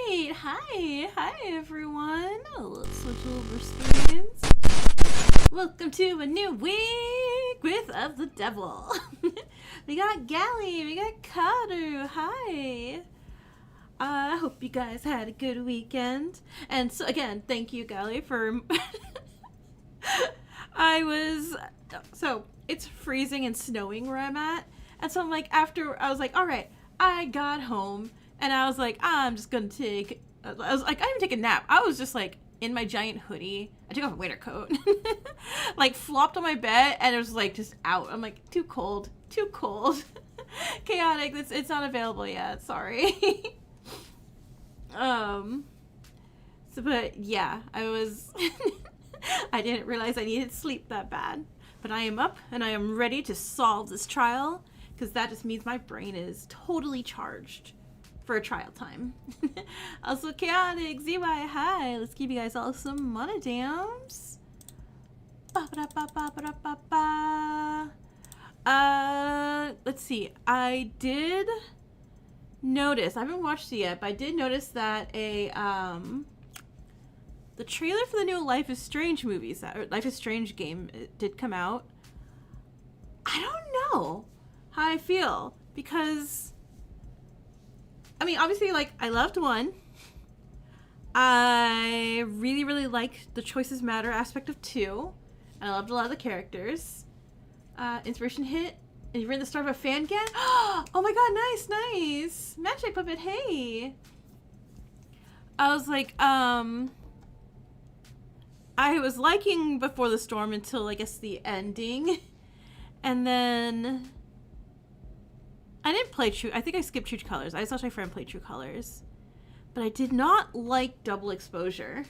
right. Hi everyone. Let's switch over screens. Welcome to a new week with Of the Devil. We got Gally, we got Karu. Hi. I hope you guys had a good weekend. And so again, thank you, Gally, for so it's freezing and snowing where I'm at. And so I'm like, after I was like, all right, I got home and I was like, I'm just gonna take, I didn't even take a nap. I was just like in my giant hoodie. I took off a winter coat, like flopped on my bed and it was like just out. I'm like, too cold. Chaotic. It's not available yet. Sorry. But yeah, I didn't realize I needed sleep that bad. But I am up and I am ready to solve this trial because that just means my brain is totally charged for a trial time. Also, Chaotic, ZY, hi. Let's give you guys all some monodams. Let's see. I did notice, I haven't watched it yet, but I did notice that the trailer for the new Life is Strange movies, or Life is Strange game, did come out. I don't know how I feel because, I mean, obviously, like, I loved one. I really, really liked the Choices Matter aspect of 2. And I loved a lot of the characters. Inspiration hit. And you're in the start of a fan gang? Oh my god, nice. Magic Puppet, hey. I was like, I was liking Before the Storm until, I guess, the ending. And then I didn't play True. I think I skipped True Colors. I just watched my friend play True Colors. But I did not like Double Exposure.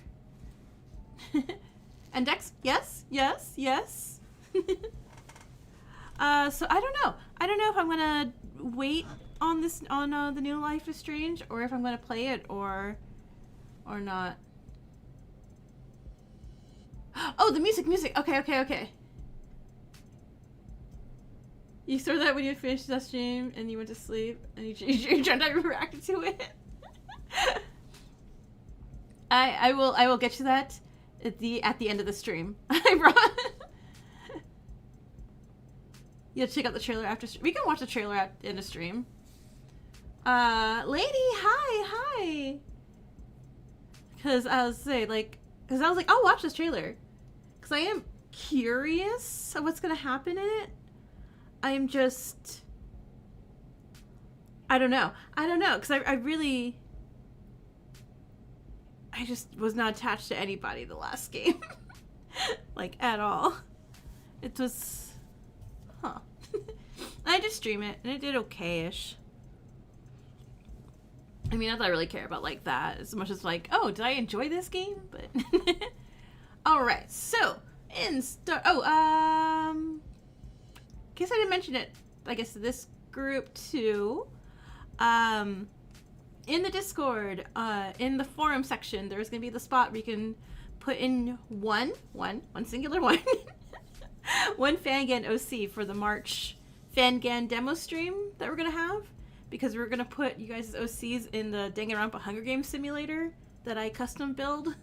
And Dex, yes. So I don't know. I don't know if I'm gonna wait on this the new Life is Strange, or if I'm gonna play it or not. Oh, the music. Okay. You saw that when you finished that stream and you went to sleep and you tried to react to it. I will get you that at the end of the stream. I brought. Yeah, check out the trailer after. We can watch the trailer in a stream. Lady, hi. Because I was like, I'll watch this trailer. Because I am curious of what's gonna happen in it. I'm just, I don't know. Because I just was not attached to anybody the last game. Like, at all. It was, I did stream it, and it did okay-ish. I mean, not that I really care about, like, that as much as, like, oh, did I enjoy this game? But, alright, so, guess I didn't mention it, I guess, to this group, too. In the Discord, in the forum section, there's going to be the spot where you can put in one singular one, one Fangan OC for the March Fangan demo stream that we're going to have, because we're going to put you guys' OCs in the Danganronpa Hunger Games simulator that I custom build,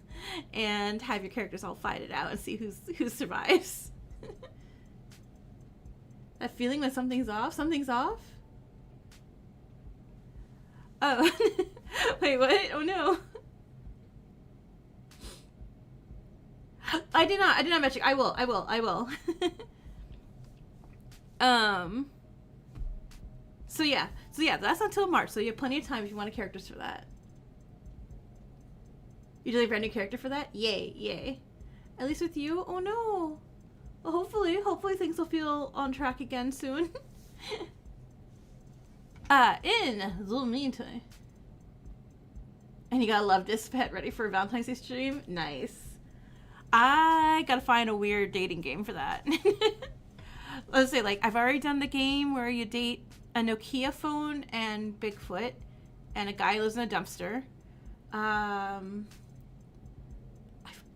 and have your characters all fight it out and see who survives. That feeling when something's off? Oh. Wait, what? Oh no. I did not mention. I will. So yeah, that's until March, so you have plenty of time if you want characters for that. You did a brand new character for that? Yay. At least with you? Oh no. Well, hopefully things will feel on track again soon. In the meantime. And you gotta love this pet ready for a Valentine's Day stream? Nice. I gotta find a weird dating game for that. Let's say, like, I've already done the game where you date a Nokia phone and Bigfoot, and a guy lives in a dumpster. I've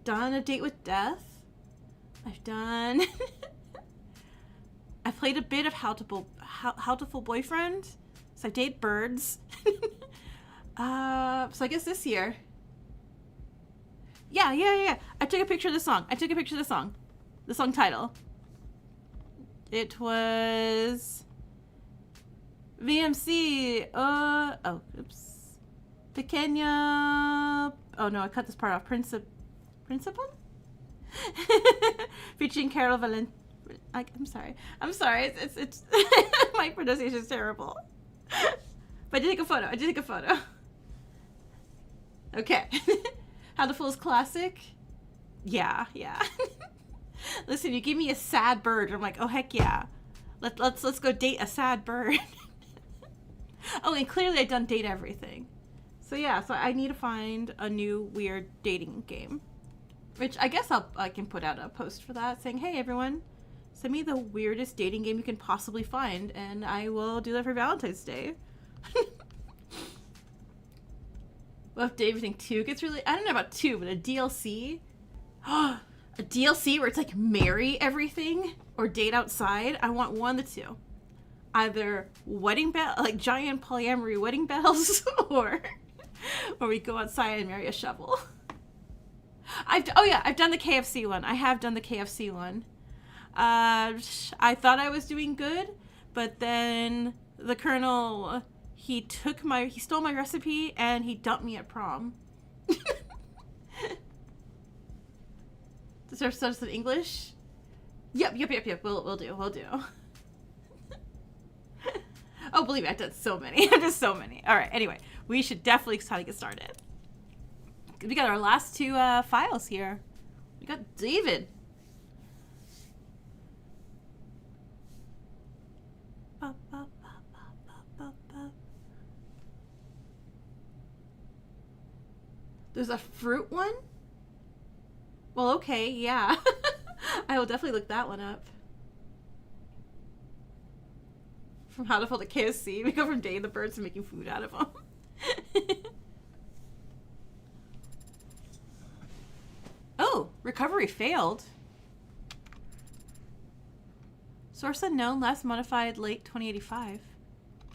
done a date with death. I played a bit of How to Fool Boyfriend. So I date birds. So I guess this year. Yeah. I took a picture of the song. The song title. It was VMC. Oh, oops. Pequeña. Oh no, I cut this part off. Principal? Featuring Carol Valent. I'm sorry. It's my pronunciation is terrible. But I did take a photo. Okay. How the Fool's classic? Yeah. Listen, you give me a sad bird, I'm like, oh heck yeah. Let's go date a sad bird. Oh, and clearly I done date everything. So yeah, so I need to find a new weird dating game. Which I guess I can put out a post for that saying, hey everyone, send me the weirdest dating game you can possibly find and I will do that for Valentine's Day. Well, if everything 2 gets really... I don't know about 2, but a DLC? A DLC where it's like marry everything or date outside? I want one of the two. Either wedding bell, like giant polyamory wedding bells, or we go outside and marry a shovel. I've done the KFC one. I have done the KFC one. I thought I was doing good, but then the Colonel... He stole my recipe and he dumped me at prom. Does there such in English? Yep. We'll do. Oh, believe me, I've done so many. All right. Anyway, we should definitely try to get started. We got our last 2 files here. We got David. There's a fruit one? Well, okay, yeah. I will definitely look that one up. From how to fold a KFC, we go from dating the birds to making food out of them. Oh, recovery failed. Source unknown, last modified late 2085.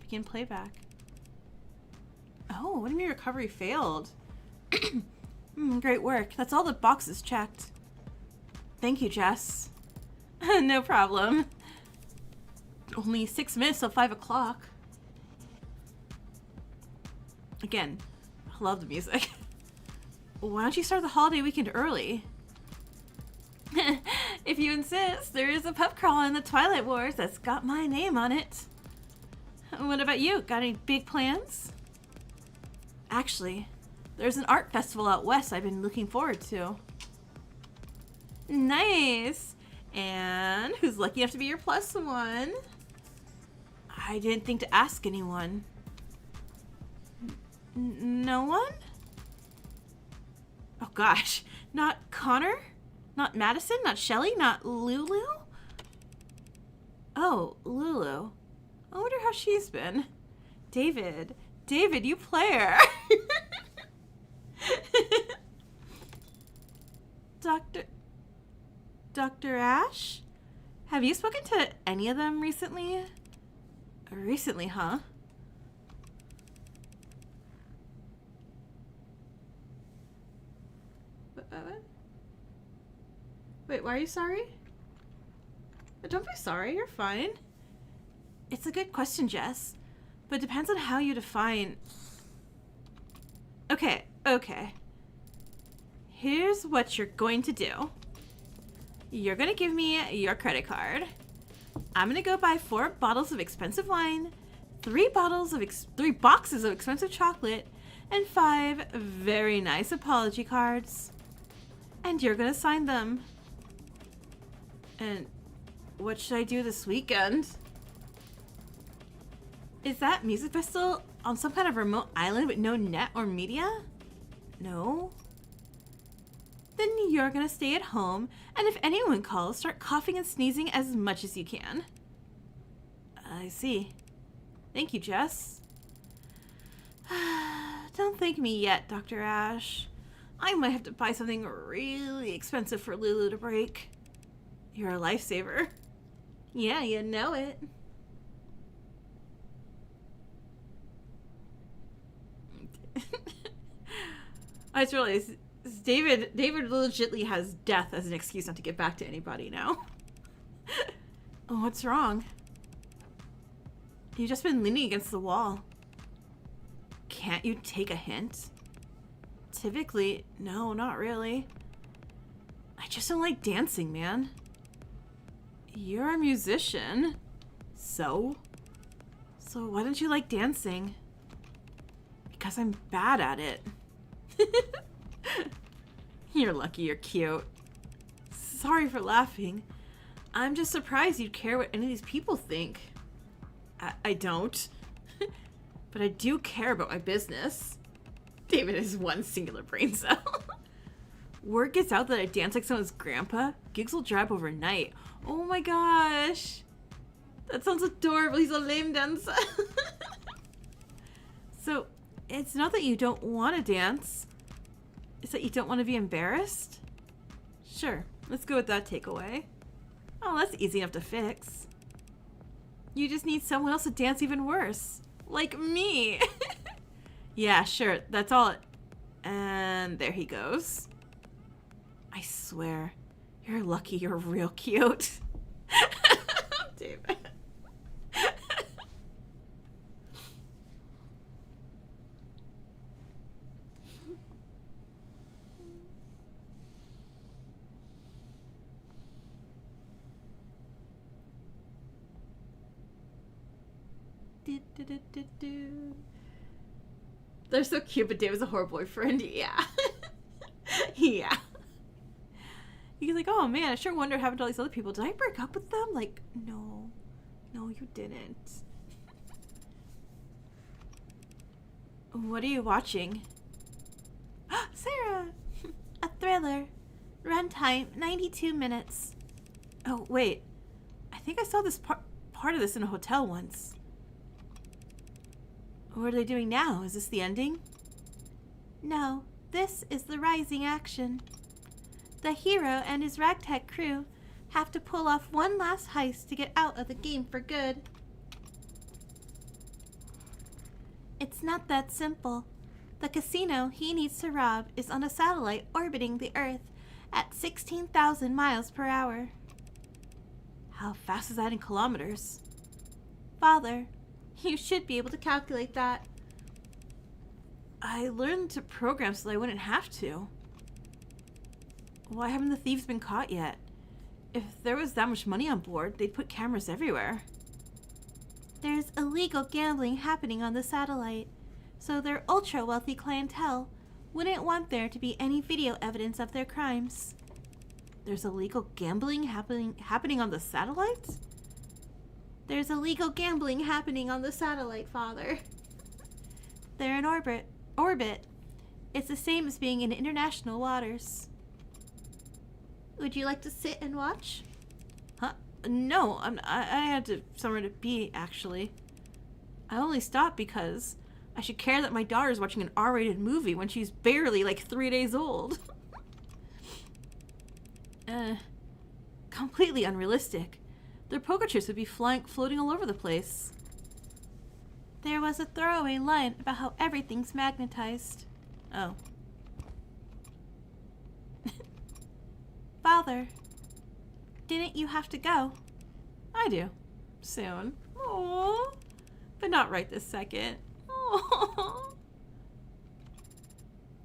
Begin playback. Oh, what do you mean recovery failed? Great work. That's all the boxes checked. Thank you, Jess. No problem. Only 6 minutes till 5 o'clock. Again, I love the music. Why don't you start the holiday weekend early? If you insist, there is a pub crawl in the Twilight Wars that's got my name on it. What about you? Got any big plans? Actually, there's an art festival out west I've been looking forward to. Nice! And who's lucky enough to be your plus one? I didn't think to ask anyone. No one? Oh gosh, not Connor? Not Madison? Not Shelly? Not Lulu? Oh, Lulu. I wonder how she's been. David, you player. Dr. Ash? Have you spoken to any of them recently? Recently, huh? What? Wait, why are you sorry? Don't be sorry, you're fine. It's a good question, Jess. But it depends on how you define... Okay. Here's what you're going to do. You're going to give me your credit card. I'm going to go buy 4 bottles of expensive wine, 3 boxes of expensive chocolate, and 5 very nice apology cards. And you're going to sign them. And what should I do this weekend? Is that music festival on some kind of remote island with no net or media? No? Then you're gonna stay at home, and if anyone calls, start coughing and sneezing as much as you can. I see. Thank you, Jess. Don't thank me yet, Dr. Ash. I might have to buy something really expensive for Lulu to break. You're a lifesaver. Yeah, you know it. I just realized David legitimately has death as an excuse not to get back to anybody now. Oh, what's wrong? You've just been leaning against the wall. Can't you take a hint? Typically, no, not really. I just don't like dancing, man. You're a musician. So? So why don't you like dancing? Because I'm bad at it. You're lucky you're cute. Sorry for laughing. I'm just surprised you'd care what any of these people think. I don't. But I do care about my business. David is one singular brain cell. Word gets out that I dance like someone's grandpa. Gigs will dry up overnight. Oh my gosh. That sounds adorable. He's a lame dancer. So, it's not that you don't want to dance. It's that you don't want to be embarrassed? Sure, let's go with that takeaway. Oh, that's easy enough to fix. You just need someone else to dance even worse. Like me. Yeah, sure, that's all. And there he goes. I swear, you're lucky you're real cute. David. They're so cute, but David's a horrible boyfriend. Yeah. Yeah. He's like, oh man, I sure wonder what happened to all these other people. Did I break up with them? Like, no. No, you didn't. What are you watching? Sarah! A thriller. Runtime, 92 minutes. Oh, wait. I think I saw this part of this in a hotel once. What are they doing now? Is this the ending? No, this is the rising action. The hero and his ragtag crew have to pull off one last heist to get out of the game for good. It's not that simple. The casino he needs to rob is on a satellite orbiting the Earth at 16,000 miles per hour. How fast is that in kilometers? Father, you should be able to calculate that. I learned to program so that I wouldn't have to. Why haven't the thieves been caught yet? If there was that much money on board, they'd put cameras everywhere. There's illegal gambling happening on the satellite, so their ultra-wealthy clientele wouldn't want there to be any video evidence of their crimes. There's illegal gambling happening on the satellite? There's illegal gambling happening on the satellite, Father. They're in orbit. It's the same as being in international waters. Would you like to sit and watch? Huh? No, I had somewhere to be, actually. I only stopped because I should care that my daughter's watching an R-rated movie when she's barely like 3 days old. Completely unrealistic. Their poker chips would be floating all over the place. There was a throwaway line about how everything's magnetized. Oh. Father, didn't you have to go? I do. Soon. Aww. But not right this second. Aww.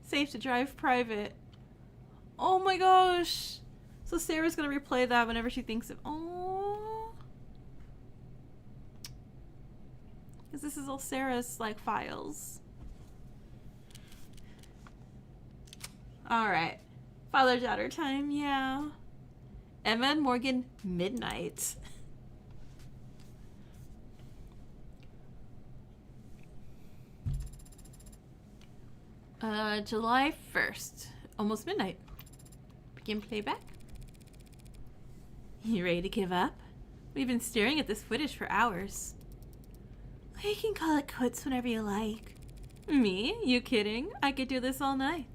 Safe to drive private. Oh my gosh. So Sarah's gonna replay that whenever she thinks of... Aww. Because this is all Sarah's, like, files. Alright. Father-daughter time, yeah. Emma and Morgan, midnight. July 1st. Almost midnight. Begin playback. You ready to give up? We've been staring at this footage for hours. You can call it quits whenever you like. Me? You kidding? I could do this all night.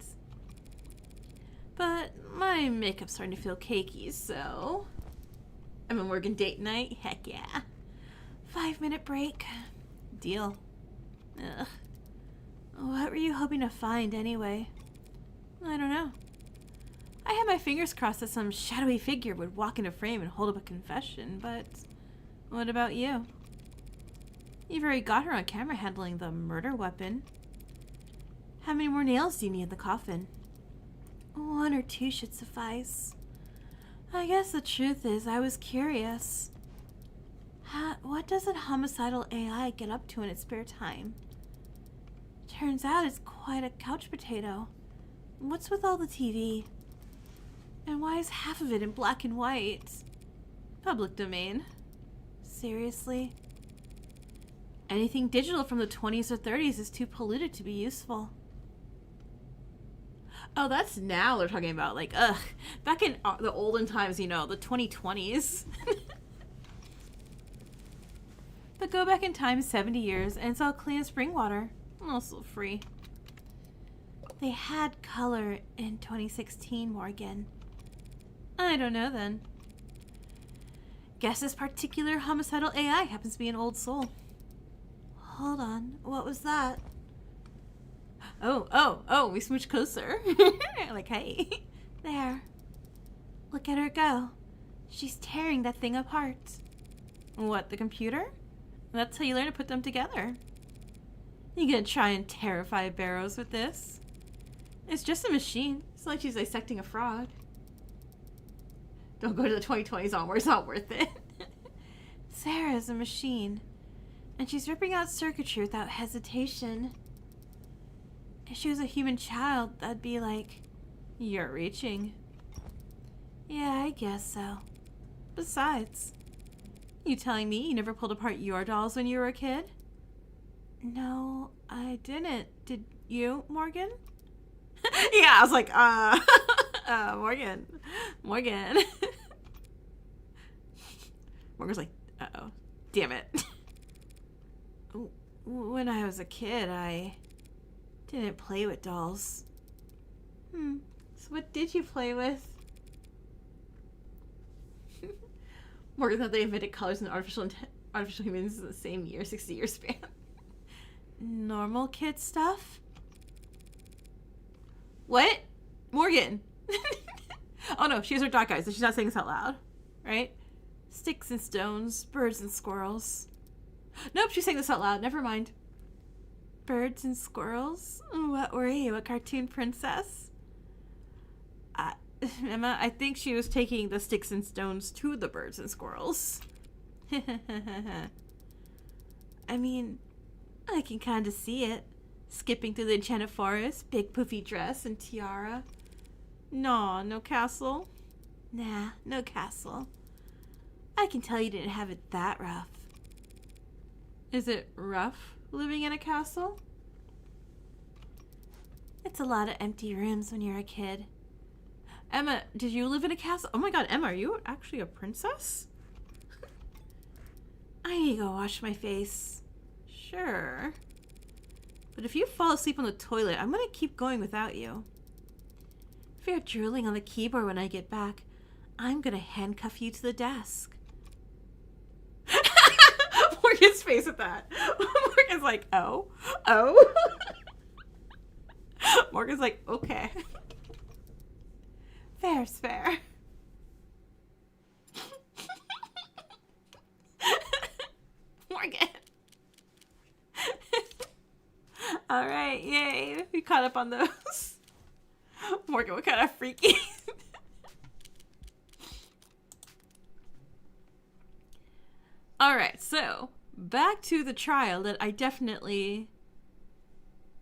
But my makeup's starting to feel cakey, so... Emma Morgan date night? Heck yeah. 5-minute break. Deal. Ugh. What were you hoping to find, anyway? I don't know. I had my fingers crossed that some shadowy figure would walk into frame and hold up a confession, but what about you? You've already got her on camera handling the murder weapon. How many more nails do you need in the coffin? 1 or 2 should suffice. I guess the truth is I was curious. What does a homicidal AI get up to in its spare time? Turns out it's quite a couch potato. What's with all the TV? And why is half of it in black and white? Public domain. Seriously? Anything digital from the 20s or 30s is too polluted to be useful. Oh, that's now they're talking about, like, ugh. Back in the olden times, you know, the 2020s. But go back in time 70 years and it's all clean as spring water. Also free. They had color in 2016, Morgan. I don't know then. Guess this particular homicidal AI happens to be an old soul. Hold on, what was that? Oh, we smooched closer. Like, hey. There. Look at her go. She's tearing that thing apart. What, the computer? That's how you learn to put them together. You gonna try and terrify Barrows with this? It's just a machine. It's like she's dissecting a frog. Don't go to the 2020s onward. It's not worth it. Sarah's a machine. And she's ripping out circuitry without hesitation. If she was a human child, that'd be like, you're reaching. Yeah, I guess so. Besides, you telling me you never pulled apart your dolls when you were a kid? No, I didn't. Did you, Morgan? Yeah, I was like, Morgan. Morgan's like, uh-oh. Damn it. When I was a kid, I didn't play with dolls. So what did you play with? Morgan thought they invented colors and artificial humans in the same year, 60-year span. Normal kid stuff? What? Morgan! Oh no, she has her dark eyes, so she's not saying this out loud. Right? Sticks and stones, birds and squirrels. Nope, she's saying this out loud. Never mind. Birds and squirrels? What were you, a cartoon princess? Emma, I think she was taking the sticks and stones to the birds and squirrels. I mean, I can kind of see it. Skipping through the enchanted forest, big poofy dress and tiara. No castle. Nah, no castle. I can tell you didn't have it that rough. Is it rough living in a castle? It's a lot of empty rooms when you're a kid. Emma, did you live in a castle? Oh my god, Emma, are you actually a princess? I need to go wash my face. Sure. But if you fall asleep on the toilet, I'm gonna keep going without you. If you're drooling on the keyboard when I get back, I'm gonna handcuff you to the desk. Morgan's face at that. Morgan's like, oh. Morgan's like, okay. Fair's fair. Morgan. All right, yay. We caught up on those. Morgan, what kind of freaky? All right, so back to the trial that I definitely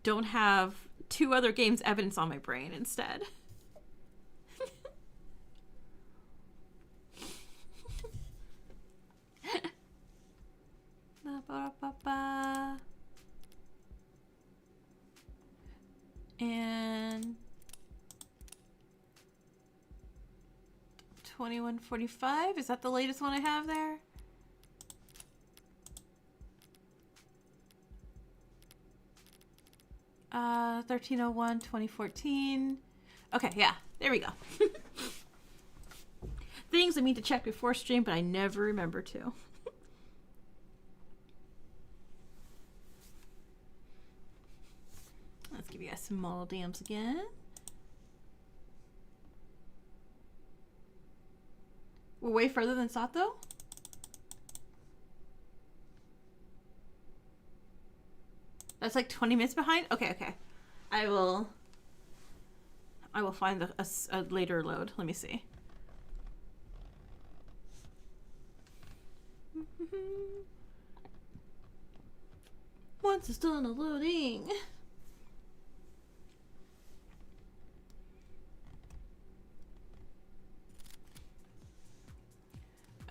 don't have 2 other games evidence on my brain instead. And 2145, is that the latest one I have there? Uh, 1301, 2014. Okay, yeah, there we go. Things I mean to check before stream, but I never remember to. Let's give you guys some model dams again. We're way further than Sato? That's like 20 minutes behind? Okay, okay. I will find a later load. Let me see. Once it's done loading.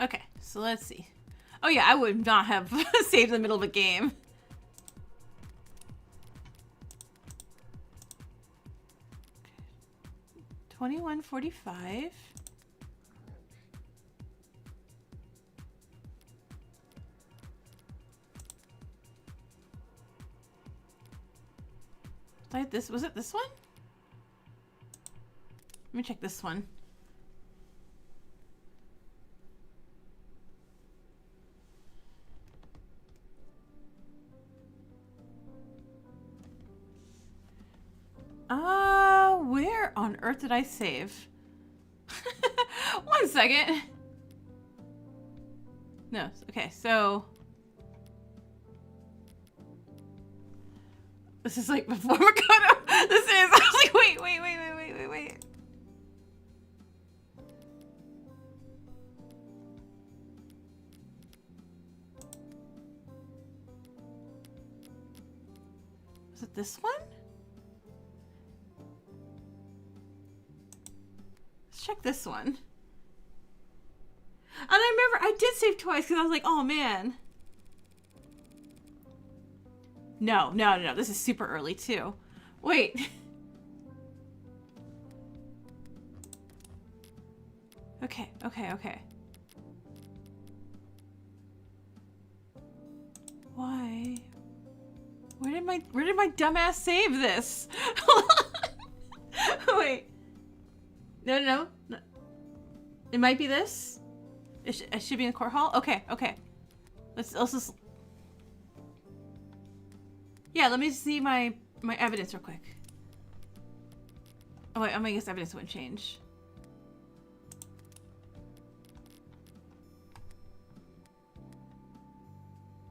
Okay, so let's see. Oh yeah, I would not have saved in the middle of a game. Okay. 21:45. Was it this one? Let me check this one. Where on earth did I save? 1 second. No, okay, so this is like before Makoto. This is, I was like, wait. Was it this one? Let's check this one. And I remember I did save twice because I was like, oh man. No. This is super early too. Wait. Okay. Why? Where did my dumbass save this? Wait. No. It might be this. It should be in the court hall. Okay. Let's just. Yeah, let me see my evidence real quick. Oh wait, I guess evidence wouldn't change.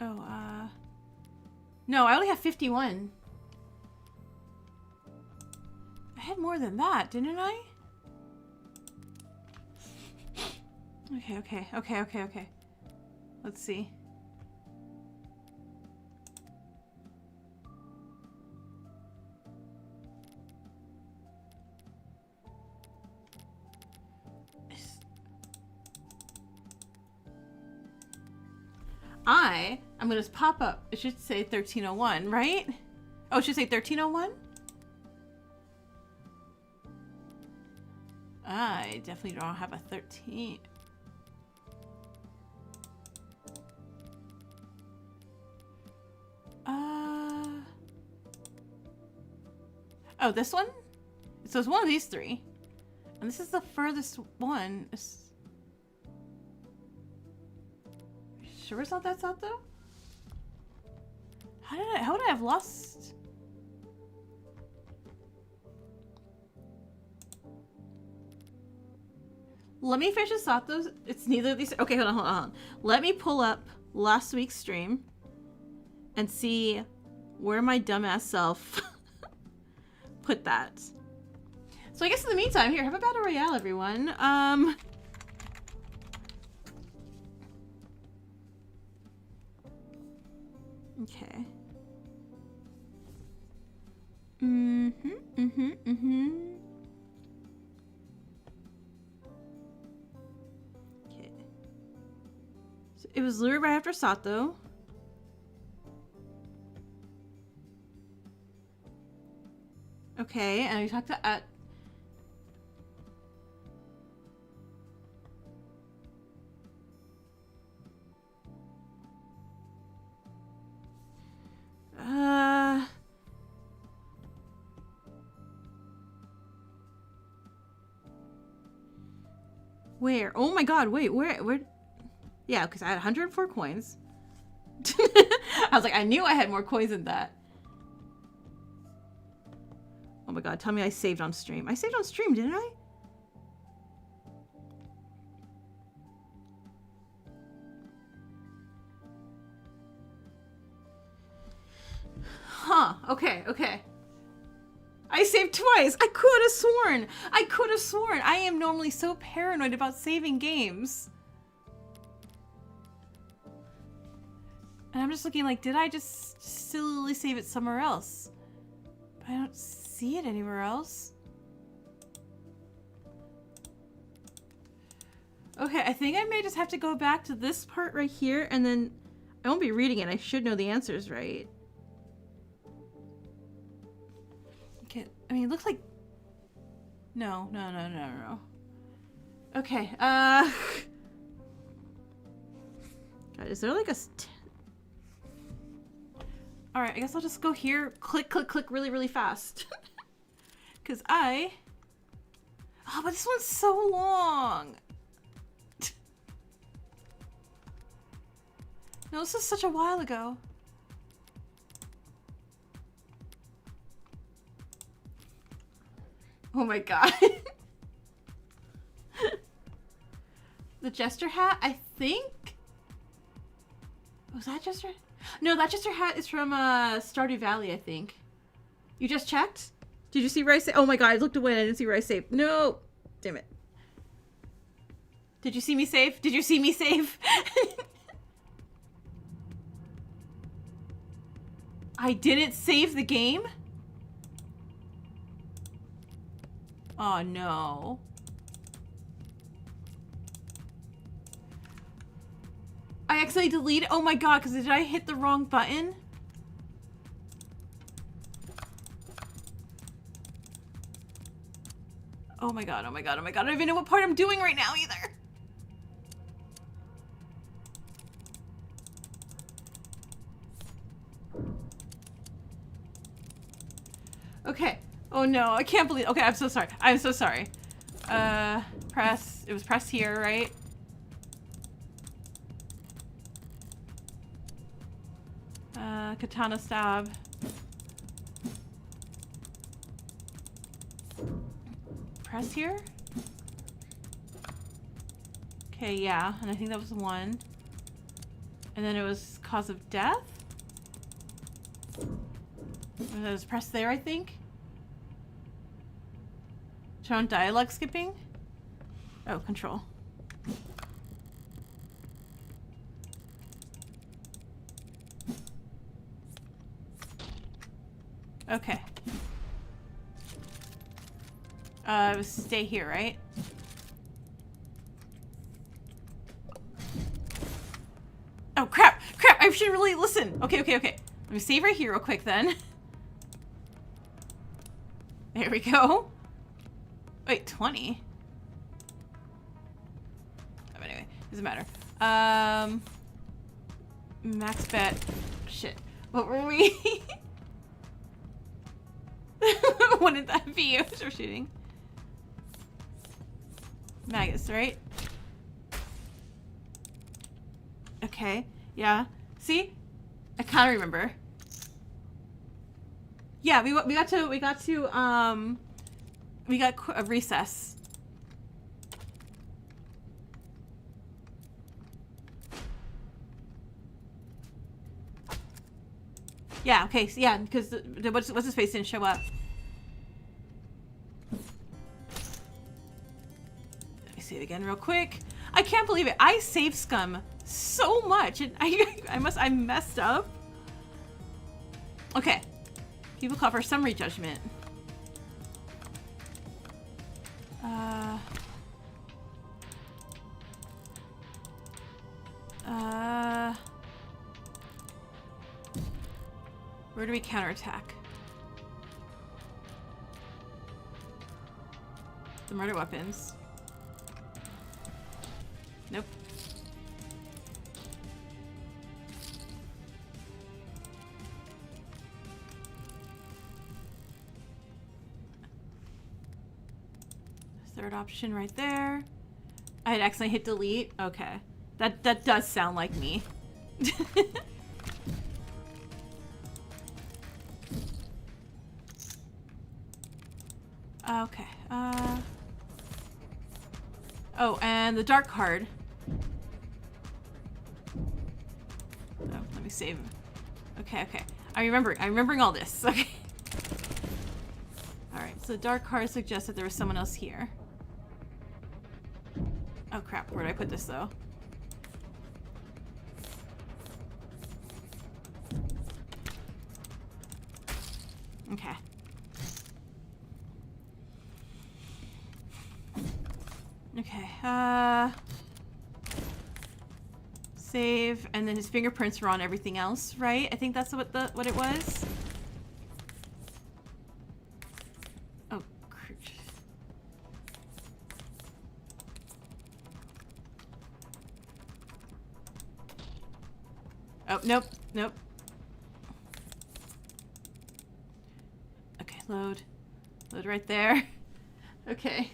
Oh, no, I only have 51. I had more than that, didn't I? Okay. Let's see. I'm gonna just pop up. It should say 1301, right? Oh, it should say 1301? I definitely don't have a 13. Oh, this one? So it's one of these three. And this is the furthest one. Sure it's not that Sato? How would I have lost? Let me finish the Sato. It's neither of these. Okay, hold on. Let me pull up last week's stream and see where my dumbass self put that. So I guess in the meantime, here, have a battle royale, everyone. Okay. Okay. So it was lured right after Sato. Okay, and we talked to where? Oh my god, wait, where? Yeah, because I had 104 coins. I was like, I knew I had more coins than that. Oh my god, tell me I saved on stream. I saved on stream, didn't I? Huh, okay, okay. I saved twice. I could have sworn. I could have sworn. I am normally so paranoid about saving games. And I'm just looking like, did I just silly save it somewhere else? But I don't see it anywhere else. Okay, I think I may just have to go back to this part right here, and then I won't be reading it. I should know the answers, right? Okay, I mean, it looks like... No. Okay, God, is there like a... Alright, I guess I'll just go here, click, click, click really, really fast. Because I... Oh, but this one's so long! No, this is such a while ago. Oh my god. The Jester hat, I think? Was that Jester? No, that Jester hat is from Stardew Valley, I think. You just checked? Did you see where I saved? Oh my god, I looked away and I didn't see where I saved. No! Damn it. Did you see me save? Did you see me save? I didn't save the game? Oh no. I accidentally deleted. Oh my god, because did I hit the wrong button? Oh my god, oh my god, oh my god. I don't even know what part I'm doing right now either. Okay. Oh no, I can't believe. Okay, I'm so sorry. I'm so sorry. Press. It was press here, right? Katana stab. Press here? Okay, yeah. And I think that was one. And then it was cause of death? And it was press there, I think? Turn on dialogue skipping? Oh, control. Okay. It was stay here, right? Oh, crap! Crap! I should really listen! Okay, okay, okay. Let me save right here real quick, then. There we go. Wait, 20? Oh, anyway, doesn't matter. Max bet. Shit. What were we? What did that be? I was shooting. Magus, right? Okay. Yeah. See? I kind of remember. Yeah, we got a recess. Yeah, okay, so yeah, because what's his face didn't show up. Let me save again real quick. I can't believe it. I save scum so much, and I messed up. Okay. People call for summary judgment. Where do we counterattack? The murder weapons. Nope. Third option right there. I had accidentally hit delete. Okay. That does sound like me. Okay. Oh, and the dark card. Oh, let me save. Okay, okay. I'm remembering all this. Okay. Alright, so dark card suggests that there was someone else here. Oh crap, where did I put this though? Okay. Okay, save, and then his fingerprints were on everything else, right? I think that's what it was. Oh, oh, nope, nope. Okay, load. Load right there. Okay.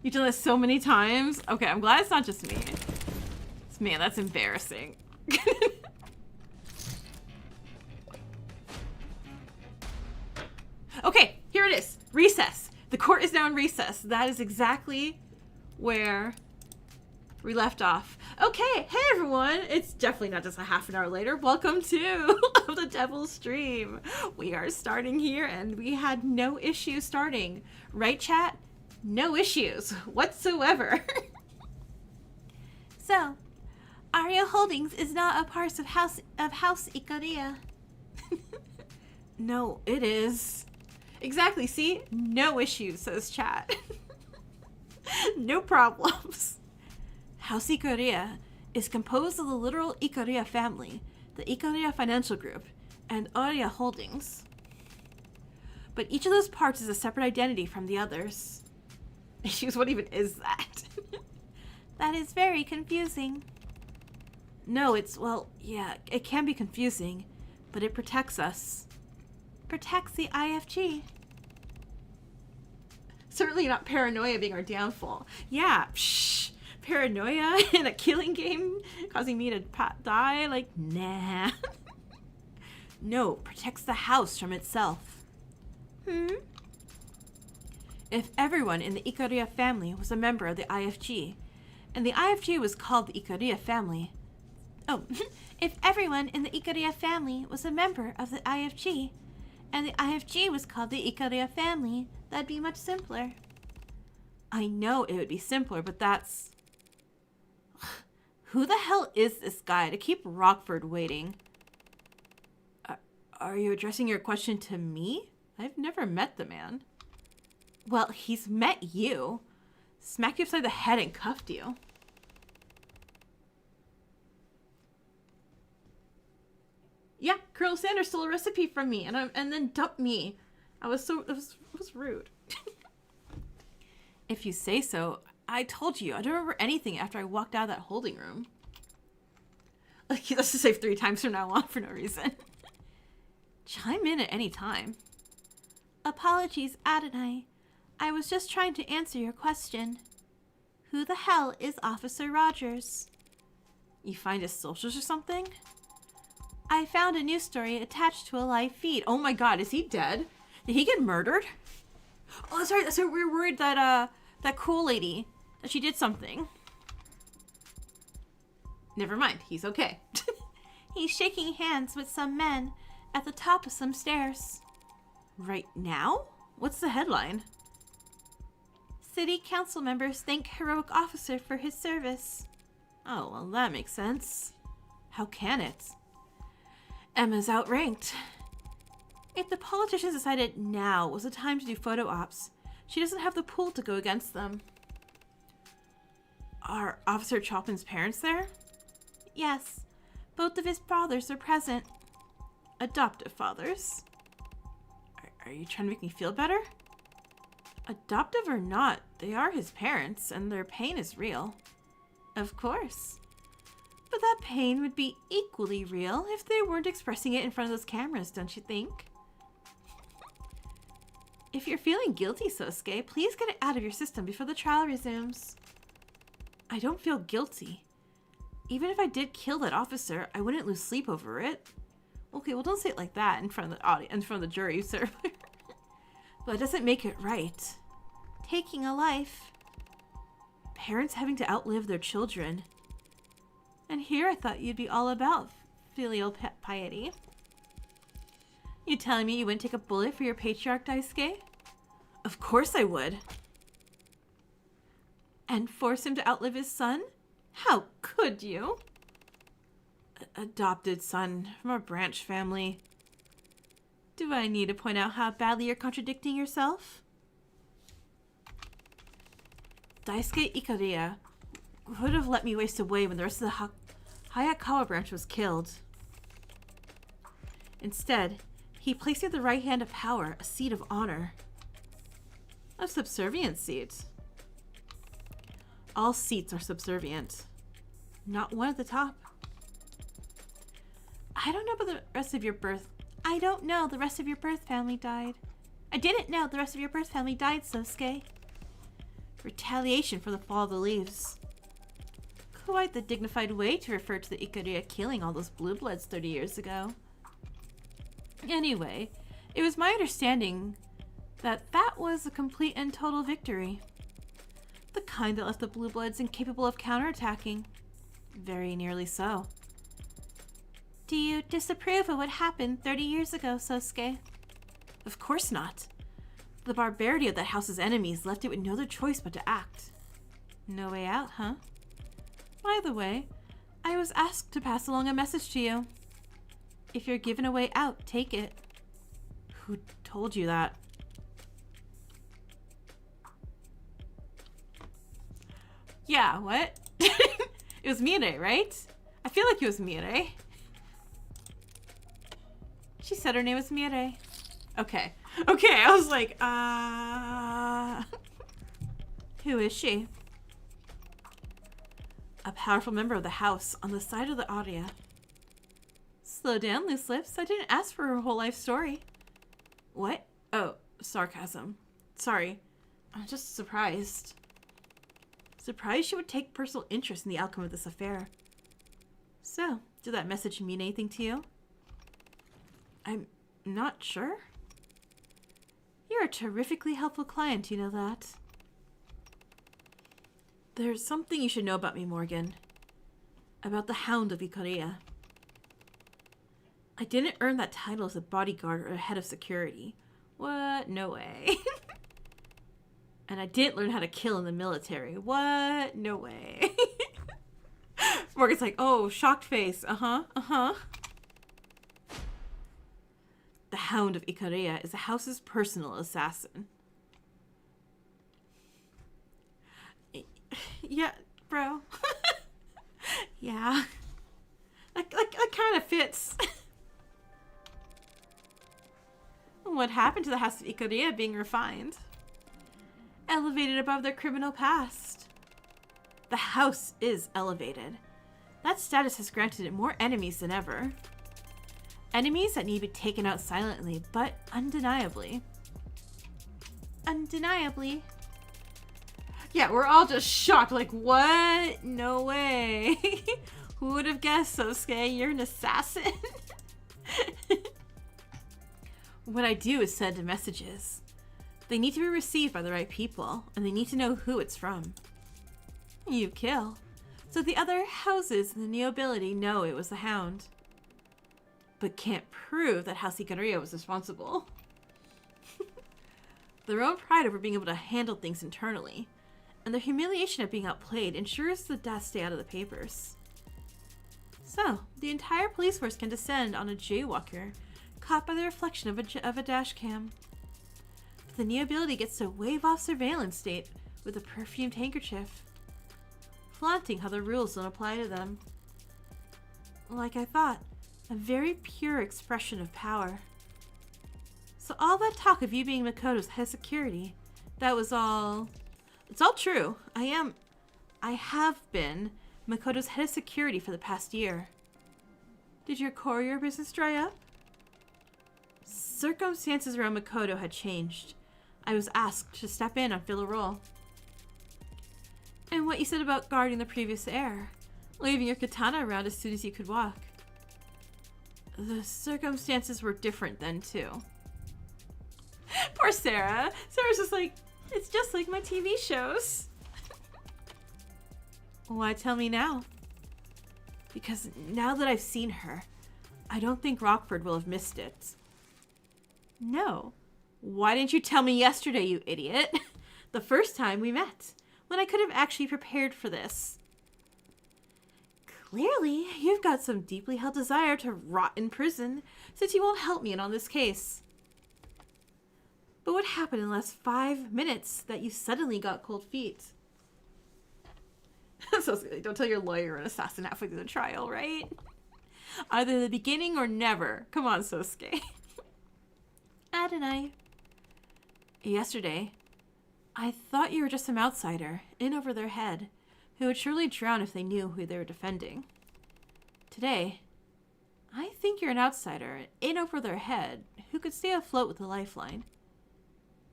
You've done this so many times. Okay, I'm glad it's not just me. Man, that's embarrassing. Okay, here it is. Recess. The court is now in recess. That is exactly where we left off. Okay, hey everyone. It's definitely not just a half an hour later. Welcome to the Devil's Stream. We are starting here and we had no issue starting. Right, chat? No issues whatsoever. So, Aria Holdings is not a part of House Ikaria. No, it is. Exactly, see? No issues, says chat. No problems. House Ikaria is composed of the literal Ikaria family, the Ikaria Financial Group, and Aria Holdings. But each of those parts is a separate identity from the others. Issues, what even is that? That is very confusing. No, it's, well, yeah, it can be confusing, but it protects us. Protects the IFG. Certainly not paranoia being our downfall. Yeah, psh, paranoia in a killing game causing me to die? Like, nah. No, protects the house from itself. If everyone in the Ikaria family was a member of the IFG, and the IFG was called the Ikaria family, if everyone in the Ikaria family was a member of the IFG, and the IFG was called the Ikaria family, that'd be much simpler. I know it would be simpler, but that's... Who the hell is this guy to keep Rockford waiting? Are you addressing your question to me? I've never met the man. Well, he's met you. Smacked you upside the head and cuffed you. Yeah, Colonel Sanders stole a recipe from me and then dumped me. It was rude. If you say so, I told you. I don't remember anything after I walked out of that holding room. Like, let's just say 3 times from now on for no reason. Chime in at any time. Apologies, Adonai. I was just trying to answer your question. Who the hell is Officer Rogers? You find his socials or something? I found a news story attached to a live feed. Oh my god, is he dead? Did he get murdered? Oh, that's right. That's right. We were worried that, that cool lady, that she did something. Never mind. He's okay. He's shaking hands with some men at the top of some stairs. Right now? What's the headline? City council members thank heroic officer for his service. Oh, well, that makes sense. How can it? Emma's outranked. If the politicians decided now was the time to do photo ops, she doesn't have the pull to go against them. Are Officer Chopin's parents there? Yes. Both of his fathers are present. Adoptive fathers. Are you trying to make me feel better? Adoptive or not, they are his parents, and their pain is real. Of course. But that pain would be equally real if they weren't expressing it in front of those cameras, don't you think? If you're feeling guilty, Sosuke, please get it out of your system before the trial resumes. I don't feel guilty. Even if I did kill that officer, I wouldn't lose sleep over it. Okay, well, don't say it like that in front of the audience, in front of the jury, sir. But it doesn't make it right. Taking a life. Parents having to outlive their children. And here I thought you'd be all about filial piety. You telling me you wouldn't take a bullet for your patriarch, Daisuke? Of course I would. And force him to outlive his son? How could you? Adopted son from a branch family. Do I need to point out how badly you're contradicting yourself? Daisuke Ikaria would have let me waste away when the rest of the Hayakawa branch was killed. Instead, he placed me at the right hand of power, a seat of honor. A subservient seat. All seats are subservient. Not one at the top. I don't know the rest of your birth family died. I didn't know the rest of your birth family died, Sosuke. Retaliation for the fall of the leaves. Quite the dignified way to refer to the Ikaria killing all those blue bloods 30 years ago. Anyway, it was my understanding that that was a complete and total victory. The kind that left the blue bloods incapable of counterattacking. Very nearly so. Do you disapprove of what happened 30 years ago, Sosuke? Of course not. The barbarity of that house's enemies left it with no other choice but to act. No way out, huh? By the way, I was asked to pass along a message to you. If you're given a way out, take it. Who told you that? Yeah, what? It was Mirai, right? I feel like it was Mirai. She said her name was Mirai. Okay. Okay, I was like, Who is she? A powerful member of the house on the side of the Aria. Slow down, loose lips. I didn't ask for her whole life story. What? Oh, sarcasm. Sorry. I'm just surprised. Surprised she would take personal interest in the outcome of this affair. So, did that message mean anything to you? I'm not sure. You're a terrifically helpful client, you know that. There's something you should know about me, Morgan. About the Hound of Ikaria. I didn't earn that title as a bodyguard or a head of security. What? No way. And I didn't learn how to kill in the military. What? No way. Morgan's like, oh, shocked face. Uh-huh. The Hound of Ikaria is the house's personal assassin. Yeah, bro. Yeah. That kind of fits. What happened to the House of Ikaria being refined? Elevated above their criminal past. The house is elevated. That status has granted it more enemies than ever. Enemies that need to be taken out silently, but undeniably. Undeniably. Yeah, we're all just shocked. Like, what? No way. Who would have guessed, Sosuke? You're an assassin? What I do is send messages. They need to be received by the right people, and they need to know who it's from. You kill. So the other houses in the nobility know it was the Hound. But can't prove that House Ikaria was responsible. Their own pride over being able to handle things internally, and their humiliation of being outplayed ensures the deaths stay out of the papers. So, the entire police force can descend on a jaywalker, caught by the reflection of a dash cam. The nobility gets to wave off surveillance state with a perfumed handkerchief, flaunting how the rules don't apply to them. Like I thought, a very pure expression of power. So all that talk of you being Makoto's head of security, that was all... It's all true. I have been Makoto's head of security for the past year. Did your courier business dry up? Circumstances around Makoto had changed. I was asked to step in and fill a role. And what you said about guarding the previous heir, waving your katana around as soon as you could walk. The circumstances were different then, too. Poor Sarah. Sarah's just like, it's just like my TV shows. Why tell me now? Because now that I've seen her, I don't think Rockford will have missed it. No. Why didn't you tell me yesterday, you idiot? The first time we met, when I could have actually prepared for this. Clearly, you've got some deeply held desire to rot in prison, since you won't help me in on this case. But what happened in the last 5 minutes that you suddenly got cold feet? So don't tell your lawyer you're an assassin halfway through the trial, right? Either the beginning or never. Come on, Sosuke. Adonai. Yesterday, I thought you were just some outsider, in over their head, who would surely drown if they knew who they were defending. Today, I think you're an outsider, in over their head, who could stay afloat with a lifeline.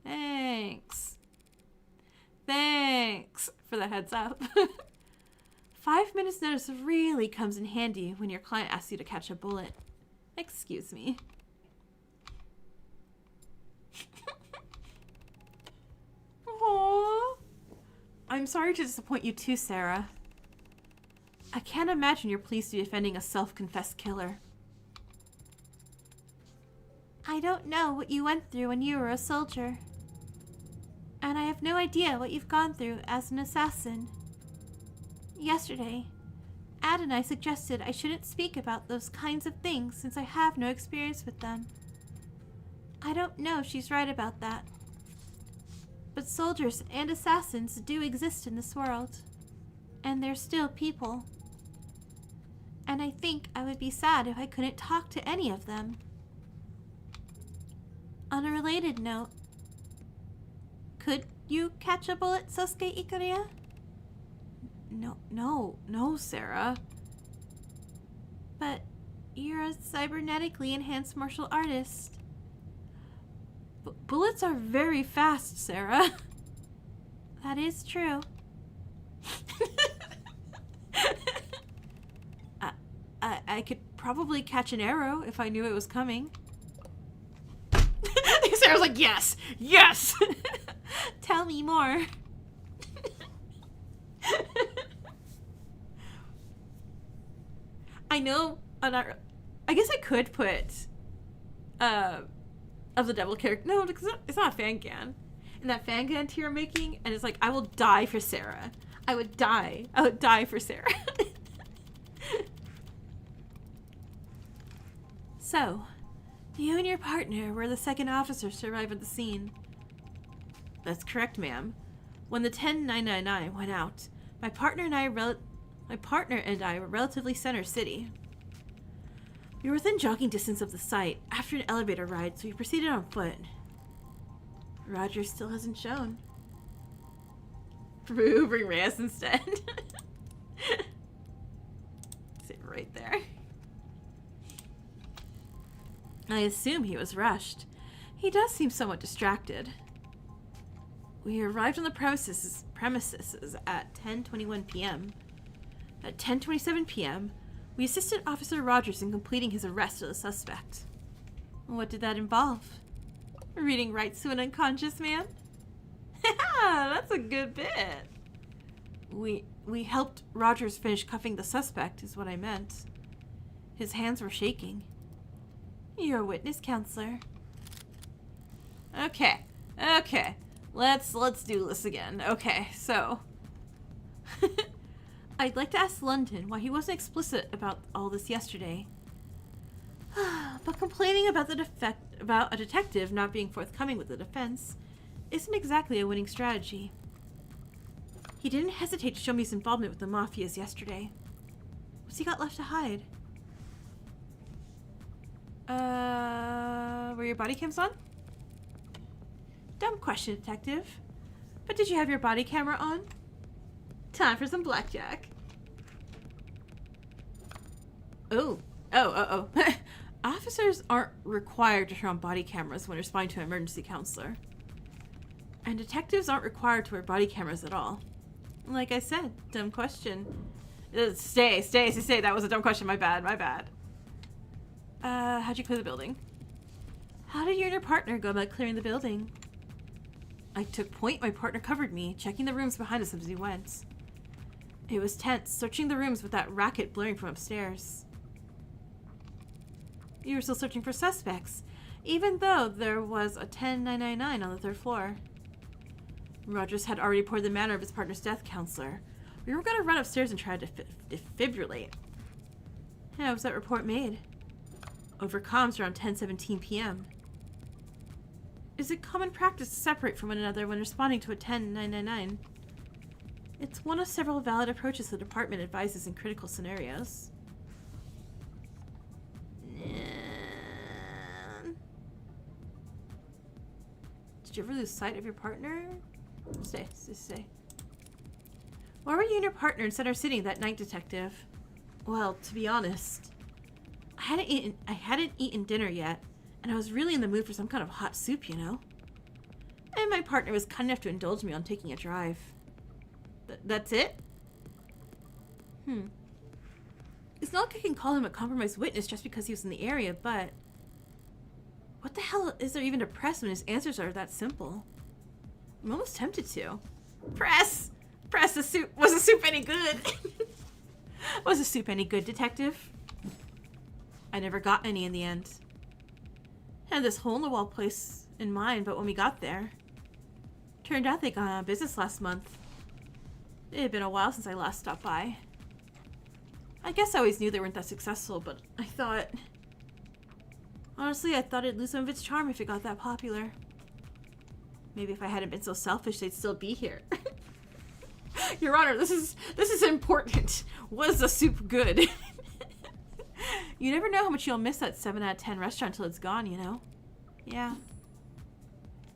Thanks. Thanks for the heads up. 5 minutes notice really comes in handy when your client asks you to catch a bullet. Excuse me. Aww. I'm sorry to disappoint you too, Sarah. I can't imagine you're pleased to be defending a self-confessed killer. I don't know what you went through when you were a soldier. And I have no idea what you've gone through as an assassin. Yesterday, Adonai suggested I shouldn't speak about those kinds of things since I have no experience with them. I don't know if she's right about that. But soldiers and assassins do exist in this world. And they're still people. And I think I would be sad if I couldn't talk to any of them. On a related note, could you catch a bullet, Sosuke Ikaria? No, Sarah. But you're a cybernetically enhanced martial artist. Bullets are very fast, Sarah. That is true. I could probably catch an arrow if I knew it was coming. Sarah's like, yes, yes. Tell me more. I know. I guess I could put of the devil character. No, because it's not a fan can. And that fan can tier I'm making, and it's like, I will die for Sarah. I would die. I would die for Sarah. So, you and your partner were the second officers to arrive at the scene. That's correct, ma'am. When the 10999 went out, my partner and I were relatively center city. We were within jogging distance of the site after an elevator ride, so we proceeded on foot. Roger still hasn't shown. Bring Reyes instead. Sit right there. I assume he was rushed. He does seem somewhat distracted. We arrived on the premises at 10:21 p.m. At 10:27 p.m., we assisted Officer Rogers in completing his arrest of the suspect. What did that involve? Reading rights to an unconscious man? That's a good bit. We helped Rogers finish cuffing the suspect, is what I meant. His hands were shaking. You're a witness, counselor. Okay. Let's do this again. Okay, so I'd like to ask London why he wasn't explicit about all this yesterday. But complaining about a detective not being forthcoming with the defense isn't exactly a winning strategy. He didn't hesitate to show me his involvement with the mafias yesterday. What's he got left to hide? Were your body cams on? Dumb question, detective. But did you have your body camera on? Time for some blackjack. Oh. Officers aren't required to turn on body cameras when responding to an emergency counselor. And detectives aren't required to wear body cameras at all. Like I said, dumb question. Stay. That was a dumb question. My bad. How'd you clear the building? How did you and your partner go about clearing the building? I took point, my partner covered me, checking the rooms behind us as we went. It was tense, searching the rooms with that racket blaring from upstairs. You were still searching for suspects. even though there was a 10999 on the third floor. Rogers had already reported the manner of his partner's death, counselor. We were going to run upstairs and try to defibrillate. How was that report made? Over comms around 10:17 p.m. Is it common practice to separate from one another when responding to a 10999? It's one of several valid approaches the department advises in critical scenarios. Did you ever lose sight of your partner? Stay. Why were you and your partner in Center City that night, Detective? Well, to be honest, I hadn't eaten dinner yet, and I was really in the mood for some kind of hot soup, you know? And my partner was kind enough to indulge me on taking a drive. That's it? It's not like I can call him a compromised witness just because he was in the area, but... what the hell is there even to press when his answers are that simple? I'm almost tempted to. Press! The soup! Was the soup any good? Was the soup any good, Detective? I never got any in the end. Had this hole-in-the-wall place in mind, but when we got there... turned out they got out of business last month. It had been a while since I last stopped by. I guess I always knew they weren't that successful, but I thought... honestly, I thought it'd lose some of its charm if it got that popular. Maybe if I hadn't been so selfish, they'd still be here. Your Honor, this is important. Was the soup good? You never know how much you'll miss that 7 out of 10 restaurant till it's gone, you know? Yeah.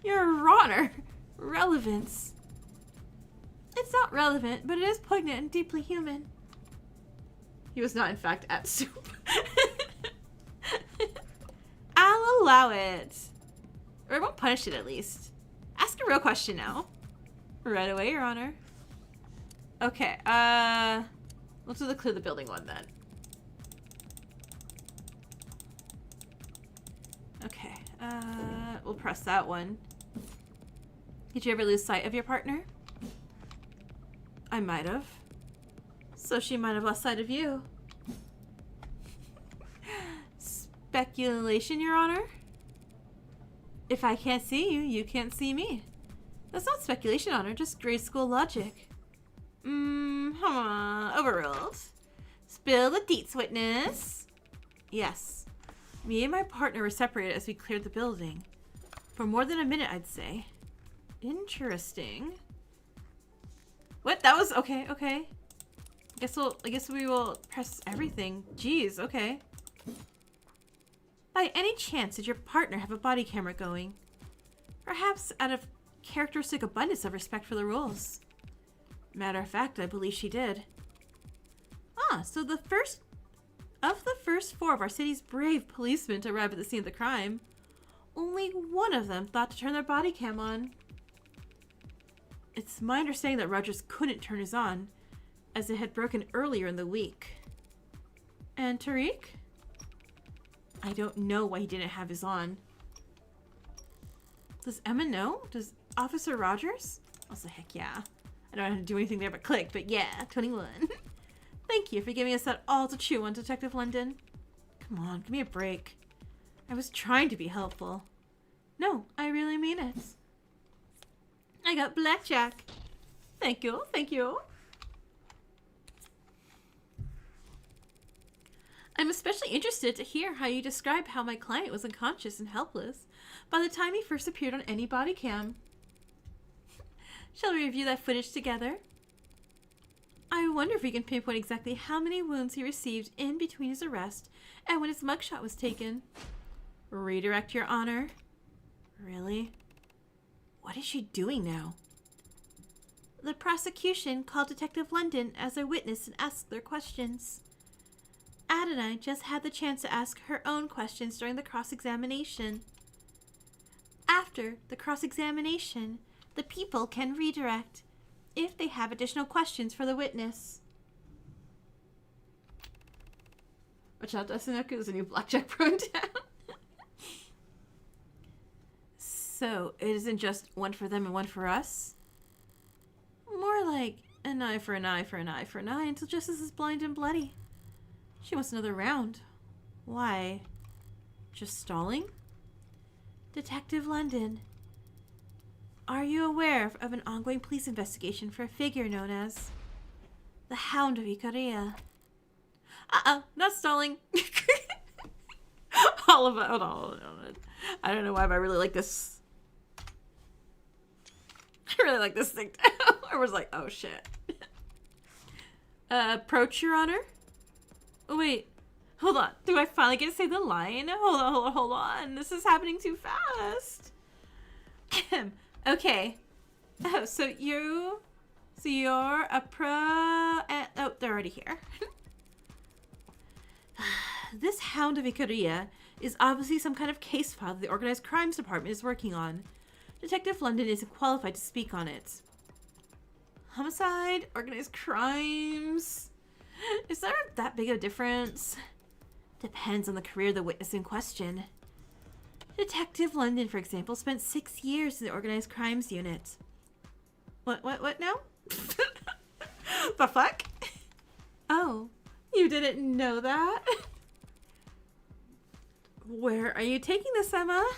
Your Honor, relevance. It's not relevant, but it is poignant and deeply human. He was not, in fact, at soup. I'll allow it. Or I won't punish it, at least. Ask a real question now. Right away, Your Honor. Okay, let's do the clear the building one, then. Okay, we'll press that one. Did you ever lose sight of your partner? I might have. So she might have lost sight of you. Speculation, Your Honor? If I can't see you, you can't see me. That's not speculation, Honor, just grade school logic. Overruled. Spill the deets, witness. Yes. Me and my partner were separated as we cleared the building. For more than a minute, I'd say. Interesting. What? That was... okay. I guess we will press everything. Jeez, okay. By any chance, did your partner have a body camera going? Perhaps out of characteristic abundance of respect for the rules. Matter of fact, I believe she did. So the first 4 of our city's brave policemen to arrive at the scene of the crime, only one of them thought to turn their body cam on. It's my understanding that Rogers couldn't turn his on, as it had broken earlier in the week. And Tariq? I don't know why he didn't have his on. Does Emma know? Does Officer Rogers? I'll say heck yeah. I don't have to do anything there but click, but yeah, 21. Thank you for giving us that all to chew on, Detective London. Come on, give me a break. I was trying to be helpful. No, I really mean it. I got blackjack. Thank you. I'm especially interested to hear how you describe how my client was unconscious and helpless by the time he first appeared on any body cam. Shall we review that footage together? I wonder if we can pinpoint exactly how many wounds he received in between his arrest and when his mugshot was taken. Redirect, Your Honor. Really? What is she doing now? The prosecution called Detective London as their witness and asked their questions. Adonai just had the chance to ask her own questions during the cross-examination. After the cross-examination, the people can redirect if they have additional questions for the witness. Watch out, Destinoku, there's a new blackjack pro in town. So, it isn't just one for them and one for us? More like an eye for an eye for an eye for an eye until justice is blind and bloody. She wants another round. Why? Just stalling? Detective London, are you aware of an ongoing police investigation for a figure known as the Hound of Ikaria? Not stalling. All of it. Hold on. I don't know why, but I really like this. I really like this thing. I was like, oh shit. Approach, Your Honor. Oh, wait. Hold on. Do I finally get to say the line? Hold on. This is happening too fast. Okay. Oh, so you're a pro. Oh, they're already here. This Hound of Ikaria is obviously some kind of case file that the Organized Crimes Department is working on. Detective London isn't qualified to speak on it. Homicide? Organized crimes? Is there that big of a difference? Depends on the career of the witness in question. Detective London, for example, spent 6 years in the Organized Crimes Unit. What now? The fuck? Oh, you didn't know that? Where are you taking this, Emma?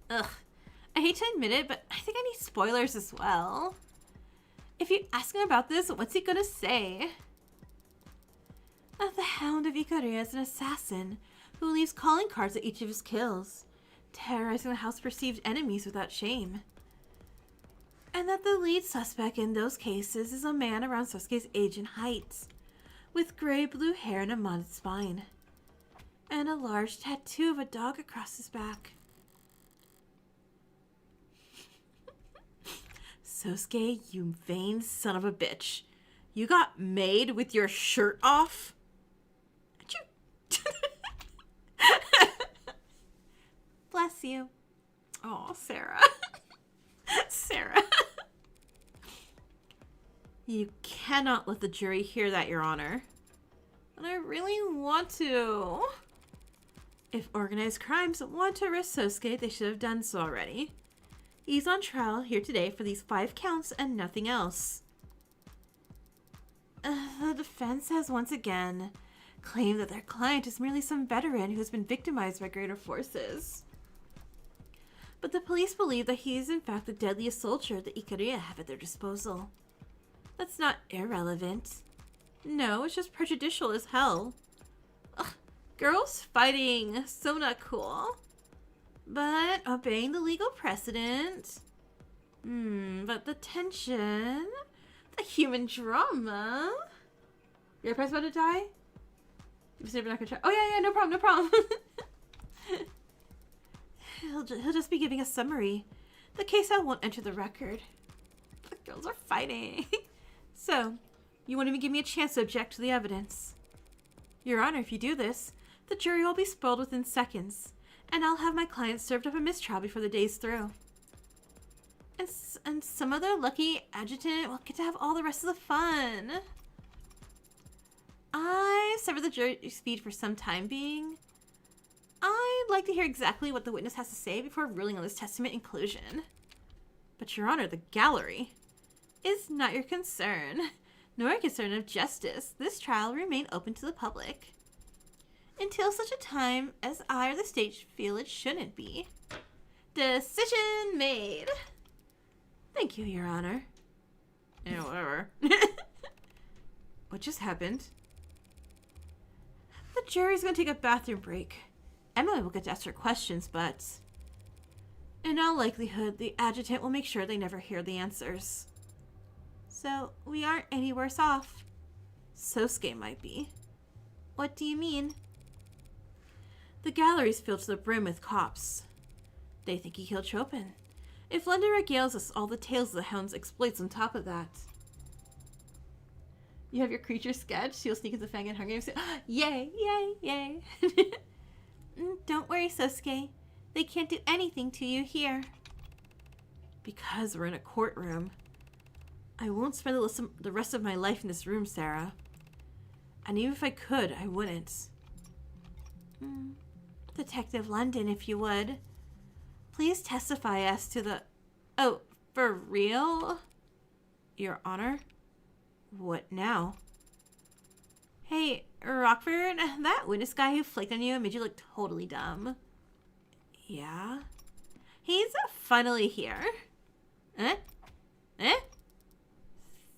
Ugh, I hate to admit it, but I think I need spoilers as well. If you ask him about this, what's he gonna say? The Hound of Ikaria is an assassin who leaves calling cards at each of his kills, terrorizing the house's perceived enemies without shame. And that the lead suspect in those cases is a man around Sosuke's age and height, with gray-blue hair and a modded spine, and a large tattoo of a dog across his back. Sosuke, you vain son of a bitch. You got made with your shirt off? Bless you. Oh, Sarah. Sarah. You cannot let the jury hear that, Your Honor. But I really want to. If organized crimes want to arrest Sosuke, they should have done so already. He's on trial here today for these 5 counts and nothing else. The defense has once again claimed that their client is merely some veteran who has been victimized by greater forces. But the police believe that he is in fact the deadliest soldier the Ikaria have at their disposal. That's not irrelevant. No, it's just prejudicial as hell. Ugh, girls fighting, so not cool. But obeying the legal precedent. But the tension, the human drama. Your prize about to die? You said we're not gonna try. Oh yeah, no problem. He'll just be giving a summary. The case file won't enter the record. The girls are fighting. So, you won't even give me a chance to object to the evidence. Your Honor, if you do this, the jury will be spoiled within seconds, and I'll have my client served up a mistrial before the day's through. And some other lucky adjutant will get to have all the rest of the fun. I severed the jury's feed for some time being. I'd like to hear exactly what the witness has to say before ruling on this testament inclusion. But, Your Honor, the gallery is not your concern, nor a concern of justice. This trial will remain open to the public until such a time as I or the state feel it shouldn't be. Decision made. Thank you, Your Honor. Yeah, whatever. What just happened? The jury's gonna take a bathroom break. Emily will get to ask her questions, but in all likelihood, the adjutant will make sure they never hear the answers. So, we aren't any worse off. Sosuke might be. What do you mean? The gallery's filled to the brim with cops. They think he killed Chopin. If London regales us all the tales of the Hound's exploits on top of that. You have your creature sketched. You'll sneak into Fang and Hunger Games. Yay, yay, yay. Don't worry, Sosuke. They can't do anything to you here. Because we're in a courtroom. I won't spend the rest of my life in this room, Sarah. And even if I could, I wouldn't. Detective London, if you would. Please testify as to the... Oh, for real? Your Honor? What now? Hey, Rockford, that witness guy who flaked on you and made you look totally dumb. Yeah? He's finally here. Eh? Eh?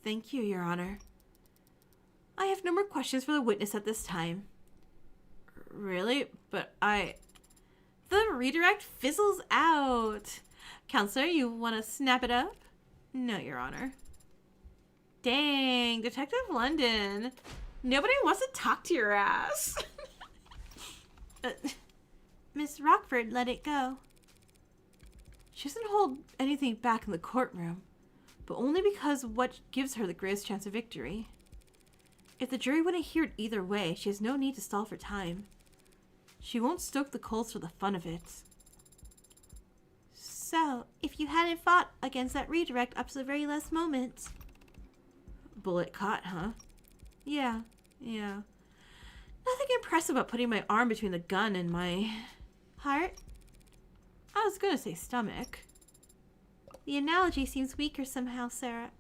Thank you, Your Honor. I have no more questions for the witness at this time. Really? But The redirect fizzles out. Counselor, you want to snap it up? No, Your Honor. Dang, Detective London. Nobody wants to talk to your ass. Miss Rockford let it go. She doesn't hold anything back in the courtroom, but only because what gives her the greatest chance of victory. If the jury wouldn't hear it either way, she has no need to stall for time. She won't stoke the coals for the fun of it. So, if you hadn't fought against that redirect up to the very last moment... Bullet caught, huh? Yeah. Nothing impressive about putting my arm between the gun and my... heart? I was gonna say stomach. The analogy seems weaker somehow, Sarah.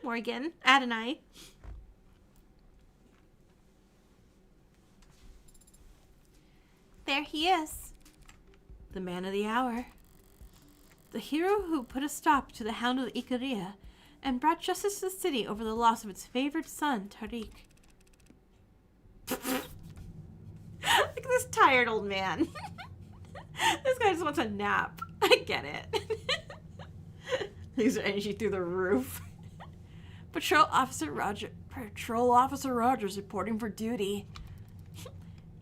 Morgan, Adonai. There he is. The man of the hour. The hero who put a stop to the Hound of the Icaria and brought justice to the city over the loss of its favored son, Tariq. Look at this tired old man. This guy just wants a nap. I get it. These are energy through the roof. Patrol Officer Rogers reporting for duty.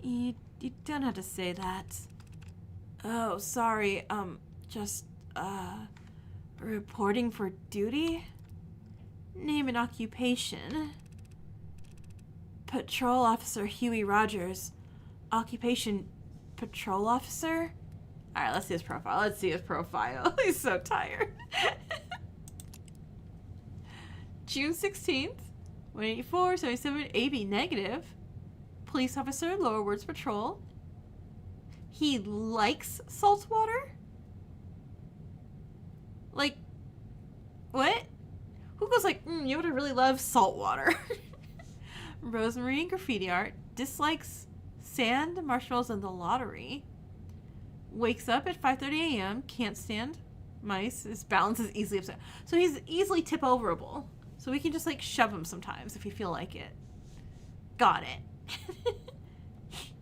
You don't have to say that. Oh, sorry. Just reporting for duty? Name and occupation. Patrol Officer Huey Rogers. Occupation Patrol Officer? Alright, let's see his profile. He's so tired. June 16th, 184, 77, AB negative. Police Officer, Lower Words Patrol. He likes salt water? Like, what? Who goes like, you know what I really love? Salt water. Rosemary and graffiti art. Dislikes sand, marshmallows, and the lottery. Wakes up at 5:30 a.m. Can't stand mice. His balance is easily upset. So he's easily tip-overable. So we can just, like, shove him sometimes if we feel like it. Got it.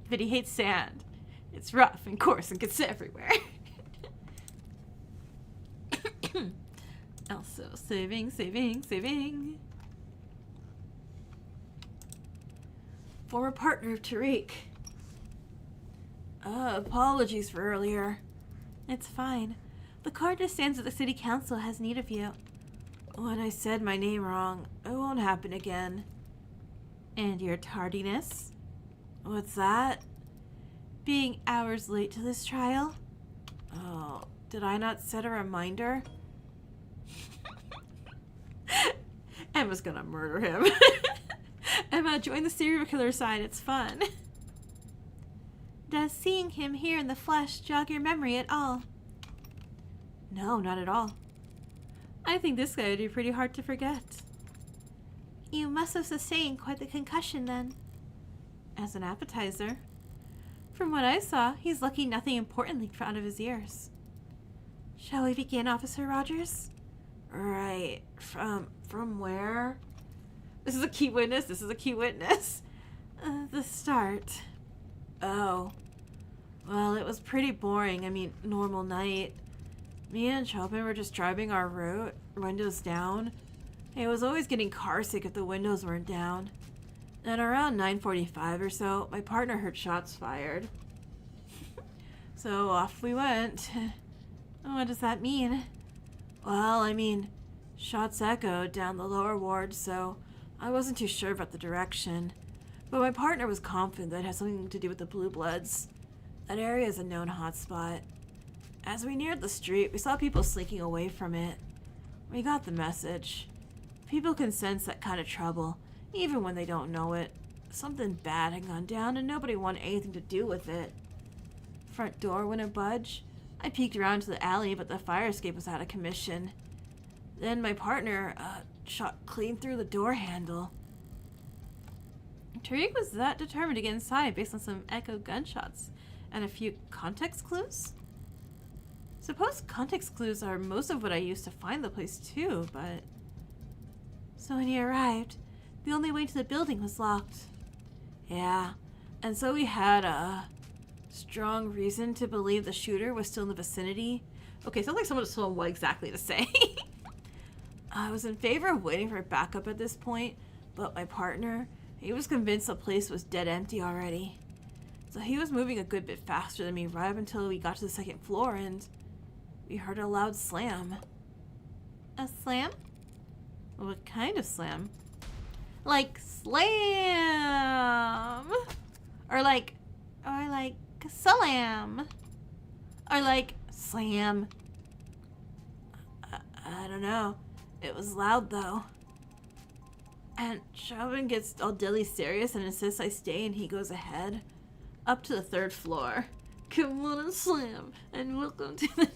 But he hates sand. It's rough and coarse and gets everywhere. Also, saving. Former partner of Tariq. Apologies for earlier. It's fine. The court understands that the city council has need of you. When I said my name wrong, it won't happen again. And your tardiness? What's that? Being hours late to this trial? Oh, did I not set a reminder? Emma's gonna murder him. Emma, join the serial killer side. It's fun. Does seeing him here in the flesh jog your memory at all? No, not at all. I think this guy would be pretty hard to forget. You must have sustained quite the concussion then. As an appetizer. From what I saw, he's lucky nothing important leaked out of his ears. Shall we begin, Officer Rogers? Right. From where? This is a key witness. The start. Oh. Well, it was pretty boring. I mean, normal night. Me and Chopin were just driving our route, windows down. It was always getting carsick if the windows weren't down. And around 9:45 or so, my partner heard shots fired. So off we went. What does that mean? Well, I mean, shots echoed down the lower ward, so I wasn't too sure about the direction. But my partner was confident that it had something to do with the Blue Bloods. That area is a known hotspot. As we neared the street, we saw people slinking away from it. We got the message. People can sense that kind of trouble, even when they don't know it. Something bad had gone down and nobody wanted anything to do with it. Front door wouldn't budge. I peeked around to the alley, but the fire escape was out of commission. Then my partner shot clean through the door handle. Tariq was that determined to get inside based on some echo gunshots and a few context clues? Suppose context clues are most of what I used to find the place too, but... So when he arrived, the only way to the building was locked. Yeah, and so we had a strong reason to believe the shooter was still in the vicinity. Okay, sounds like someone just told him what exactly to say. I was in favor of waiting for backup at this point, but my partner, he was convinced the place was dead empty already. So he was moving a good bit faster than me right up until we got to the second floor and we heard a loud slam. A slam? What kind of slam? Like slam! Or like salam! Or like slam. I don't know. It was loud though. And Chauvin gets all deadly serious and insists I stay, and he goes ahead. Up to the third floor. Come on and slam, and welcome to the...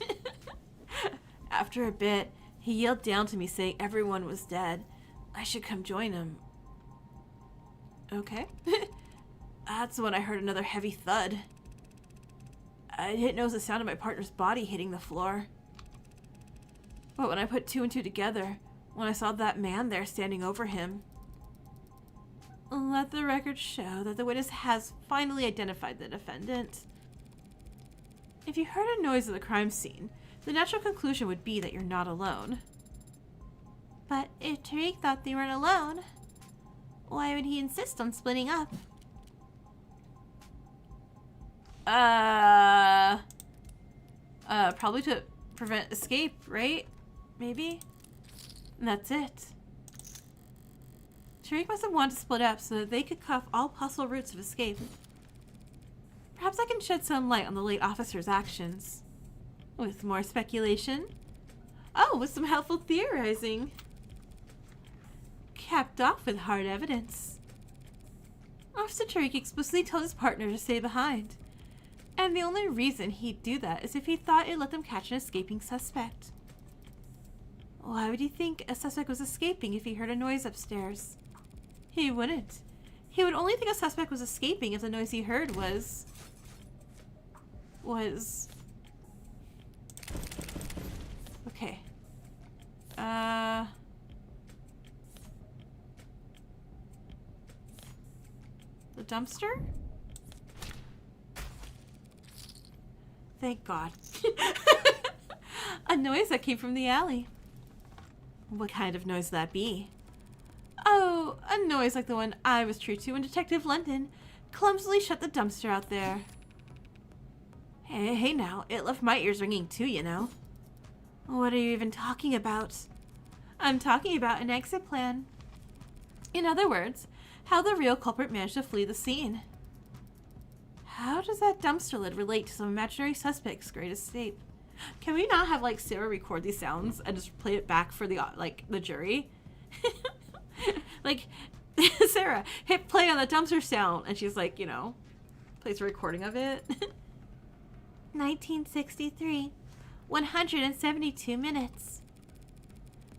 After a bit, he yelled down to me saying everyone was dead. I should come join him. Okay. That's when I heard another heavy thud. I didn't notice the sound of my partner's body hitting the floor. But when I put two and two together, when I saw that man there standing over him... Let the record show that the witness has finally identified the defendant. If you heard a noise at the crime scene, the natural conclusion would be that you're not alone. But if Tariq thought they weren't alone, why would he insist on splitting up? Probably to prevent escape, right? Maybe? And that's it. Tariq must have wanted to split up so that they could cuff all possible routes of escape. Perhaps I can shed some light on the late officer's actions. With more speculation. Oh, with some helpful theorizing. Capped off with hard evidence. Officer Tariq explicitly told his partner to stay behind. And the only reason he'd do that is if he thought it'd let them catch an escaping suspect. Why would he think a suspect was escaping if he heard a noise upstairs? He wouldn't. He would only think a suspect was escaping if the noise he heard was... Okay. The dumpster? Thank God. A noise that came from the alley. What kind of noise would that be? Oh, a noise like the one I was true to when Detective London clumsily shut the dumpster out there. Hey now, it left my ears ringing too, you know. What are you even talking about? I'm talking about an exit plan. In other words, how the real culprit managed to flee the scene. How does that dumpster lid relate to some imaginary suspect's great escape? Can we not have, like, Sarah record these sounds and just play it back for the, like, the jury? Like, Sarah, hit play on the dumpster sound. And she's like, you know, plays a recording of it. 1963. 172 minutes.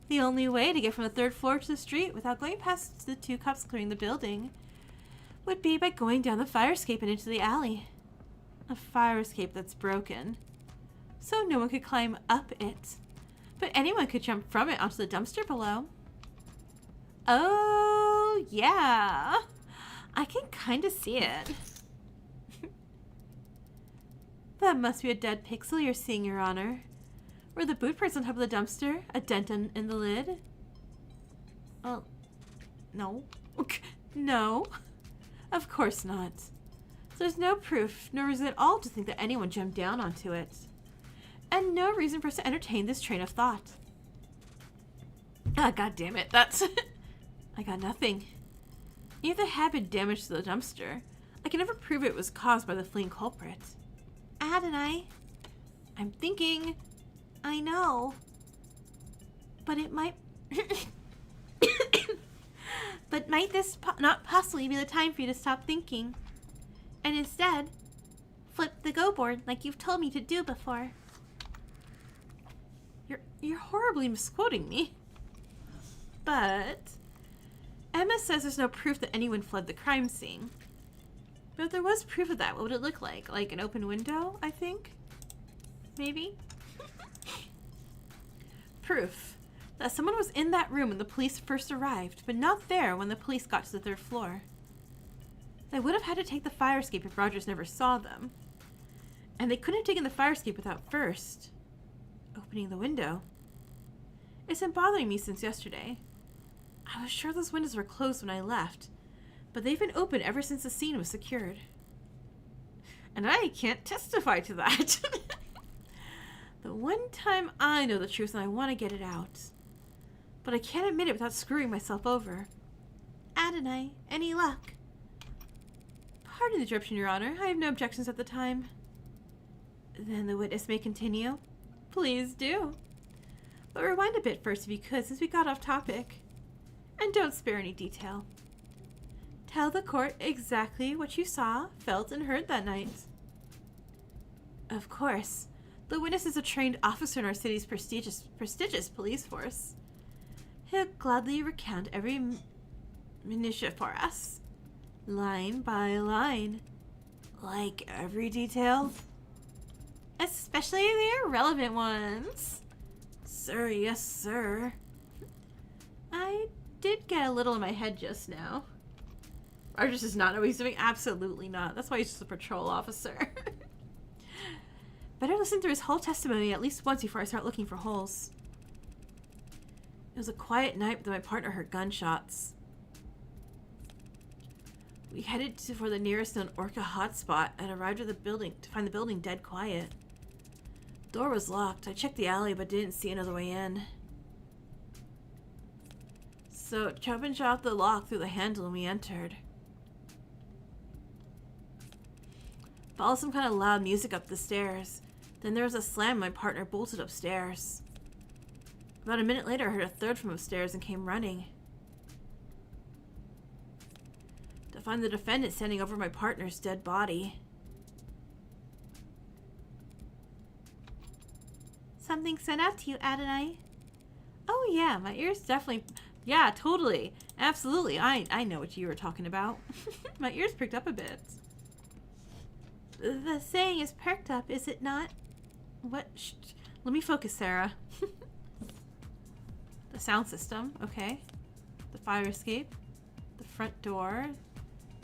The only way to get from the third floor to the street without going past the two cops clearing the building would be by going down the fire escape and into the alley. A fire escape that's broken. So no one could climb up it. But anyone could jump from it onto the dumpster below. Oh, yeah. I can kind of see it. That must be a dead pixel you're seeing, Your Honor. Were the boot prints on top of the dumpster a dent in the lid? Well, no. No. Of course not. There's no proof, nor reason at all to think that anyone jumped down onto it. And no reason for us to entertain this train of thought. Ah, God damn it. That's... I got nothing. If there had been damage to the dumpster, I can never prove it was caused by the fleeing culprit. Adonai. I'm thinking. I know. But it might... But might this not possibly be the time for you to stop thinking? And instead, flip the go board like you've told me to do before. You're horribly misquoting me. But Emma says there's no proof that anyone fled the crime scene. But if there was proof of that, what would it look like? Like an open window, I think? Maybe? Proof that someone was in that room when the police first arrived, but not there when the police got to the 3rd floor. They would have had to take the fire escape if Rogers never saw them. And they couldn't have taken the fire escape without first opening the window. It's been bothering me since yesterday. I was sure those windows were closed when I left, but they've been open ever since the scene was secured. And I can't testify to that. The one time I know the truth and I want to get it out. But I can't admit it without screwing myself over. Adonai, any luck? Pardon the interruption, Your Honor. I have no objections at the time. Then the witness may continue. Please do. But rewind a bit first if you could, since we got off topic. And don't spare any detail. Tell the court exactly what you saw, felt, and heard that night. Of course. The witness is a trained officer in our city's prestigious police force. He'll gladly recount every minutiae for us. Line by line. Like every detail. Especially the irrelevant ones. Sir, yes, sir. I did get a little in my head just now. Rogers does not know what he's doing. Absolutely not. That's why he's just a patrol officer. Better listen through his whole testimony at least once before I start looking for holes. It was a quiet night, but my partner heard gunshots. We headed for the nearest known Orca hotspot and arrived at the building to find the building dead quiet. Door was locked. I checked the alley but didn't see another way in. So Chubin shot the lock through the handle and we entered. Followed some kind of loud music up the stairs. Then there was a slam and my partner bolted upstairs. About a minute later I heard a third from upstairs and came running. To find the defendant standing over my partner's dead body. Something sent out to you, Adonai. Oh yeah, my ears definitely... Yeah, totally. Absolutely. I know what you were talking about. My ears pricked up a bit. The saying is perked up, is it not? What? Shh. Let me focus, Sarah. The sound system. Okay. The fire escape. The front door.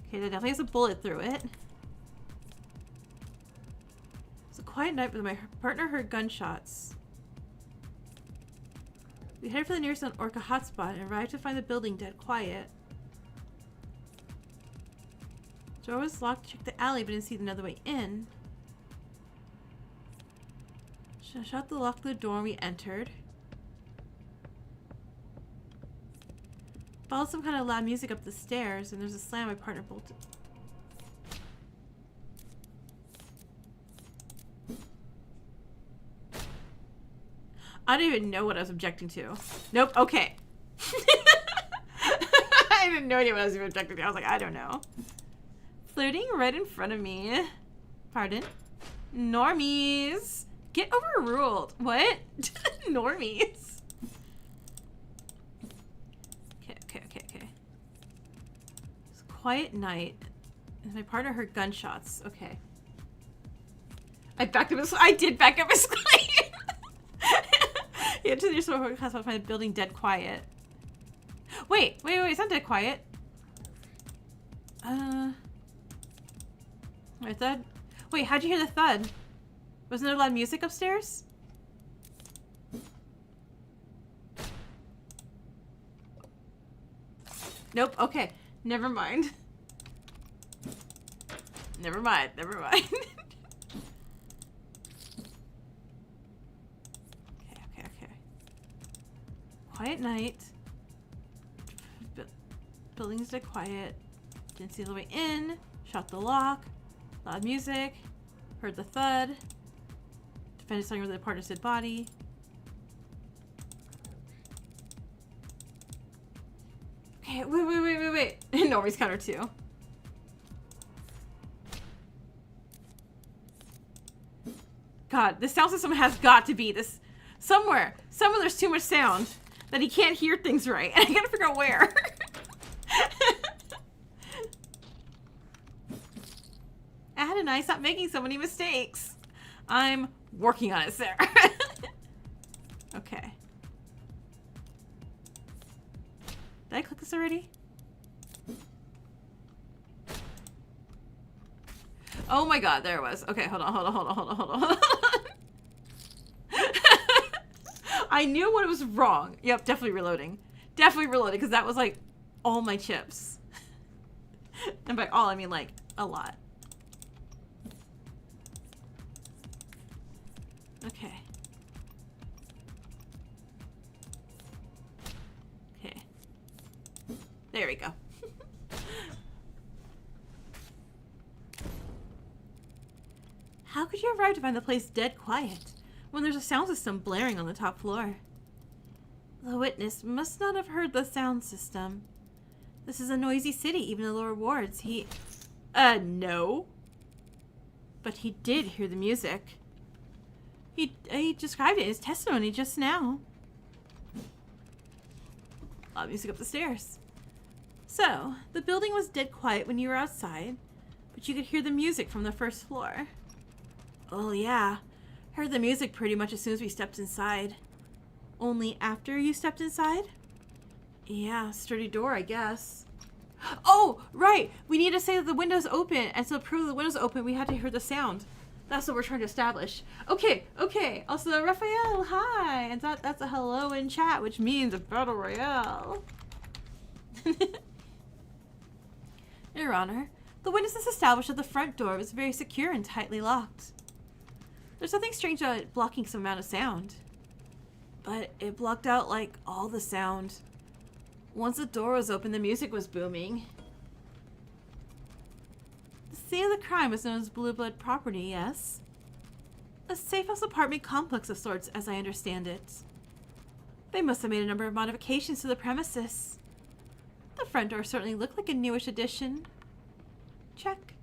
Okay, that definitely has a bullet through it. It's a quiet night, but my partner heard gunshots. We headed for the nearest known Orca hotspot and arrived to find the building dead quiet. Door was locked, checked the alley, but didn't see another way in. Shut the lock of the door and we entered. Followed some kind of loud music up the stairs, and there's a slam my partner bolted. I don't even know what I was objecting to. Nope, okay. I had no idea what I was even objecting to. I was like, I don't know. Floating right in front of me. Pardon? Normies. Get overruled. What? Normies. Okay. It's a quiet night. And my partner heard gunshots. Okay. I did back up his claim. Yeah, to your sort of find the building dead quiet. Wait, it's not dead quiet. Wait, thud? Wait, how'd you hear the thud? Wasn't there loud music upstairs? Nope, okay. Never mind. Never mind. Okay. Quiet night. Building's dead quiet. Didn't see the way in. Shot the lock. Loud music. Heard the thud. Defendant talking with the partner's dead body. Okay, wait. Normie's counter 2. God, this sound system has got to be this somewhere there's too much sound that he can't hear things right, and I gotta figure out where. and I stop making so many mistakes. I'm working on it, Sarah. Okay. Did I click this already? Oh my god, there it was. Okay, hold on. I knew what was wrong. Yep, definitely reloading. Definitely reloading, because that was like all my chips. And by all, I mean like a lot. Okay. Okay. There we go. How could you arrive to find the place dead quiet when there's a sound system blaring on the top floor? The witness must not have heard the sound system. This is a noisy city, even the lower wards. No. But he did hear the music. He described it in his testimony just now. Loud music up the stairs. So, the building was dead quiet when you were outside, but you could hear the music from the first floor. Oh yeah, heard the music pretty much as soon as we stepped inside. Only after you stepped inside? Yeah, sturdy door, I guess. Oh, right! We need to say that the window's open, and so to prove the window's open, we had to hear the sound. That's what we're trying to establish. Okay. Also, Raphael, hi! And that's a hello in chat, which means a battle royale. Your Honor, the witnesses established that the front door was very secure and tightly locked. There's nothing strange about it blocking some amount of sound. But it blocked out, like, all the sound. Once the door was open, the music was booming. The scene of the crime was known as Blue Blood property, yes? A safe house apartment complex of sorts, as I understand it. They must have made a number of modifications to the premises. The front door certainly looked like a newish addition. Check.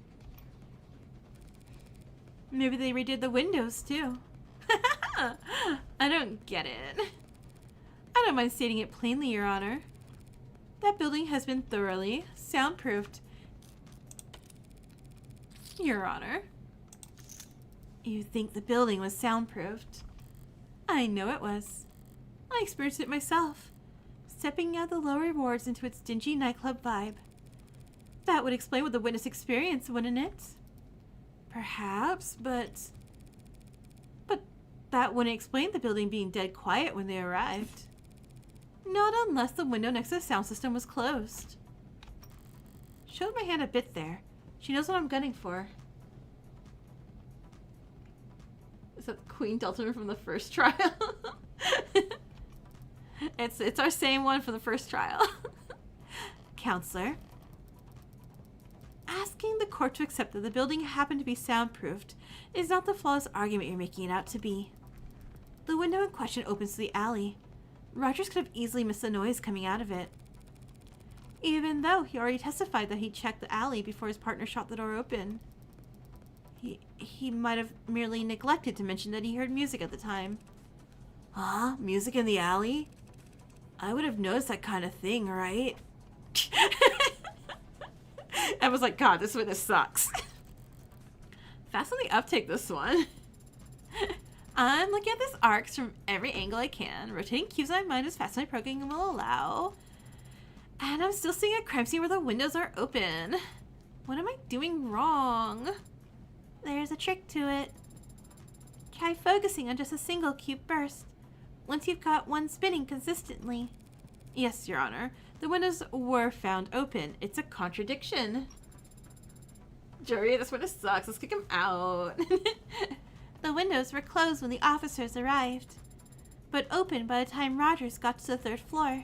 Maybe they redid the windows, too. I don't get it. I don't mind stating it plainly, Your Honor. That building has been thoroughly soundproofed. Your Honor. You think the building was soundproofed? I know it was. I experienced it myself, stepping out the lower wards into its dingy nightclub vibe. That would explain what the witness experienced, wouldn't it? Perhaps, but that wouldn't explain the building being dead quiet when they arrived. Not unless the window next to the sound system was closed. Showed my hand a bit there. She knows what I'm gunning for. Is that Queen Delta from the first trial? It's our same one from the first trial. Counselor. Asking the court to accept that the building happened to be soundproofed is not the flawless argument you're making it out to be. The window in question opens to the alley. Rogers could have easily missed the noise coming out of it. Even though he already testified that he checked the alley before his partner shot the door open. He might have merely neglected to mention that he heard music at the time. Huh? Music in the alley? I would have noticed that kind of thing, right? I was like, God, this witness sucks. Fast on the uptake, this one. I'm looking at this arcs from every angle I can, rotating cubes in my mind as fast as my programming will allow. And I'm still seeing a crime scene where the windows are open. What am I doing wrong? There's a trick to it. Try focusing on just a single cube burst. Once you've got one spinning consistently. Yes, Your Honor. The windows were found open. It's a contradiction. Jury, this witness sucks. Let's kick him out. The windows were closed when the officers arrived, but open by the time Rogers got to the third floor.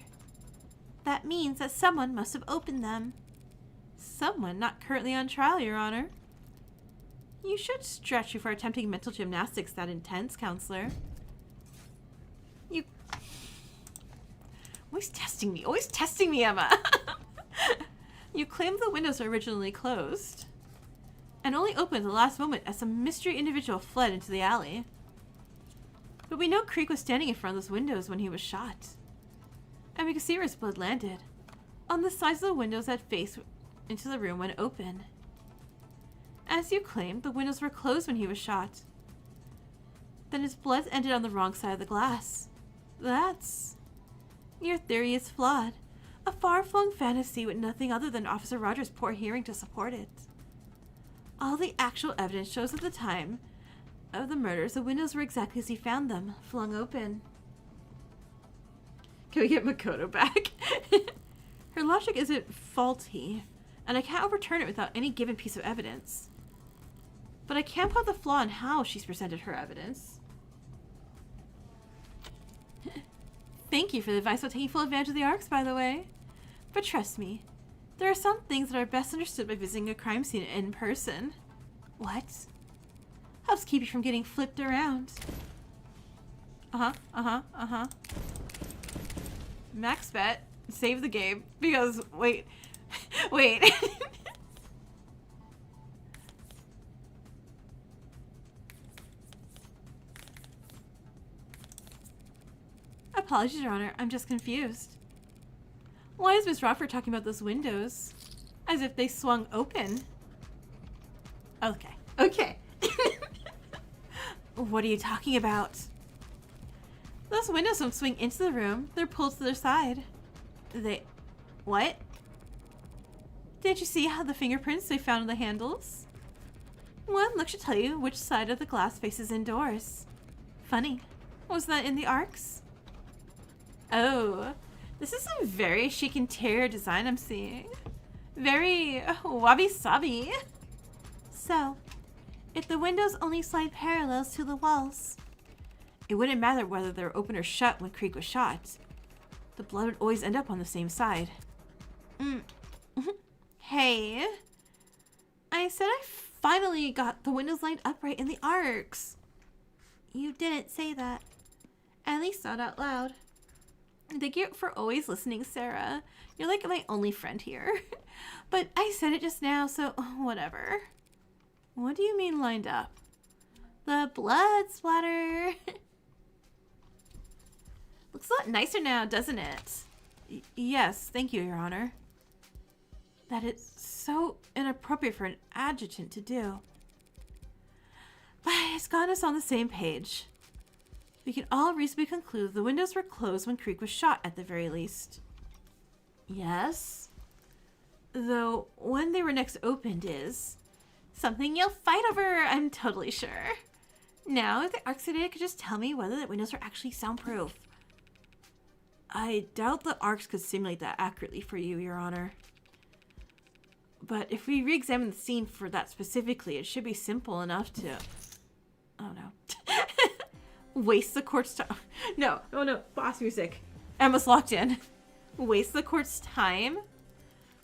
That means that someone must have opened them. Someone not currently on trial, Your Honor. You should stretch before attempting mental gymnastics that intense, Counselor. You... Always testing me, Emma. You claimed the windows were originally closed and only opened at the last moment as some mystery individual fled into the alley. But we know Creek was standing in front of those windows when he was shot. And we could see where his blood landed, on the sides of the windows that faced into the room when open. As you claimed, the windows were closed when he was shot. Then his blood ended on the wrong side of the glass. Your theory is flawed. A far-flung fantasy with nothing other than Officer Rogers' poor hearing to support it. All the actual evidence shows at the time of the murders, the windows were exactly as he found them, flung open. Can we get Makoto back? Her logic isn't faulty, and I can't overturn it without any given piece of evidence. But I can't put the flaw in how she's presented her evidence. Thank you for the advice about taking full advantage of the arcs, by the way. But trust me, there are some things that are best understood by visiting a crime scene in person. What? Helps keep you from getting flipped around. Max bet. Save the game. Because, wait. Apologies, Your Honor. I'm just confused. Why is Miss Rockford talking about those windows? As if they swung open. Okay. What are you talking about? Those windows don't swing into the room. They're pulled to their side. What? Did you see how the fingerprints they found on the handles? One look should tell you which side of the glass faces indoors. Funny. Was that in the arcs? Oh, this is a very chic interior design I'm seeing. Very wabi-sabi. So, if the windows only slide parallels to the walls, it wouldn't matter whether they were open or shut when Creek was shot. The blood would always end up on the same side. Hey, I said I finally got the windows lined up right in the arcs. You didn't say that. At least not out loud. Thank you for always listening, Sarah. You're like my only friend here. But I said it just now, so whatever. What do you mean lined up? The blood splatter. Looks a lot nicer now, doesn't it? Yes, thank you, Your Honor. That is so inappropriate for an adjutant to do. But it's got us on the same page. We can all reasonably conclude the windows were closed when Creek was shot at the very least. Yes? Though when they were next opened is something you'll fight over, I'm totally sure. Now, if the arcs today could just tell me whether the windows were actually soundproof. I doubt the arcs could simulate that accurately for you, Your Honor. But if we re-examine the scene for that specifically, it should be simple enough to... Oh no. Waste the court's time. No. Boss music. Emma's locked in. Waste the court's time?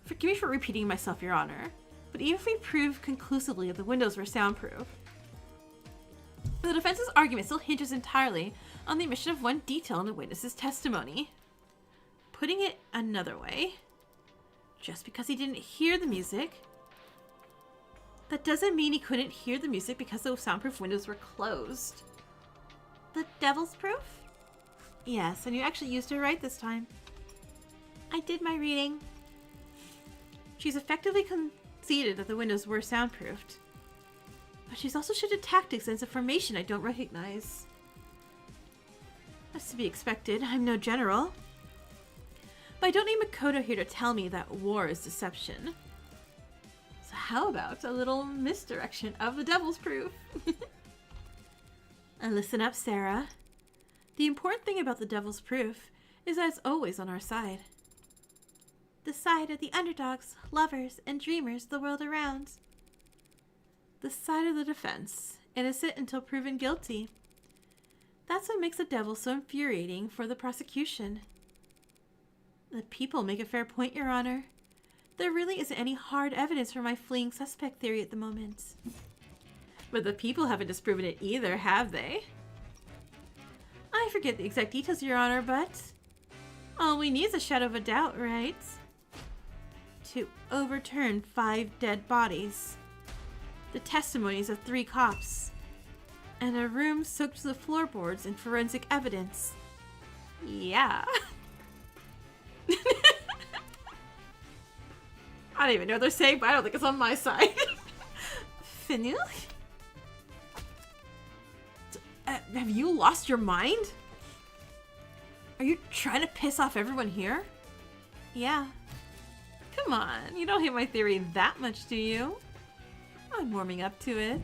Forgive me for repeating myself, Your Honor. But even if we prove conclusively that the windows were soundproof, the defense's argument still hinges entirely on the omission of one detail in the witness's testimony. Putting it another way, just because he didn't hear the music, that doesn't mean he couldn't hear the music because those soundproof windows were closed. The devil's proof? Yes, and you actually used it right this time. I did my reading. She's effectively conceded that the windows were soundproofed. But she's also shifted tactics and information I don't recognize. That's to be expected. I'm no general. But I don't need Makoto here to tell me that war is deception. So how about a little misdirection of the devil's proof? And listen up, Sarah. The important thing about the devil's proof is that it's always on our side. The side of the underdogs, lovers, and dreamers the world around. The side of the defense, innocent until proven guilty. That's what makes the devil so infuriating for the prosecution. The people make a fair point, Your Honor. There really isn't any hard evidence for my fleeing suspect theory at the moment. But the people haven't disproven it either, have they? I forget the exact details, Your Honor, but all we need is a shadow of a doubt, right? To overturn 5 dead bodies, the testimonies of 3 cops, and a room soaked to the floorboards in forensic evidence. Yeah. I don't even know what they're saying, but I don't think it's on my side. Finu? Have you lost your mind? Are you trying to piss off everyone here? Yeah. Come on, you don't hate my theory that much, do you? I'm warming up to it.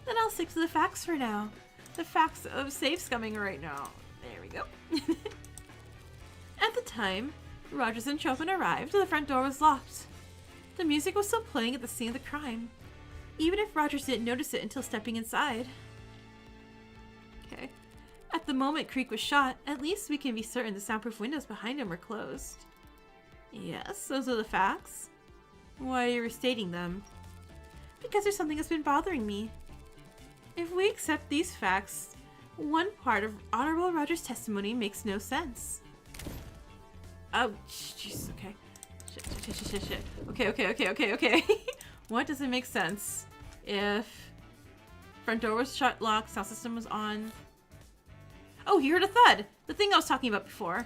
Then I'll stick to the facts for now. The facts of safes coming right now. There we go. At the time Rogers and Chopin arrived, the front door was locked. The music was still playing at the scene of the crime, even if Rogers didn't notice it until stepping inside. Okay. At the moment Creek was shot, at least we can be certain the soundproof windows behind him were closed. Yes, those are the facts. Why are you restating them? Because there's something that's been bothering me. If we accept these facts, one part of Honorable Rogers' testimony makes no sense. Oh, jeez, okay. Shit. Okay. What doesn't make sense? If front door was shut, locked, sound system was on. Oh, he heard a thud! The thing I was talking about before.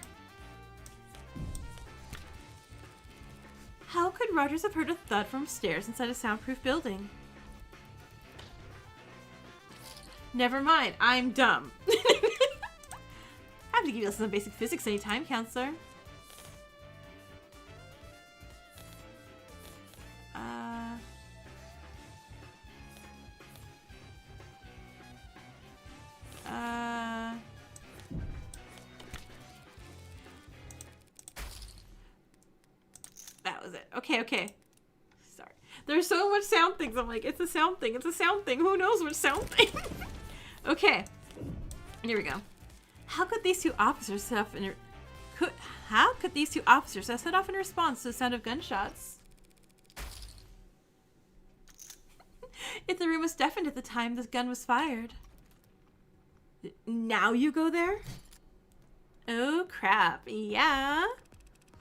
How could Rogers have heard a thud from upstairs inside a soundproof building? Never mind, I'm dumb. I have to give you a lesson of basic physics anytime, counselor. That was it. Okay. Sorry. There's so much sound things. I'm like, it's a sound thing. Who knows which sound thing? Okay. Here we go. How could these two officers set off in response to the sound of gunshots? If the room was deafened at the time the gun was fired. Now you go there? Oh crap, yeah.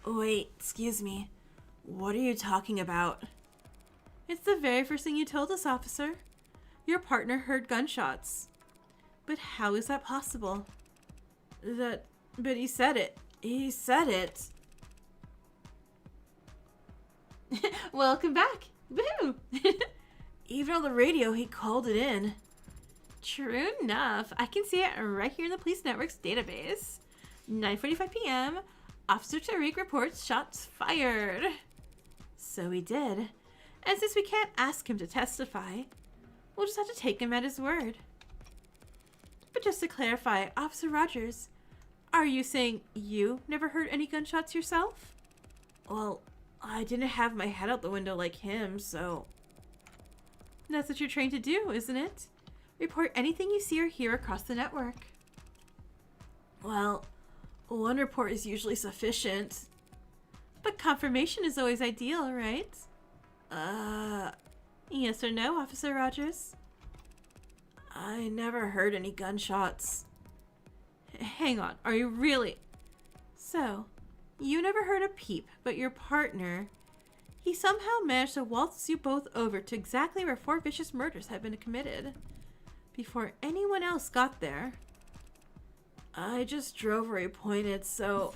Wait, excuse me. What are you talking about? It's the very first thing you told us, officer. Your partner heard gunshots. But how is that possible? But he said it. Welcome back. Woohoo! Even on the radio, he called it in. True enough. I can see it right here in the police network's database. 9:45 p.m. Officer Tariq reports shots fired. So he did. And since we can't ask him to testify, we'll just have to take him at his word. But just to clarify, Officer Rogers, are you saying you never heard any gunshots yourself? Well, I didn't have my head out the window like him, so... That's what you're trained to do, isn't it? Report anything you see or hear across the network. Well, one report is usually sufficient. But confirmation is always ideal, right? Yes or no, Officer Rogers? I never heard any gunshots. Hang on, are you really? So, you never heard a peep, but your partner, he somehow managed to waltz you both over to exactly where 4 vicious murders had been committed, before anyone else got there. I just drove where he pointed, so...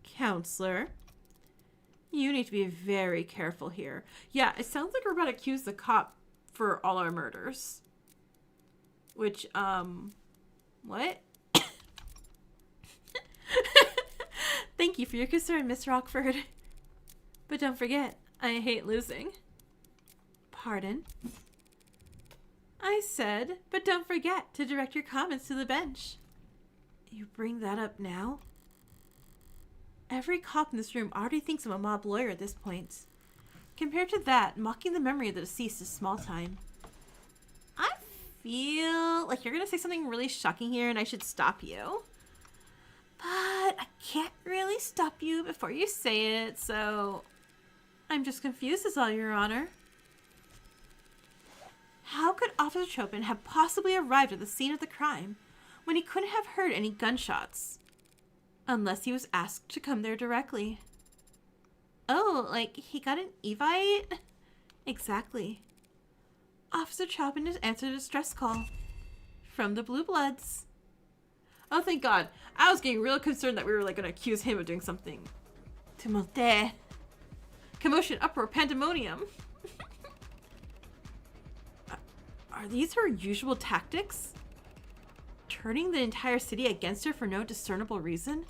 Counselor, you need to be very careful here. Yeah, it sounds like we're about to accuse the cop for all our murders. Which, what? Thank you for your concern, Miss Rockford. But don't forget, I hate losing. Pardon? I said, but don't forget to direct your comments to the bench. You bring that up now? Every cop in this room already thinks I'm a mob lawyer at this point. Compared to that, mocking the memory of the deceased is small time. I feel like you're going to say something really shocking here and I should stop you. But I can't really stop you before you say it, so... I'm just confused is all, Your Honor. How could Officer Chopin have possibly arrived at the scene of the crime when he couldn't have heard any gunshots? Unless he was asked to come there directly. Oh, like he got an Evite? Exactly. Officer Chopin has answered a distress call from the Blue Bloods. Oh, thank God. I was getting real concerned that we were like going to accuse him of doing something. Tumulte. Commotion, uproar, pandemonium. Are these her usual tactics? Turning the entire city against her for no discernible reason?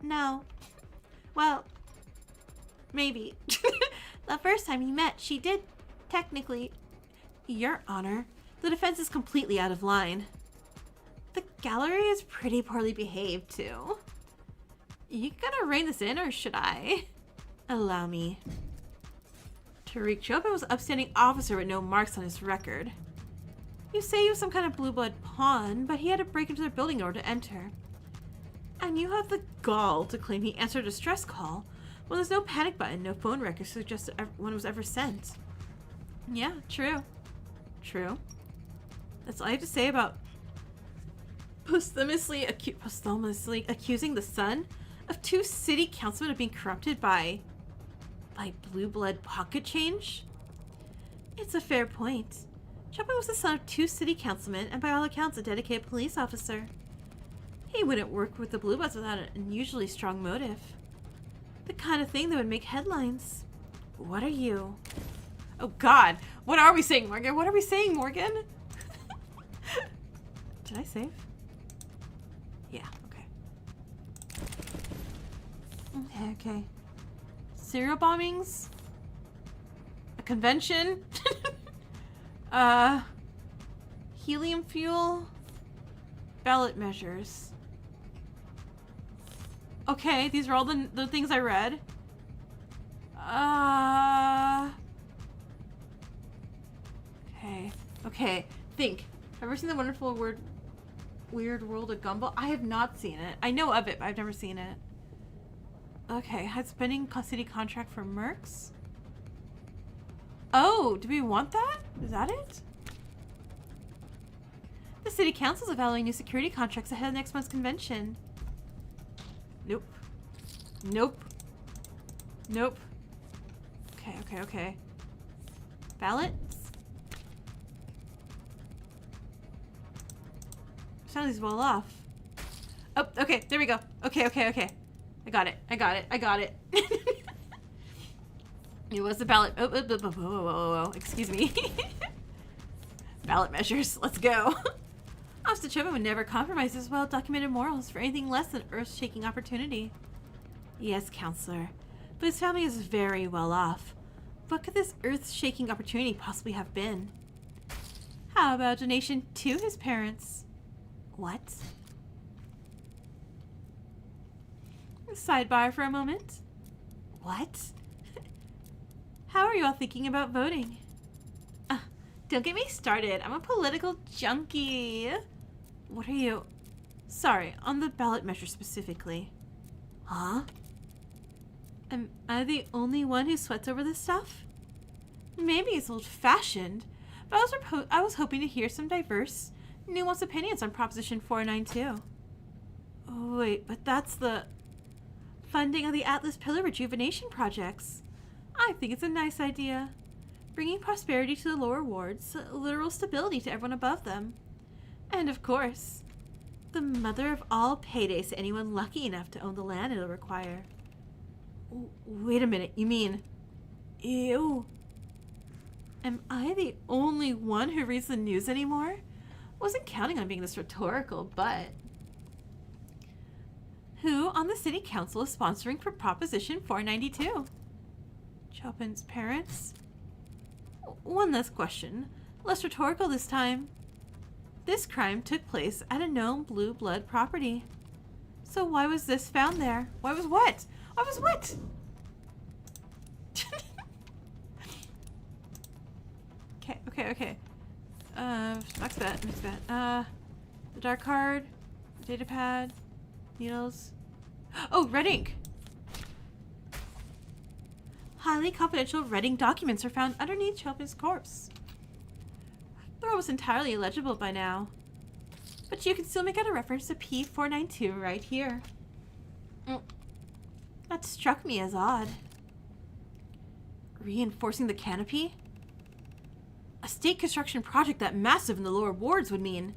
No. Well, maybe. The first time we met, she did, technically. Your Honor, the defense is completely out of line. The gallery is pretty poorly behaved, too. You gonna rein this in, or should I? Allow me. Tariq Chopin was an upstanding officer with no marks on his record. You say he was some kind of blue blood pawn, but he had to break into their building in order to enter. And you have the gall to claim he answered a distress call when there's no panic button, no phone record to suggest that one was ever sent. Yeah, true. True. That's all I have to say about posthumously accusing the son of 2 city councilmen of being corrupted by blue blood pocket change? It's a fair point. Chopin was the son of 2 city councilmen and by all accounts a dedicated police officer. He wouldn't work with the Blue Bloods without an unusually strong motive. The kind of thing that would make headlines. What are you? Oh God, what are we saying, Morgan? What are we saying, Morgan? Did I save? Yeah, okay. Okay. Serial bombings? A convention? Helium fuel? Ballot measures. Okay, these are all the things I read. Okay. Think. Have you ever seen the wonderful Weird World of Gumball? I have not seen it. I know of it, but I've never seen it. Okay, had spending city contract for Mercs. Oh, do we want that? Is that it? The city council is evaluating new security contracts ahead of next month's convention. Nope. Nope. Nope. Okay. Ballots? Sound these well off. Oh, okay, there we go. Okay. I got it. It was the ballot. Oh, excuse me. Ballot measures. Let's go. Officer Chopin would never compromise his well-documented morals for anything less than earth-shaking opportunity. Yes, Counselor, but his family is very well off. What could this earth-shaking opportunity possibly have been? How about a donation to his parents? What? Sidebar for a moment. What? How are you all thinking about voting? Don't get me started. I'm a political junkie. What are you? Sorry, on the ballot measure specifically. Huh? Am I the only one who sweats over this stuff? Maybe it's old-fashioned, but I was hoping to hear some diverse, nuanced opinions on Proposition 492. Oh, wait, but that's the funding of the Atlas Pillar Rejuvenation projects. I think it's a nice idea. Bringing prosperity to the lower wards, literal stability to everyone above them. And of course, the mother of all paydays to anyone lucky enough to own the land it'll require. Wait a minute, you mean... Ew. Am I the only one who reads the news anymore? Wasn't counting on being this rhetorical, but... Who on the city council is sponsoring for Proposition 492? Chopin's parents? One last question. Less rhetorical this time. This crime took place at a known blue blood property. So why was this found there? Why was what? Why was what? Okay. Next bet. The dark card, data pad, needles. Oh, red ink. Highly confidential red ink documents are found underneath Chopin's corpse. They're almost entirely illegible by now, but you can still make out a reference to P492 right here. That struck me as odd. Reinforcing the canopy? A state construction project that massive in the lower wards would mean.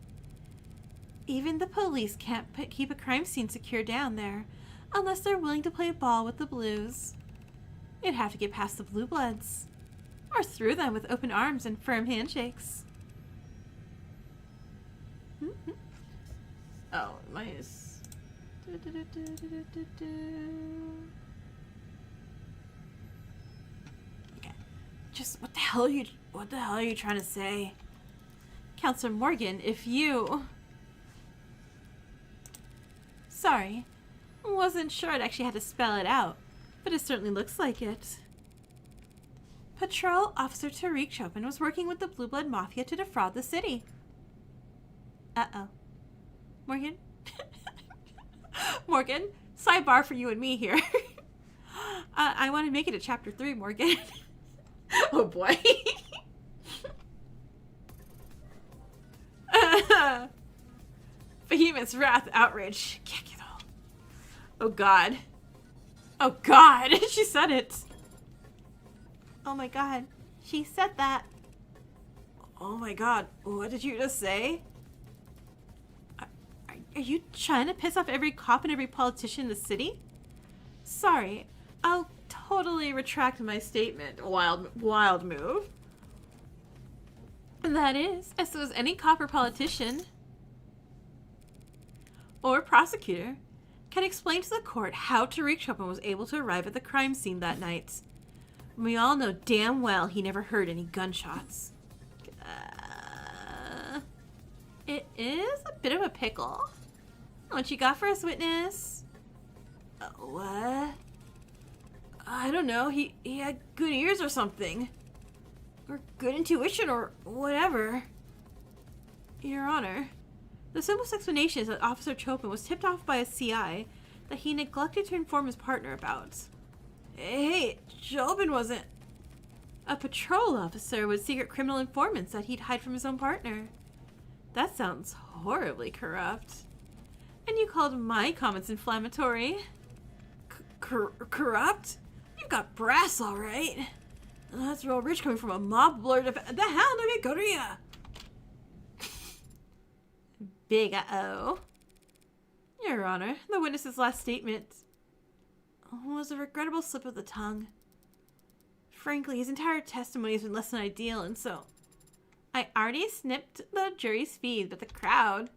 Even the police can't keep a crime scene secure down there unless they're willing to play ball with the blues. You'd have to get past the blue bloods, or through them with open arms and firm handshakes. Oh, mine is... Okay. Just, what the hell are you trying to say? Counselor Morgan, if you... Sorry. Wasn't sure I'd actually had to spell it out, but it certainly looks like it. Patrol Officer Tariq Chopin was working with the Blue Blood Mafia to defraud the city. Uh-oh. Morgan? Morgan, sidebar for you and me here. I want to make it a chapter 3, Morgan. Oh boy. Behemoth's wrath, outrage. Oh god. Oh god, she said it. Oh my god, she said that. Oh my god, what did you just say? Are you trying to piss off every cop and every politician in the city? Sorry, I'll totally retract my statement. Wild move. And that is, as so as any cop or politician or prosecutor can explain to the court how Tariq Chopin was able to arrive at the crime scene that night. We all know damn well he never heard any gunshots. It is a bit of a pickle. What you got for us, witness? What? I don't know. He had good ears or something. Or good intuition or whatever. Your Honor, the simplest explanation is that Officer Chopin was tipped off by a CI that he neglected to inform his partner about. Hey, Chopin wasn't a patrol officer with secret criminal informants that he'd hide from his own partner. That sounds horribly corrupt. And you called my comments inflammatory. Corrupt? You've got brass, all right. That's real rich coming from a mob lord of the Hound of Korea. Big uh-oh. Your Honor, the witness's last statement was a regrettable slip of the tongue. Frankly, his entire testimony has been less than ideal, and so I already snipped the jury's feed, but the crowd...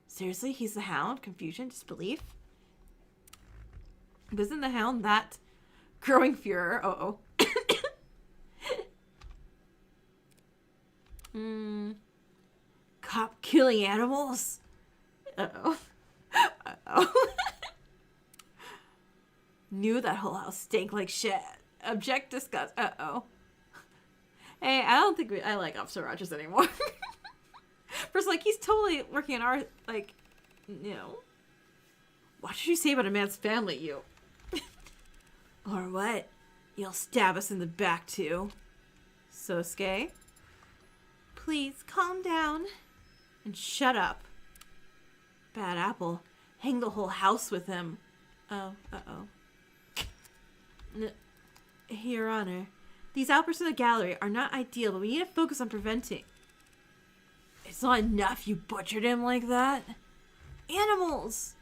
Seriously, he's the Hound? Confusion? Disbelief? Isn't the Hound that growing furor? Uh-oh. Cop killing animals? Uh-oh. Uh-oh. Knew that whole house stank like shit. Object, disgust. Uh-oh. Hey, I don't think I like Officer Rogers anymore. First, like, he's totally working on our, like, you know. What did you say about a man's family, you? Or what? You'll stab us in the back, too. Sosuke? Please, calm down. And shut up. Bad apple. Hang the whole house with him. Oh, uh-oh. Your Honor, these outbursts in the gallery are not ideal, but we need to focus on preventing. It's not enough you butchered him like that. Animals!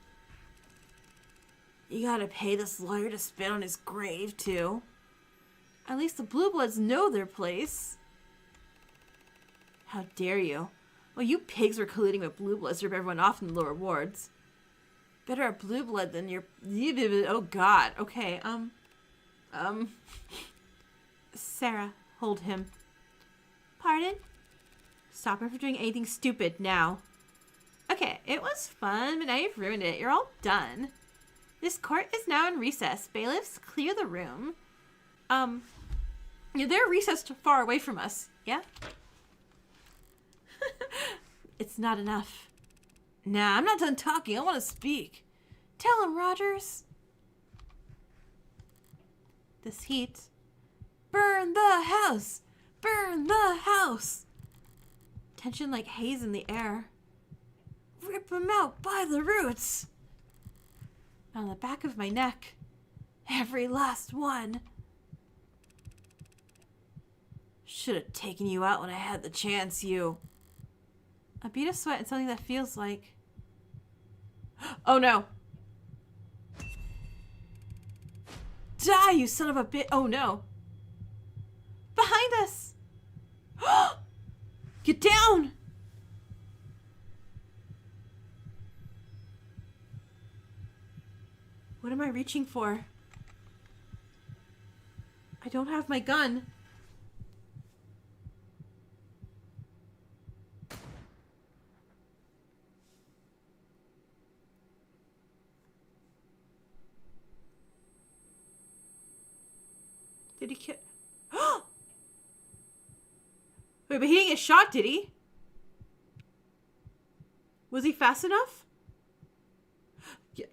You gotta pay this lawyer to spit on his grave, too. At least the Blue Bloods know their place. How dare you? Well, you pigs were colluding with Blue Bloods to rip everyone off in the lower wards. Better a Blue Blood than your... Oh, God. Okay, Sarah, hold him. Pardon? Stop him from doing anything stupid now. Okay, it was fun, but now you've ruined it. You're all done. This court is now in recess. Bailiffs, clear the room. They're recessed far away from us. Yeah? It's not enough. Nah, I'm not done talking. I want to speak. Tell him, Rogers. This heat. Burn the house! Burn the house! Tension like haze in the air. Rip him out by the roots! On the back of my neck. Every last one. Should have taken you out when I had the chance, you. A bead of sweat and something that feels like... Oh no! Die, you son of a bitch! Oh no! Behind us! Get down! What am I reaching for? I don't have my gun. Did he kill? Wait, but he didn't get shot, did he? Was he fast enough?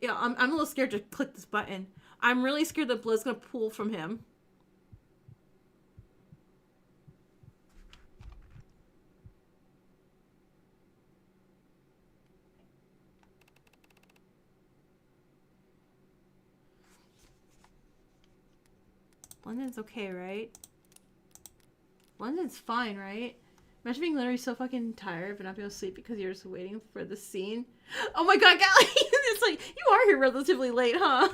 Yeah, I'm a little scared to click this button. I'm really scared that blood's gonna pool from him. London's okay, right? London's fine, right? Imagine being literally so fucking tired but not being able to sleep because you're just waiting for the scene. Oh my god, Callie! It's like, you are here relatively late, huh?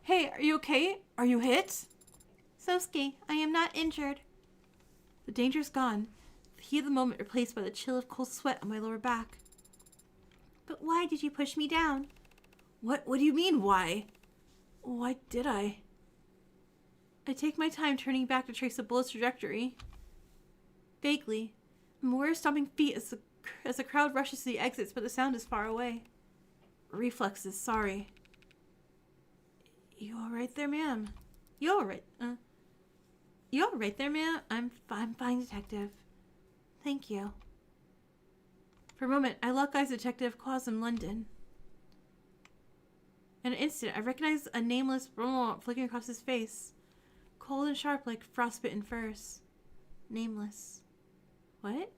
Hey, are you okay? Are you hit? Sosuke, I am not injured. The danger's gone. The heat of the moment replaced by the chill of cold sweat on my lower back. But why did you push me down? What do you mean, why? Why did I? I take my time turning back to trace the bullet's trajectory. Vaguely, I'm aware of stomping feet as the crowd rushes to the exits, but the sound is far away. Reflexes, sorry. You alright there, ma'am? You alright? You alright there, ma'am? I'm fine, detective. Thank you. For a moment, I lock eyes with Detective Quasm London. In an instant, I recognize a nameless blanc flicking across his face. Cold and sharp like frostbitten furs. Nameless. What?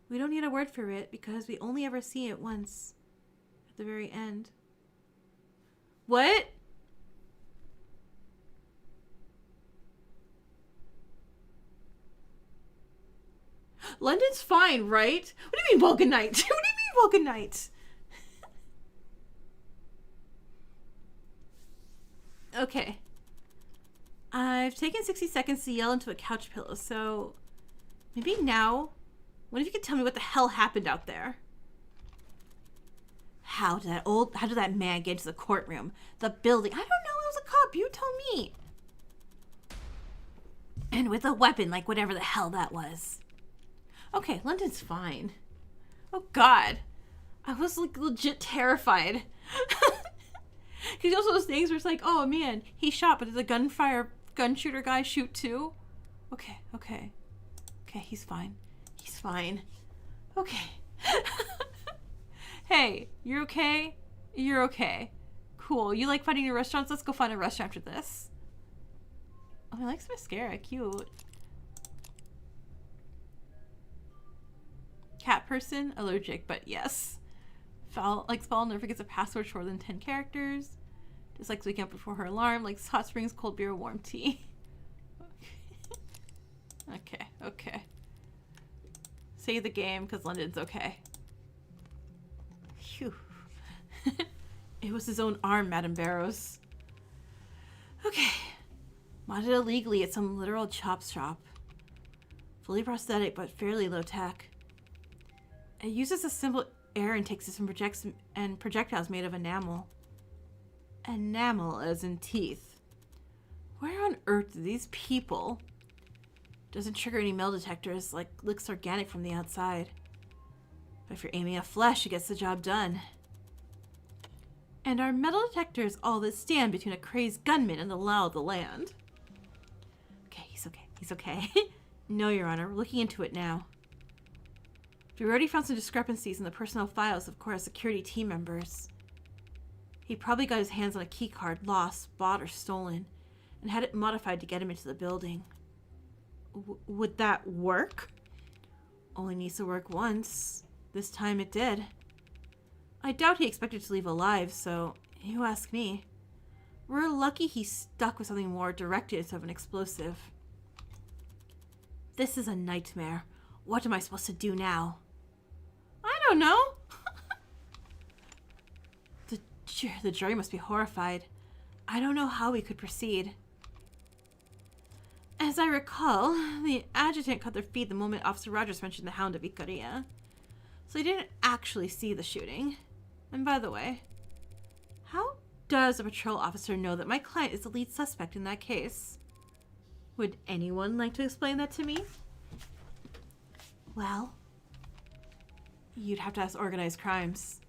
We don't need a word for it because we only ever see it once. At the very end. What? London's fine, right? What do you mean Vulcanite? What do you mean Vulcanite? Okay. I've taken 60 seconds to yell into a couch pillow, so maybe now, what if you could tell me what the hell happened out there? How did that man get into the courtroom? The building? I don't know, it was a cop, you tell me. And with a weapon, like whatever the hell that was. Okay, London's fine. Oh god. I was like legit terrified. Because also those things where it's like, oh man, he shot, but did the gun shooter guy shoot too? Okay. Okay, he's fine. He's fine. Okay. Hey, you're okay? You're okay. Cool. You like finding new restaurants? Let's go find a restaurant after this. Oh, he likes mascara. Cute. Cat person? Allergic, but yes. Likes Foul never forgets a password shorter than 10 characters. Dislikes waking up before her alarm. Likes hot springs, cold beer, warm tea. Okay. Save the game because London's okay. Phew. It was his own arm, Madame Barrows. Okay. Modded illegally at some literal chop shop. Fully prosthetic but fairly low tech. It uses a simple air intake system and projectiles made of enamel. Enamel as in teeth. Where on earth do these people? Doesn't trigger any metal detectors, like looks organic from the outside. But if you're aiming at flesh, it gets the job done. And are metal detectors all that stand between a crazed gunman and the law of the land? Okay, he's okay. No, Your Honor, we're looking into it now. We already found some discrepancies in the personnel files of Cora's security team members. He probably got his hands on a key card lost, bought, or stolen, and had it modified to get him into the building. Would that work? Only needs to work once. This time it did. I doubt he expected to leave alive, so you ask me. We're lucky he's stuck with something more directed instead of an explosive. This is a nightmare. What am I supposed to do now? I don't know. The jury must be horrified. I don't know how we could proceed. As I recall, the adjutant caught their feet the moment Officer Rogers mentioned the Hound of Ikaria. So he didn't actually see the shooting. And by the way, How does a patrol officer know that my client is the lead suspect in that case? Would anyone like to explain that to me? Well, you'd have to ask organized crimes.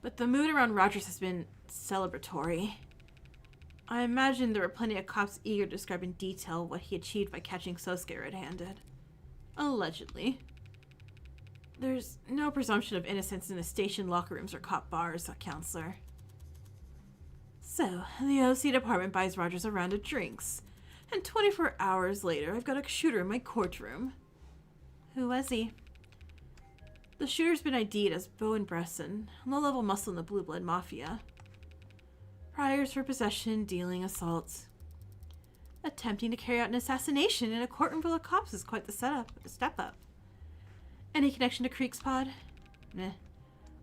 But the mood around Rogers has been celebratory. I imagine there were plenty of cops eager to describe in detail what he achieved by catching Sosuke red-handed. Allegedly. There's no presumption of innocence in the station locker rooms or cop bars, counselor. So, the OC department buys Rogers a round of drinks, and 24 hours later, I've got a shooter in my courtroom. Who was he? The shooter's been ID'd as Bowen Bresson, low-level muscle in the Blue Blood Mafia. Priors for possession, dealing, assault. Attempting to carry out an assassination in a courtroom full of cops is quite the step up. Any connection to Creek's Pod? Meh.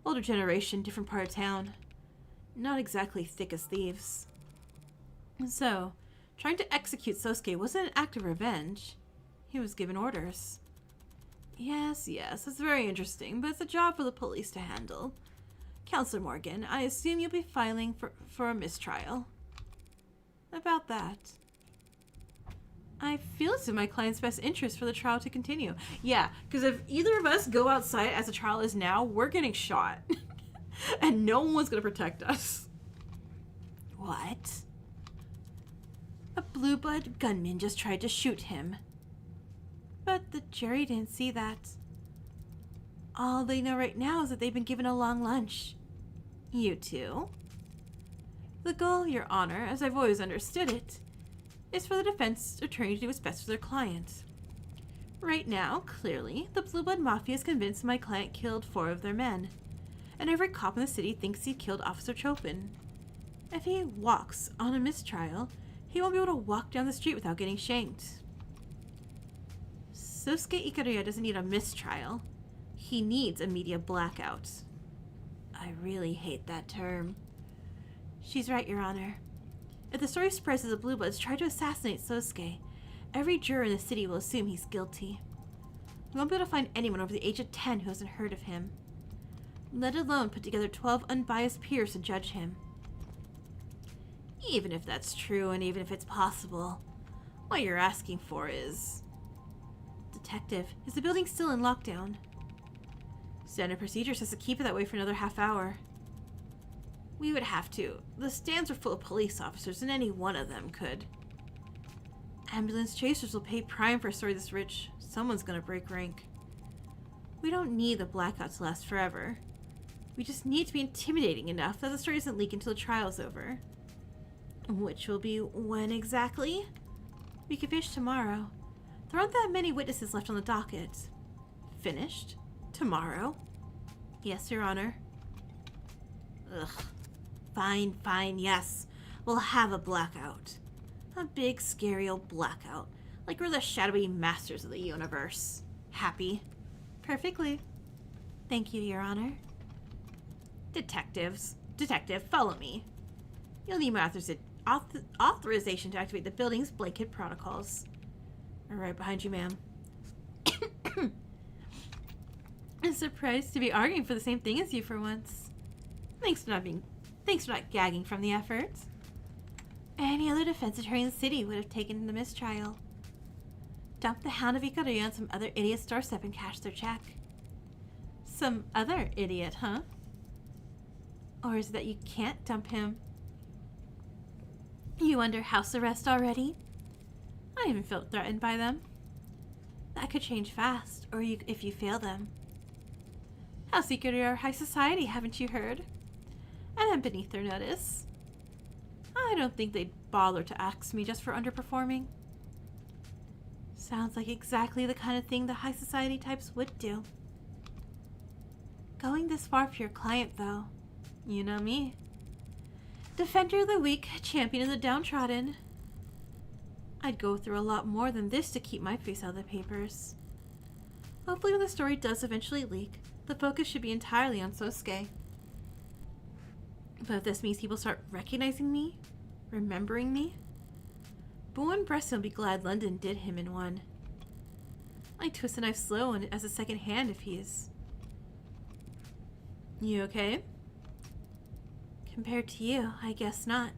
Older generation, different part of town. Not exactly thick as thieves. So, trying to execute Sosuke wasn't an act of revenge. He was given orders. Yes, it's very interesting, but it's a job for the police to handle. Counselor Morgan, I assume you'll be filing for a mistrial. About that. I feel it's in my client's best interest for the trial to continue. Yeah, because if either of us go outside as the trial is now, we're getting shot. And no one's going to protect us. What? A Blue Blood gunman just tried to shoot him. But the jury didn't see that. All they know right now is that they've been given a long lunch. You two? The goal, Your Honor, as I've always understood it, is for the defense attorney to do what's best for their client. Right now, clearly, the Blue Blood Mafia is convinced my client killed 4 of their men, and every cop in the city thinks he killed Officer Chopin. If he walks on a mistrial, he won't be able to walk down the street without getting shanked. Sosuke Ikaruya doesn't need a mistrial. He needs a media blackout. I really hate that term. She's right, Your Honor. If the story spreads that the Blue Bloods tried to assassinate Sosuke, every juror in the city will assume he's guilty. We won't be able to find anyone over the age of 10 who hasn't heard of him, let alone put together 12 unbiased peers to judge him. Even if that's true, and even if it's possible, what you're asking for is... Detective, is the building still in lockdown? Standard procedure says to keep it that way for another half hour. We would have to. The stands are full of police officers, and any one of them could. Ambulance chasers will pay prime for a story this rich. Someone's gonna break rank. We don't need the blackout to last forever. We just need to be intimidating enough that the story doesn't leak until the trial's over. Which will be when exactly? We can finish tomorrow. There aren't that many witnesses left on the docket. Finished? Tomorrow? Yes, Your Honor. Ugh. Fine, yes. We'll have a blackout. A big, scary old blackout. Like we're the shadowy masters of the universe. Happy? Perfectly. Thank you, Your Honor. Detective, follow me. You'll need my authorization to activate the building's blanket protocols. I'm right behind you, ma'am. I'm surprised to be arguing for the same thing as you for once. Thanks for not gagging from the effort. Any other defense attorney in the city would have taken the mistrial. Dump the Hound of Ikaruya on some other idiot's doorstep and cash their check. Some other idiot, huh? Or is it that you can't dump him? You under house arrest already? I haven't felt threatened by them. That could change fast, or if you fail them. House Ikaruya are high society, haven't you heard? And I'm beneath their notice. I don't think they'd bother to ask me just for underperforming. Sounds like exactly the kind of thing the high society types would do. Going this far for your client, though. You know me. Defender of the weak, champion of the downtrodden. I'd go through a lot more than this to keep my face out of the papers. Hopefully when the story does eventually leak, the focus should be entirely on Sosuke. But if this means people start recognizing me, remembering me, Bowen Bresson will be glad London did him in one. I twist the knife slow and as a second hand if he's... You okay? Compared to you, I guess not.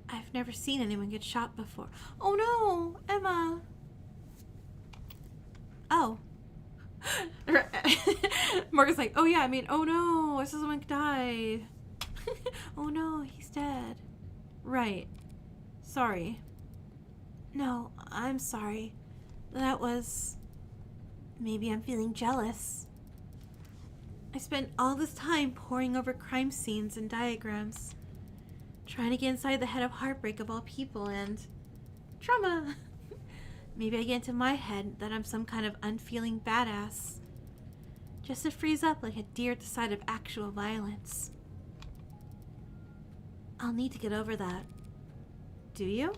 I've never seen anyone get shot before. Oh no, Emma. Oh. Morgan's like, oh yeah, I mean, oh no, I saw someone die. Oh no, he's dead. Right. Sorry. No, I'm sorry. That was... Maybe I'm feeling jealous. I spent all this time poring over crime scenes and diagrams, trying to get inside the head of heartbreak of all people and... trauma! Maybe I get into my head that I'm some kind of unfeeling badass, just to freeze up like a deer at the sight of actual violence. I'll need to get over that. Do you?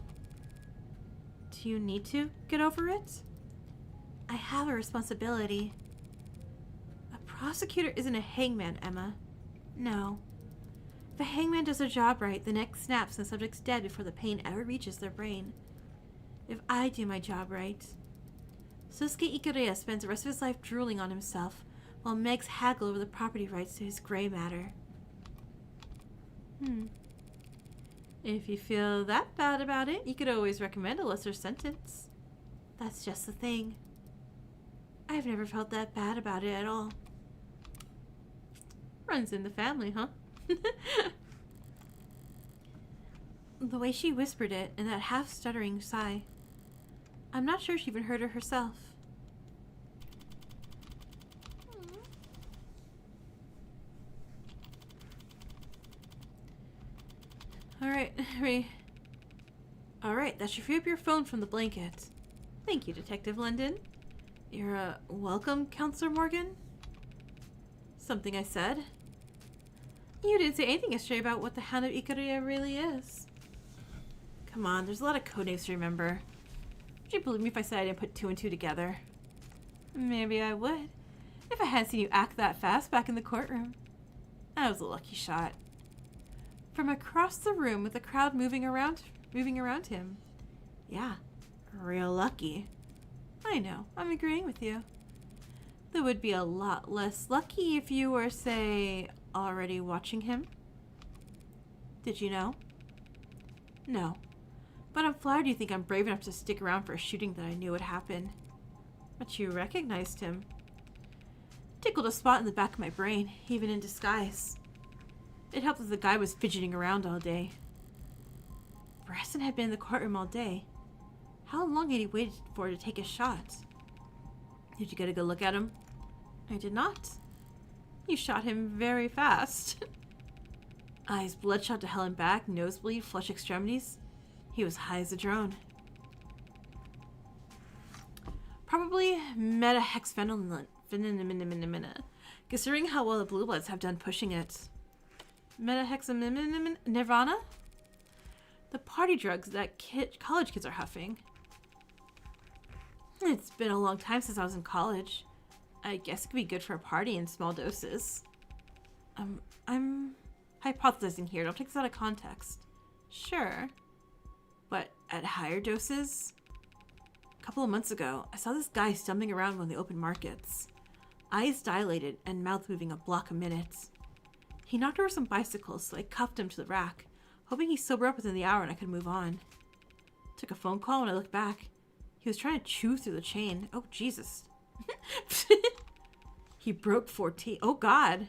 Do you need to get over it? I have a responsibility. A prosecutor isn't a hangman, Emma. No. If a hangman does their job right, the neck snaps and the subject's dead before the pain ever reaches their brain. If I do my job right. Sosuke Ikureya spends the rest of his life drooling on himself, while Megs haggle over the property rights to his gray matter. If you feel that bad about it, you could always recommend a lesser sentence. That's just the thing. I've never felt that bad about it at all. Runs in the family, huh? The way she whispered it in that half-stuttering sigh, I'm not sure she even heard it herself. Alright, that should free up your phone from the blanket. Thank you, Detective London. You're welcome, Counselor Morgan? Something I said? You didn't say anything yesterday about what the Hound of Ikureya really is. Come on, there's a lot of codenames to remember. Would you believe me if I said I didn't put two and two together? Maybe I would, if I hadn't seen you act that fast back in the courtroom. That was a lucky shot. From across the room with the crowd moving around him. Yeah, real lucky. I know, I'm agreeing with you. That would be a lot less lucky if you were, say, already watching him. Did you know? No. But I'm flattered you think I'm brave enough to stick around for a shooting that I knew would happen. But you recognized him. Tickled a spot in the back of my brain, even in disguise. It helped that the guy was fidgeting around all day. Bresson had been in the courtroom all day. How long had he waited for to take his shot? Did you get a good look at him? I did not. You shot him very fast. Eyes bloodshot to hell and back, nosebleed, flush extremities. He was high as a drone. Probably metahexphenolin, considering how well the Blue Bloods have done pushing it. Metahexaminin Nirvana? The party drugs that college kids are huffing. It's been a long time since I was in college. I guess it could be good for a party in small doses. I'm hypothesizing here. Don't take this out of context. Sure. But at higher doses? A couple of months ago, I saw this guy stumbling around one of the open markets. Eyes dilated and mouth moving a block a minute. He knocked over some bicycles, so I cuffed him to the rack, hoping he'd sober up within the hour and I could move on. Took a phone call when I looked back. He was trying to chew through the chain. Oh, Jesus. He broke 4 teeth. Oh, God.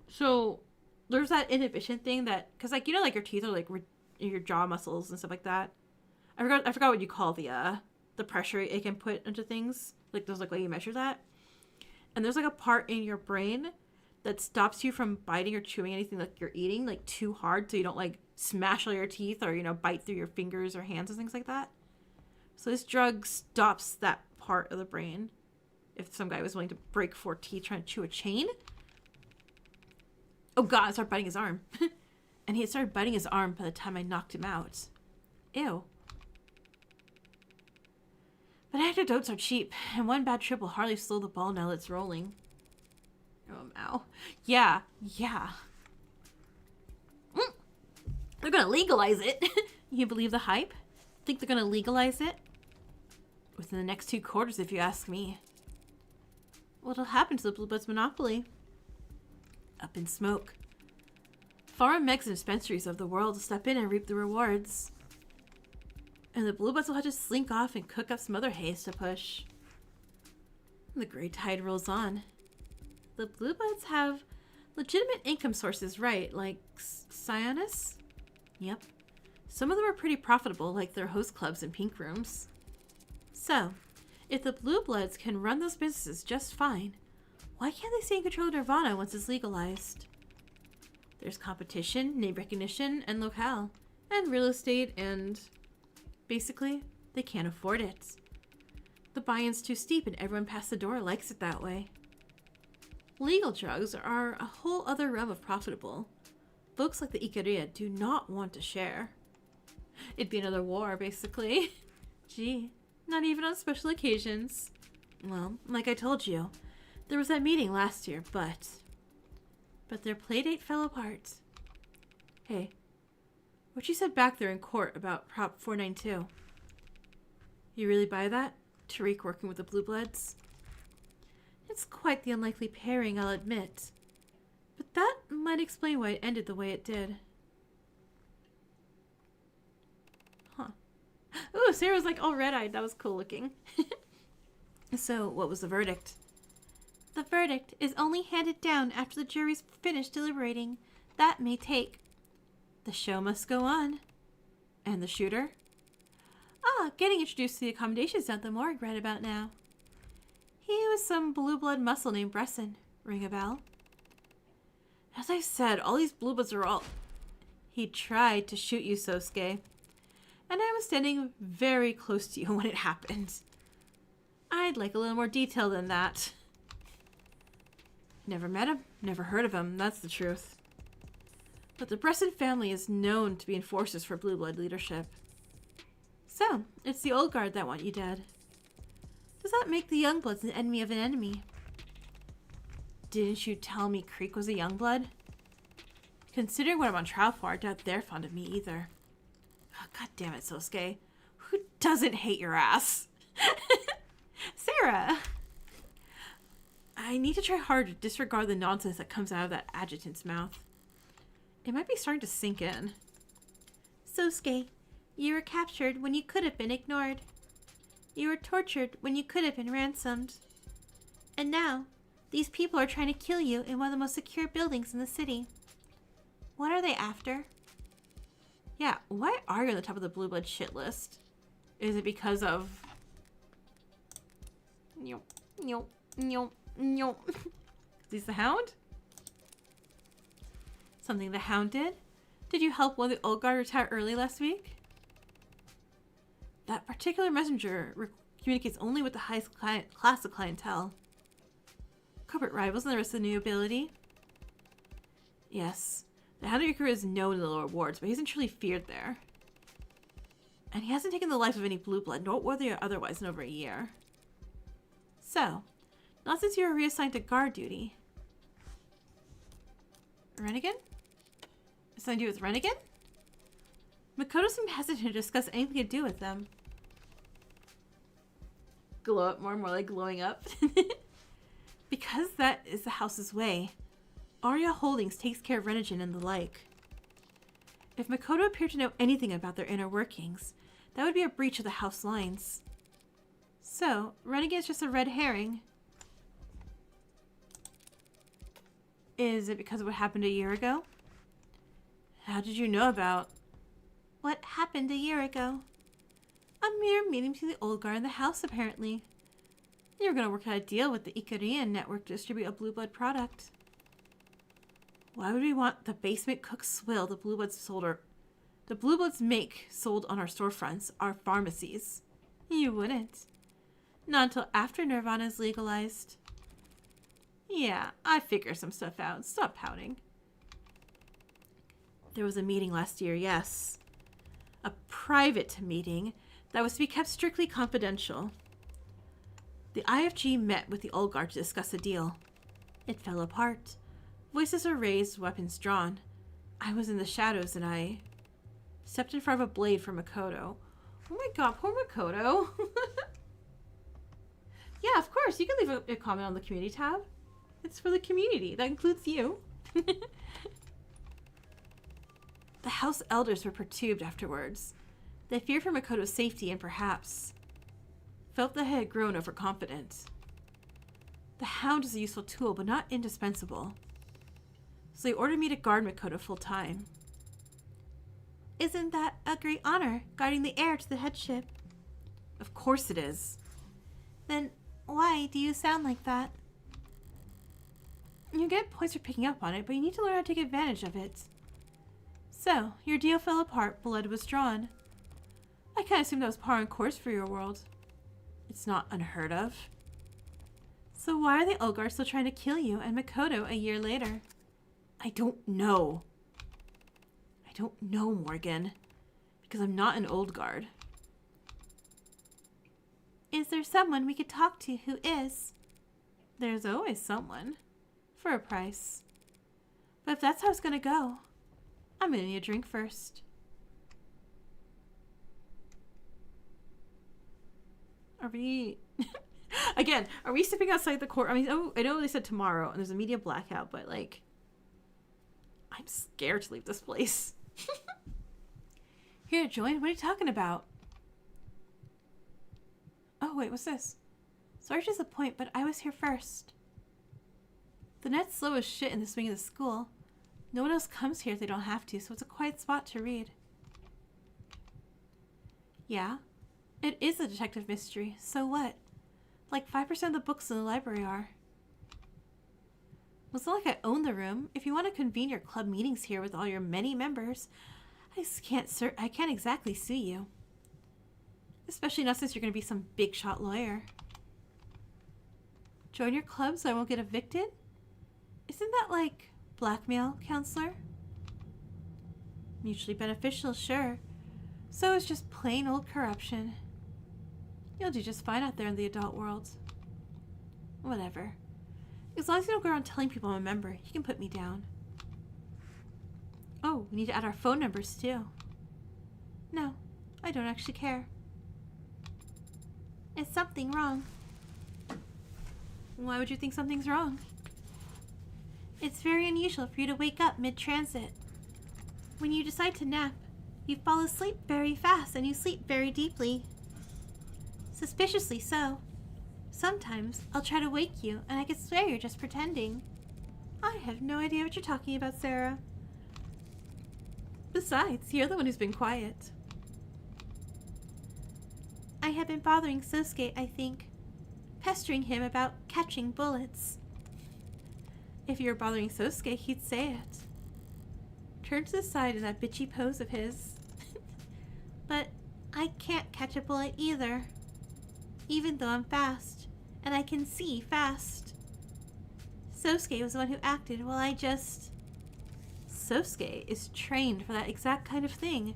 So, there's that inhibition thing that... Because, like, you know, like, your teeth are, like, your jaw muscles and stuff like that. I forgot what you call the pressure it can put into things. Like, there's, like, way you measure that. And there's, like, a part in your brain that stops you from biting or chewing anything like you're eating, like, too hard so you don't, like, smash all your teeth or, you know, bite through your fingers or hands and things like that. So this drug stops that part of the brain. If some guy was willing to break 4 teeth trying to chew a chain. Oh, God, I started biting his arm. And he had started biting his arm by the time I knocked him out. Ew. But antidotes are cheap, and one bad trip will hardly slow the ball now that it's rolling. Ow. Yeah. They're gonna legalize it. You believe the hype? Think they're gonna legalize it? Within the next 2 quarters, if you ask me. What'll happen to the Blue Bloods monopoly? up in smoke. Pharma megs and dispensaries of the world step in and reap the rewards. And the blue bloods will have to slink off and cook up some other haze to push. The gray tide rolls on. The blue bloods have legitimate income sources, right? Like Sionis? Yep. Some of them are pretty profitable, like their host clubs and pink rooms. So, if the blue bloods can run those businesses just fine, why can't they stay in control of Nirvana once it's legalized? There's competition, name recognition, and locale, and real estate, and basically, they can't afford it. The buy-in's too steep and everyone past the door likes it that way. Legal drugs are a whole other realm of profitable. Folks like the Ikaria do not want to share. It'd be another war, basically. Gee, not even on special occasions. Well, like I told you, there was that meeting last year, but their playdate fell apart. Hey, what you said back there in court about Prop 492? You really buy that? Tariq working with the Blue Bloods? It's quite the unlikely pairing, I'll admit. But that might explain why it ended the way it did. Huh. Ooh, Sarah was like all red-eyed. That was cool looking. So, what was the verdict? The verdict is only handed down after the jury's finished deliberating. That may take. The show must go on. And the shooter? Ah, getting introduced to the accommodations down at the morgue right about now. He was some blue blood muscle named Bresson. Ring a bell? As I said, all these blue bloods are all... He tried to shoot you, Sosuke. And I was standing very close to you when it happened. I'd like a little more detail than that. Never met him, never heard of him, that's the truth. But the Bresson family is known to be enforcers for blue blood leadership. So, it's the old guard that want you dead. Does that make the Youngbloods an enemy of an enemy? Didn't you tell me Creek was a Youngblood? Considering what I'm on trial for, I doubt they're fond of me either. Oh, God damn it, Sosuke. Who doesn't hate your ass? Sarah! I need to try hard to disregard the nonsense that comes out of that adjutant's mouth. It might be starting to sink in. Sosuke, you were captured when you could have been ignored. You were tortured when you could have been ransomed. And now, these people are trying to kill you in one of the most secure buildings in the city. What are they after? Yeah, why are you on the top of the blue blood shit list? Is it because of... Is he the Hound? Something the Hound did? Did you help one of the old guard retire early last week? That particular messenger communicates only with the highest class of clientele. Corporate rivals and the rest of the new ability? Yes. The Hound of Yukuru is known in the lower wards, but he isn't truly feared there. And he hasn't taken the life of any blue blood, noteworthy or otherwise, in over a year. So, not since you were reassigned to guard duty. Rennigan? Something to do with Rennigan? Makoto seemed hesitant to discuss anything to do with them. Glow up more and more, like glowing up. Because that is the house's way. Arya Holdings takes care of Rennigan and the like. If Makoto appeared to know anything about their inner workings, that would be a breach of the house lines. So, Rennigan is just a red herring. Is it because of what happened a year ago? How did you know about... What happened a year ago? A mere meeting between the old guard and the house, apparently. You were going to work out a deal with the Ikarian network to distribute a blue blood product. Why would we want the basement cooked swill the blue bloods make sold on our storefronts, our pharmacies? You wouldn't. Not until after Nirvana is legalized. Yeah, I figure some stuff out. Stop pouting. There was a meeting last year, yes. A private meeting that was to be kept strictly confidential. The IFG met with the old guard to discuss a deal. It fell apart. Voices were raised, weapons drawn. I was in the shadows and I stepped in front of a blade for Makoto. Oh my god, poor Makoto. Yeah, of course. You can leave a comment on the community tab. It's for the community. That includes you. The house elders were perturbed afterwards. They feared for Makoto's safety and perhaps felt that I had grown overconfident. The hound is a useful tool, but not indispensable. So they ordered me to guard Makoto full time. Isn't that a great honor, guarding the heir to the headship? Of course it is. Then why do you sound like that? You get points for picking up on it, but you need to learn how to take advantage of it. So, your deal fell apart, blood was drawn. I kind of assumed that was par on course for your world. It's not unheard of. So why are the Olgar still trying to kill you and Makoto a year later? I don't know. I don't know, Morgan. Because I'm not an old guard. Is there someone we could talk to who is? There's always someone. For a price. But if that's how it's gonna go, I'm gonna need a drink first. Are we... Again, are we stepping outside the court? I mean, I know they said tomorrow and there's a media blackout, but like... I'm scared to leave this place. Here to join? What are you talking about? Oh, wait, what's this? Sorry to disappoint, but I was here first. The net's slow as shit in this wing of the school. No one else comes here if they don't have to, so it's a quiet spot to read. Yeah, it is a detective mystery. So what? Like 5% of the books in the library are. Well, it's not like I own the room. If you want to convene your club meetings here with all your many members, I can't exactly sue you. Especially not since you're going to be some big shot lawyer. Join your club so I won't get evicted? Isn't that like blackmail, counselor? Mutually beneficial, sure. So it's just plain old corruption. You'll do just fine out there in the adult world. Whatever. As long as you don't go around telling people I'm a member, you can put me down. Oh, we need to add our phone numbers too. No, I don't actually care. Is something wrong? Why would you think something's wrong? It's very unusual for you to wake up mid-transit. When you decide to nap, you fall asleep very fast and you sleep very deeply. Suspiciously so. Sometimes I'll try to wake you and I could swear you're just pretending. I have no idea what you're talking about, Sarah. Besides, you're the one who's been quiet. I have been bothering Sosuke, I think. Pestering him about catching bullets. If you were bothering Sosuke, he'd say it. Turn to the side in that bitchy pose of his. But I can't catch a bullet either. Even though I'm fast. And I can see fast. Sosuke was the one who acted while I just... Sosuke is trained for that exact kind of thing.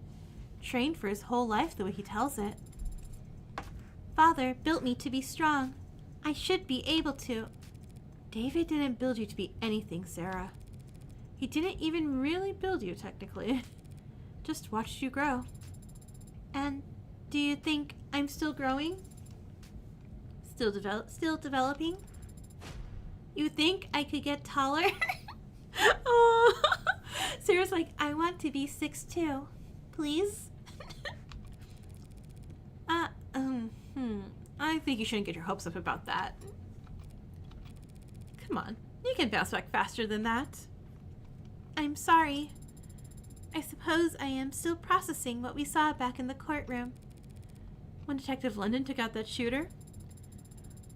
Trained for his whole life the way he tells it. Father built me to be strong. I should be able to. David didn't build you to be anything, Sarah. He didn't even really build you, technically. Just watched you grow. And do you think I'm still growing? Still developing? You think I could get taller? Oh, Sarah's like, I want to be 6'2". Please? I think you shouldn't get your hopes up about that. Come on, you can bounce back faster than that. I'm sorry. I suppose I am still processing what we saw back in the courtroom. When Detective London took out that shooter?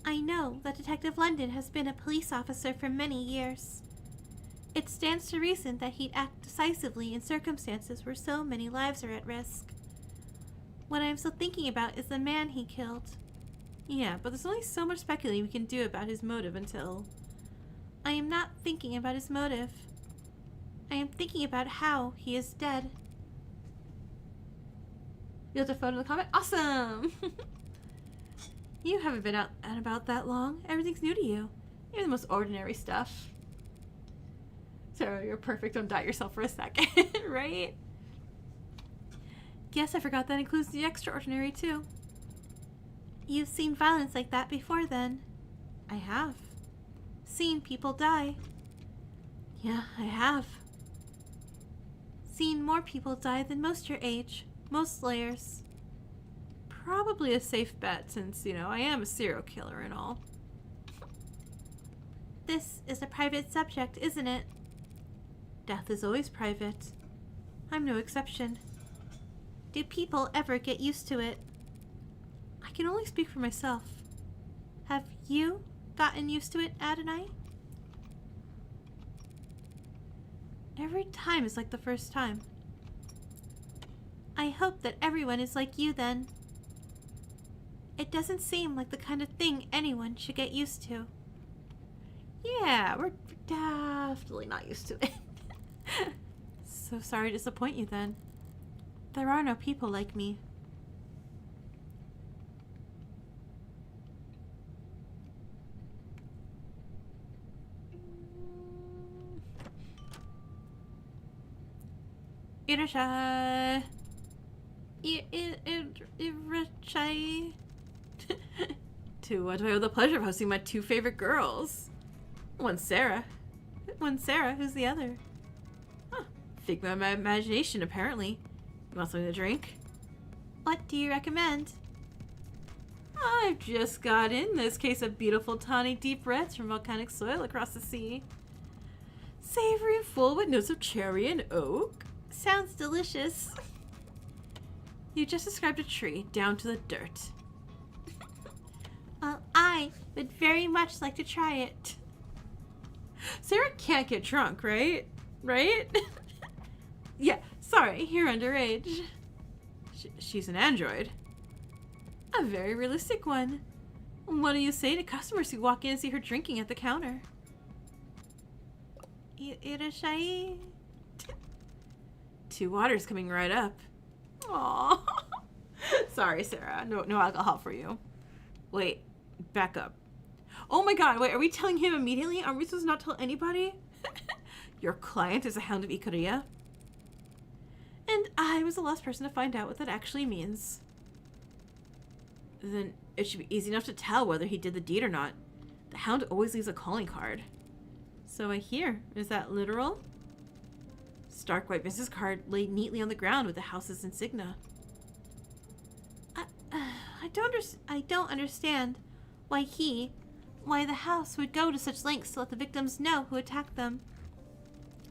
I know that Detective London has been a police officer for many years. It stands to reason that he'd act decisively in circumstances where so many lives are at risk. What I'm still thinking about is the man he killed. Yeah, but there's only so much speculating we can do about his motive until... I am not thinking about his motive. I am thinking about how he is dead. You left a photo in the comment? Awesome! You haven't been out and about that long. Everything's new to you. Even the most ordinary stuff. Sarah, you're perfect. Don't doubt yourself for a second, right? Yes, I forgot that includes the extraordinary too. You've seen violence like that before then. I have. Seen people die. Yeah, I have. Seen more people die than most your age, most slayers. Probably a safe bet since, I am a serial killer and all. This is a private subject, isn't it? Death is always private. I'm no exception. Do people ever get used to it? I can only speak for myself. Have you gotten used to it, Adonai? Every time is like the first time. I hope that everyone is like you then. It doesn't seem like the kind of thing anyone should get used to. Yeah, we're definitely not used to it. So sorry to disappoint you then. There are no people like me. Irashai. Irashai. To what do I have the pleasure of hosting my two favorite girls? One's Sarah. Who's the other? Huh. Figment of my imagination, apparently. You want something to drink? What do you recommend? I've just got in this case of beautiful tawny deep reds from volcanic soil across the sea. Savory and full with notes of cherry and oak. Sounds delicious. You just described a tree down to the dirt. Well, I would very much like to try it. Sarah can't get drunk, right? Right? Yeah, sorry, you're underage. She's an android. A very realistic one. What do you say to customers who walk in and see her drinking at the counter? Irashai? Two waters coming right up. Aww. Sorry, Sarah. No alcohol for you. Wait, back up. Oh my god, wait, are we telling him immediately? Are we supposed to not tell anybody? Your client is a hound of Ikaria? And I was the last person to find out what that actually means. Then it should be easy enough to tell whether he did the deed or not. The hound always leaves a calling card. So I hear. Is that literal? Stark white business card laid neatly on the ground with the house's insignia. I don't understand why the house would go to such lengths to let the victims know who attacked them.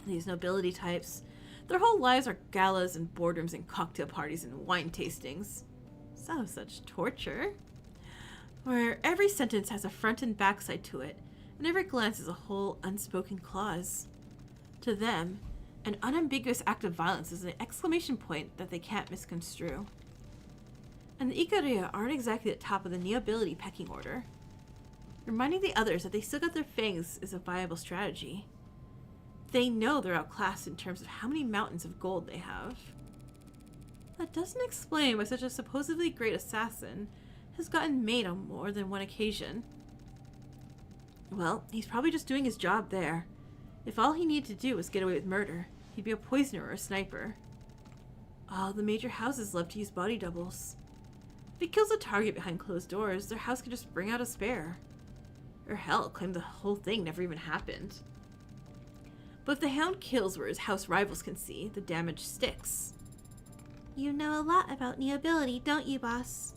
These nobility types, their whole lives are galas and boardrooms and cocktail parties and wine tastings. So such torture. Where every sentence has a front and back side to it, and every glance is a whole unspoken clause. To them, an unambiguous act of violence is an exclamation point that they can't misconstrue. And the Ikaria aren't exactly at the top of the nobility pecking order. Reminding the others that they still got their fangs is a viable strategy. They know they're outclassed in terms of how many mountains of gold they have. That doesn't explain why such a supposedly great assassin has gotten made on more than one occasion. Well, he's probably just doing his job there. If all he needed to do was get away with murder, he'd be a poisoner or a sniper. All the major houses love to use body doubles. If he kills a target behind closed doors, their house could just bring out a spare. Or hell, claim the whole thing never even happened. But if the hound kills where his house rivals can see, the damage sticks. You know a lot about nobility, don't you, boss?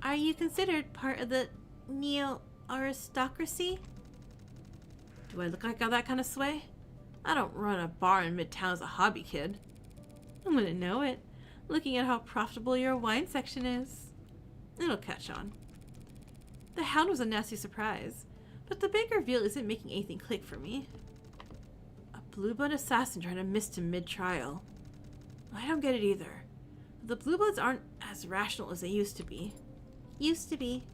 Are you considered part of the neo-aristocracy? Do I look like I got that kind of sway? I don't run a bar in Midtown as a hobby kid. I'm gonna know it, looking at how profitable your wine section is. It'll catch on. The hound was a nasty surprise, but the big reveal isn't making anything click for me. A blue-blood assassin trying to mist him mid-trial. I don't get it either. The blue-bloods aren't as rational as they used to be. Used to be.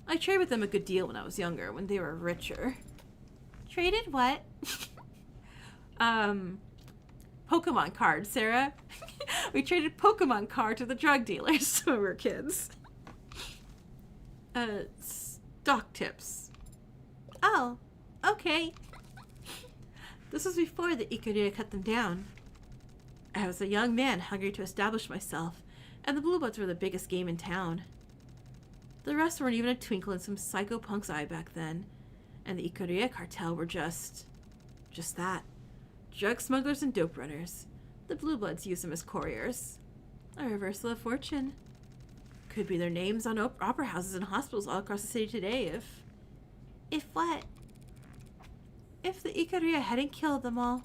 I traded with them a good deal when I was younger, when they were richer. Traded what? Pokemon cards, Sarah. We traded Pokemon cards to the drug dealers when we were kids. Stock tips. Oh, okay. This was before the Ikaria cut them down. I was a young man hungry to establish myself, and the Bluebloods were the biggest game in town. The rest weren't even a twinkle in some psychopunk's eye back then, and the Ikaria cartel were just Just that. Drug smugglers and dope runners. The Blue Bloods use them as couriers. A reversal of fortune. Could be their names on opera houses and hospitals all across the city today if... If what? If the Ikaria hadn't killed them all.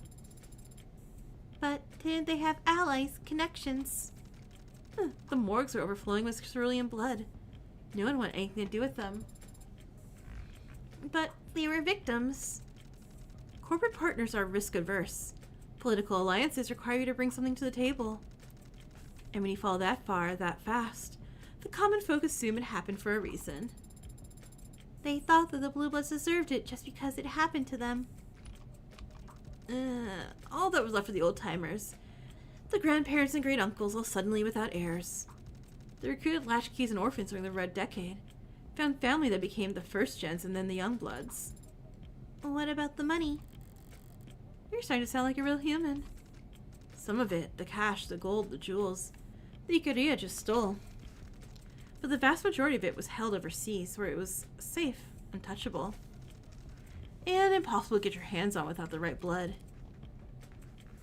But didn't they have allies, connections? The morgues were overflowing with cerulean blood. No one wanted anything to do with them. But they were victims. Corporate partners are risk-averse. Political alliances require you to bring something to the table. And when you fall that far, that fast, the common folk assume it happened for a reason. They thought that the Blue Bloods deserved it just because it happened to them. All that was left of the old-timers. The grandparents and great-uncles all suddenly without heirs. They recruited latchkeys and orphans during the Red Decade. Found family that became the first gens and then the young bloods. What about the money? You're starting to sound like a real human. Some of it, the cash, the gold, the jewels, the Ikaria just stole. But the vast majority of it was held overseas, where it was safe, untouchable, and impossible to get your hands on without the right blood.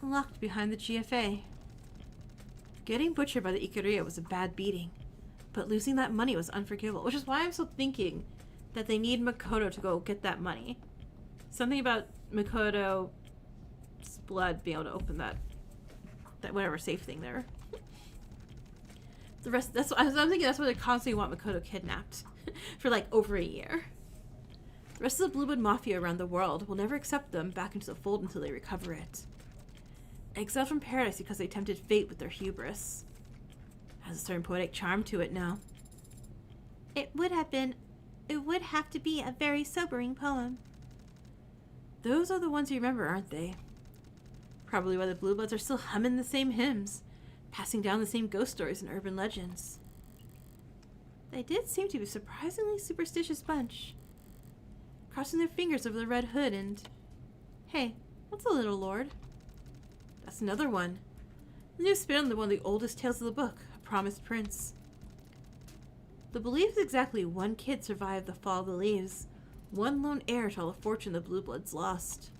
Locked behind the GFA. Getting butchered by the Ikaria was a bad beating, but losing that money was unforgivable, which is why I'm still thinking that they need Makoto to go get that money. Something about Makoto's blood being able to open that whatever safe thing there. The rest, I'm thinking that's why they constantly want Makoto kidnapped for like over a year. The rest of the Blue Blood Mafia around the world will never accept them back into the fold until they recover it. Exiled from paradise because they tempted fate with their hubris. Has a certain poetic charm to it now. It would have to be a very sobering poem. Those are the ones you remember, aren't they? Probably why the Blue Bloods are still humming the same hymns, passing down the same ghost stories and urban legends. They did seem to be a surprisingly superstitious bunch. Crossing their fingers over the red hood and... Hey, what's a little lord? That's another one. The new spin on one of the oldest tales of the book, A Promised Prince. The belief is exactly one kid survived the fall of the leaves, one lone heir to all the fortune the Blue Bloods lost.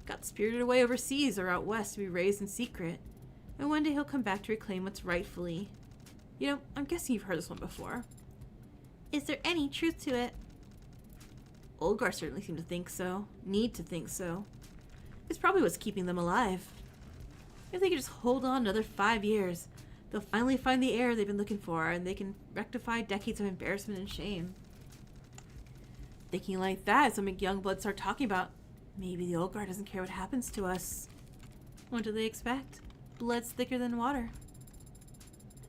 Got spirited away overseas or out west to be raised in secret, and one day he'll come back to reclaim what's rightfully. You know, I'm guessing you've heard this one before. Is there any truth to it? Olgar certainly seemed to think so. Need to think so. It's probably what's keeping them alive. If they could just hold on another 5 years, they'll finally find the heir they've been looking for, and they can rectify decades of embarrassment and shame. Thinking like that, some young bloods start talking about, maybe the Olgar doesn't care what happens to us. What do they expect? Blood's thicker than water.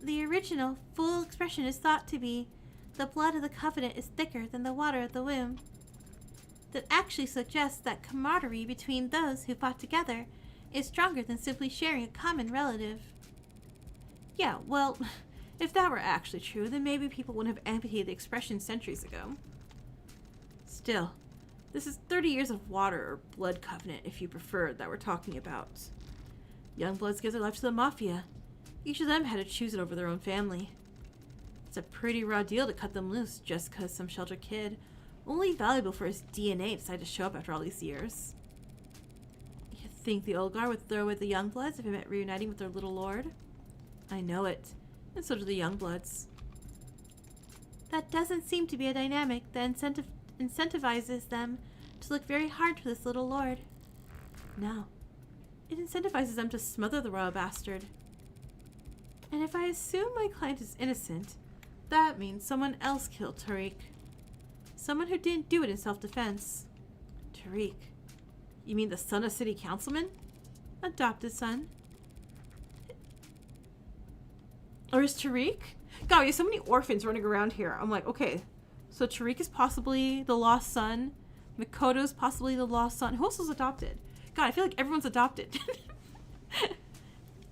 The original, full expression is thought to be, the blood of the covenant is thicker than the water of the womb. That actually suggests that camaraderie between those who fought together is stronger than simply sharing a common relative. Yeah, well, if that were actually true, then maybe people wouldn't have amputated the expression centuries ago. Still, this is 30 years of water or blood covenant, if you prefer, that we're talking about. Young bloods give their life to the Mafia. Each of them had to choose it over their own family. It's a pretty raw deal to cut them loose just because some sheltered kid, only valuable for his DNA, decided to show up after all these years. You think the Olgar would throw away the young bloods if it meant reuniting with their little lord? I know it, and so do the young bloods. That doesn't seem to be a dynamic that incentivizes them to look very hard for this little lord. No. It incentivizes them to smother the royal bastard. And if I assume my client is innocent, that means someone else killed Tariq. Someone who didn't do it in self-defense. Tariq. You mean the son of city councilman? Adopted son. Or is Tariq? God, we have so many orphans running around here. I'm like, okay, so Tariq is possibly the lost son. Makoto's possibly the lost son. Who else was adopted? God, I feel like everyone's adopted.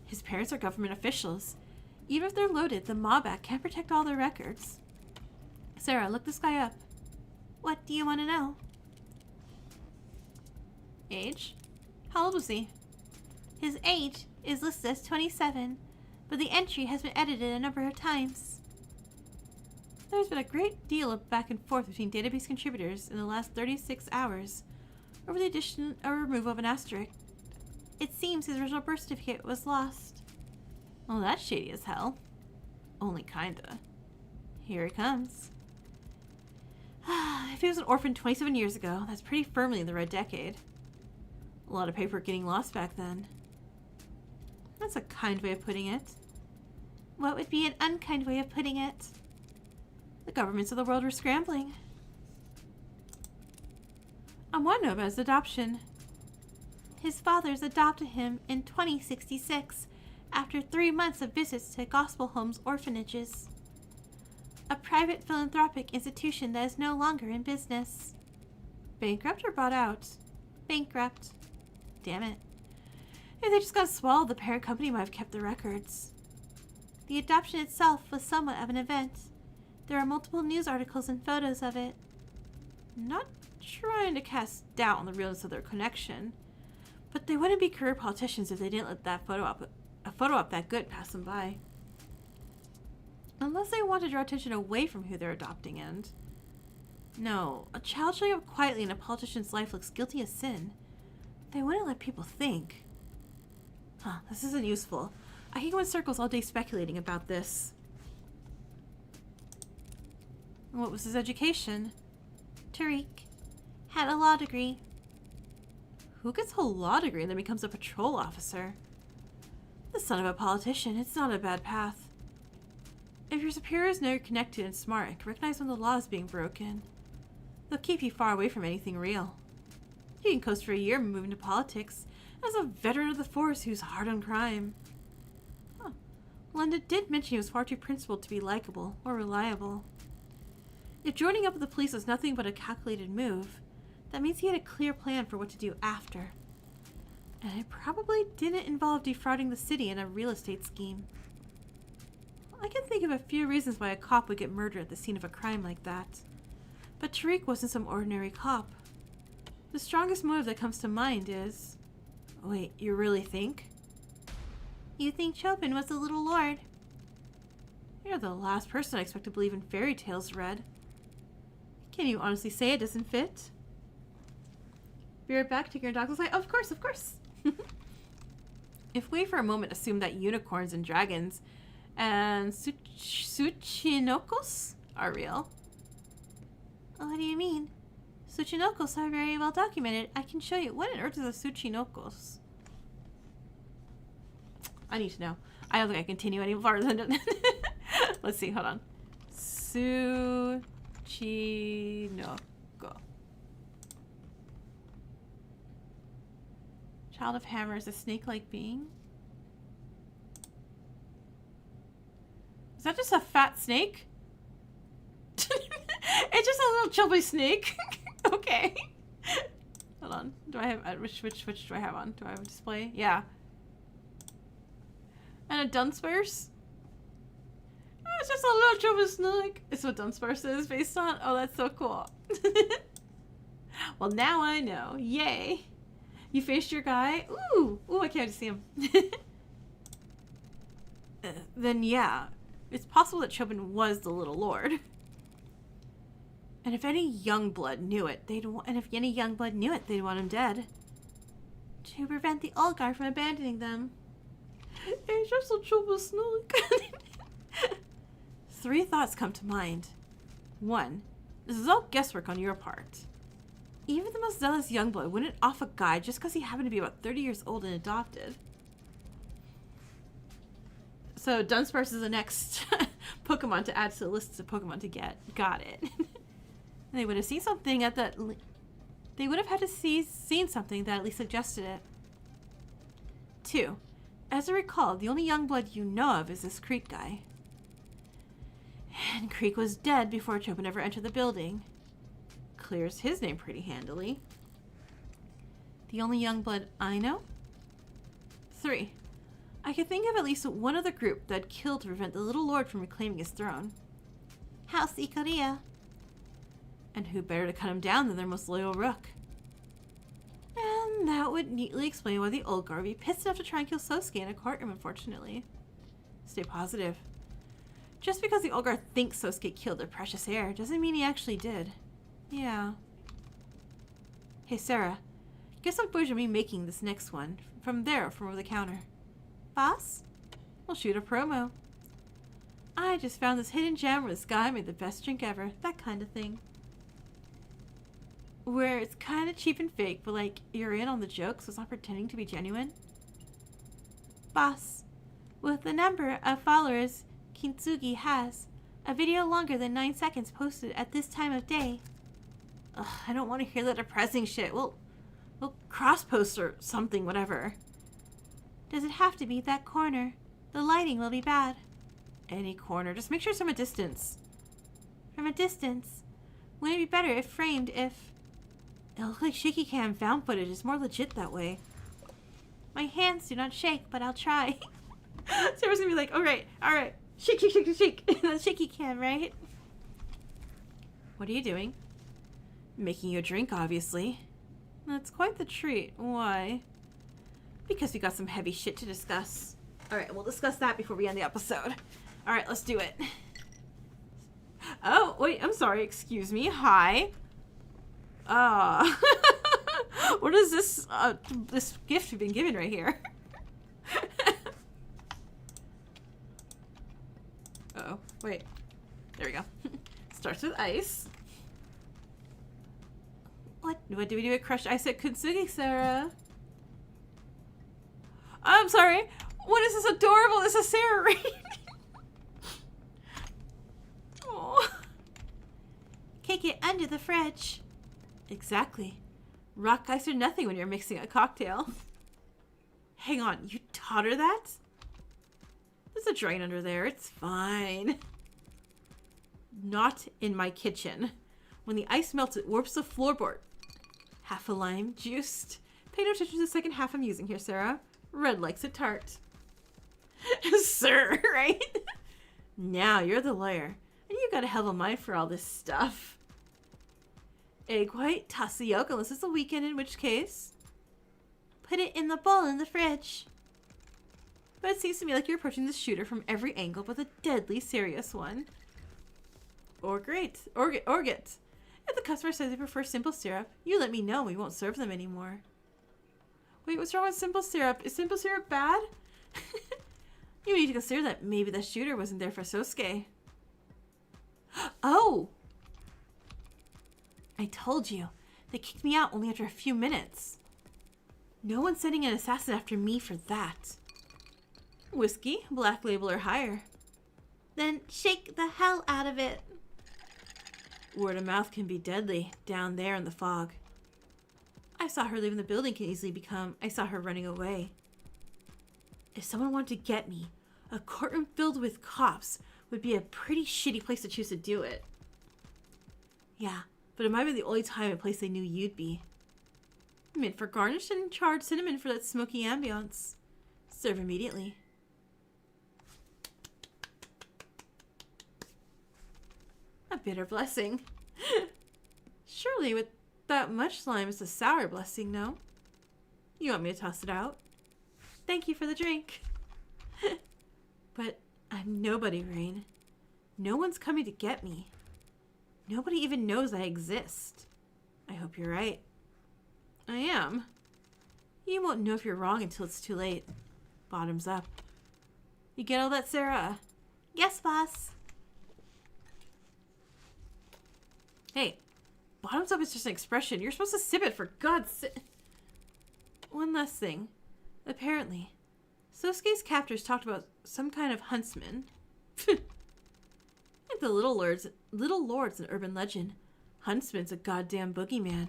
His parents are government officials. Even if they're loaded, the Mob Act can't protect all their records. Sarah, look this guy up. What do you want to know? Age? How old was he? His age is listed as 27, but the entry has been edited a number of times. There's been a great deal of back and forth between database contributors in the last 36 hours, over the addition or removal of an asterisk. It seems his original birth certificate was lost. Well, that's shady as hell. Only kinda. Here it comes. If he was an orphan 27 years ago, that's pretty firmly in the red decade. A lot of paper getting lost back then. That's a kind way of putting it. What would be an unkind way of putting it? The governments of the world were scrambling. I want to know about his adoption. His fathers adopted him in 2066 after 3 months of visits to Gospel Homes orphanages, a private philanthropic institution that is no longer in business. Bankrupt or bought out? Bankrupt. Damn it. If they just got swallowed, the parent company might have kept the records. The adoption itself was somewhat of an event. There are multiple news articles and photos of it. I'm not trying to cast doubt on the realness of their connection, but they wouldn't be career politicians if they didn't let that photo op that good pass them by. Unless they want to draw attention away from who they're adopting and... No, a child showing up quietly in a politician's life looks guilty as sin. They wouldn't let people think. This isn't useful. I can go in circles all day speculating about this. What was his education? Tariq. Had a law degree. Who gets a law degree and then becomes a patrol officer? The son of a politician. It's not a bad path. If your superiors know you're connected and smart, recognize when the law is being broken. They'll keep you far away from anything real. You can coast for a year and move into politics as a veteran of the force who's hard on crime. Linda did mention he was far too principled to be likable or reliable. If joining up with the police was nothing but a calculated move, that means he had a clear plan for what to do after. And it probably didn't involve defrauding the city in a real estate scheme. I can think of a few reasons why a cop would get murdered at the scene of a crime like that. But Tariq wasn't some ordinary cop. The strongest motive that comes to mind is... Wait, you really think? You think Chopin was the little lord? You're the last person I expect to believe in fairy tales, Red. Can you honestly say it doesn't fit? Be right back, taking your dog aside. Of course, of course. If we for a moment assume that unicorns and dragons and Tsuchinokos are real. What do you mean? Tsuchinokos are very well documented. I can show you. What on earth is a Tsuchinokos? I need to know. I don't think I continue any farther than... Let's see, hold on. Tsuchinoko. Child of Hammer is a snake-like being. Is that just a fat snake? It's just a little chubby snake. Okay. Hold on. Do I have which do I have on? Do I have a display? Yeah. And a Dunsparce? Oh, it's just a little chubby snake. It's what Dunsparce is based on. Oh, that's so cool. Well, now I know. Yay. You faced your guy? Ooh, I can't see him. Then yeah, it's possible that Chopin was the Little Lord. And if any young blood knew it, they'd want him dead. To prevent the old guard from abandoning them. It's just a Chopin snake. 3 thoughts come to mind. 1, this is all guesswork on your part. Even the most zealous youngblood wouldn't off a guy just because he happened to be about 30 years old and adopted. So Dunsparce is the next Pokemon to add to the list of Pokemon to get. Got it. They would have seen something at that. They would have had to seen something that at least suggested it. 2, as I recall, the only youngblood you know of is this Creek guy. And Creek was dead before Chopin ever entered the building. Clears his name pretty handily. The only youngblood I know? 3, I could think of at least one other group that killed to prevent the Little Lord from reclaiming his throne. House Ikaria. And who better to cut him down than their most loyal rook? And that would neatly explain why the old guard would be pissed enough to try and kill Sosuke in a courtroom, unfortunately. Stay positive. Just because the old guard thinks Sosuke killed their precious heir doesn't mean he actually did. Yeah. Hey, Sarah. Guess what boys are me making this next one? From over the counter. Boss? We'll shoot a promo. I just found this hidden gem where this guy made the best drink ever. That kind of thing. Where it's kind of cheap and fake, but like, you're in on the joke, so it's not pretending to be genuine. Boss, with the number of followers Kintsugi has, a video longer than 9 seconds posted at this time of day. Ugh, I don't want to hear that depressing shit. We'll cross-post or something, whatever. Does it have to be that corner? The lighting will be bad. Any corner. Just make sure it's from a distance. From a distance? Wouldn't it be better if framed if... It'll look like shaky cam found footage. It's more legit that way. My hands do not shake, but I'll try. Sarah's gonna be like, alright. Shake, shake, shake, shake, shake. That's shaky cam, right? What are you doing? Making you a drink, obviously. That's quite the treat. Why? Because we got some heavy shit to discuss. Alright, we'll discuss that before we end the episode. Alright, let's do it. Oh, wait, I'm sorry. Excuse me. Hi. What is this, this gift we've been given right here? Uh-oh, wait. There we go. Starts with ice. What do we do with crushed ice at Kintsugi, Sarah? I'm sorry. What is this adorable? This is Sarah Rain. Oh. Kick it under the fridge. Exactly. Rock ice or nothing when you're mixing a cocktail. Hang on, you taught her that? There's a drain under there. It's fine. Not in my kitchen. When the ice melts, it warps the floorboard. Half a lime juiced. Pay no attention to the second half I'm using here, Sarah. Red likes it tart. Sir, right? Now you're the lawyer. And you got a hell of a mind for all this stuff. Egg white, toss the yolk unless it's a weekend, in which case... Put it in the bowl in the fridge. But it seems to me like you're approaching the shooter from every angle with a deadly serious one. Or get. If the customer says they prefer simple syrup, you let me know and we won't serve them anymore. Wait, what's wrong with simple syrup? Is simple syrup bad? You need to consider that maybe the shooter wasn't there for Sosuke. Oh! I told you. They kicked me out only after a few minutes. No one's sending an assassin after me for that. Whiskey, black label or higher. Then shake the hell out of it. Word of mouth can be deadly down there in the fog. I saw her leaving the building can easily become I saw her running away. If someone wanted to get me, a courtroom filled with cops would be a pretty shitty place to choose to do it. Yeah, but it might be the only time and place they knew you'd be. Mint for garnish and charred cinnamon for that smoky ambiance. Serve immediately. A bitter blessing. Surely with that much slime it's a sour blessing, no? You want me to toss it out? Thank you for the drink. But I'm nobody, Rain. No one's coming to get me. Nobody even knows I exist. I hope you're right. I am. You won't know if you're wrong until it's too late. Bottoms up. You get all that, Sarah? Yes, boss. Hey, bottoms up is just an expression. You're supposed to sip it, for God's sake. One last thing. Apparently, Sosuke's captors talked about some kind of huntsman. Like the little lord's an urban legend. Huntsman's a goddamn boogeyman.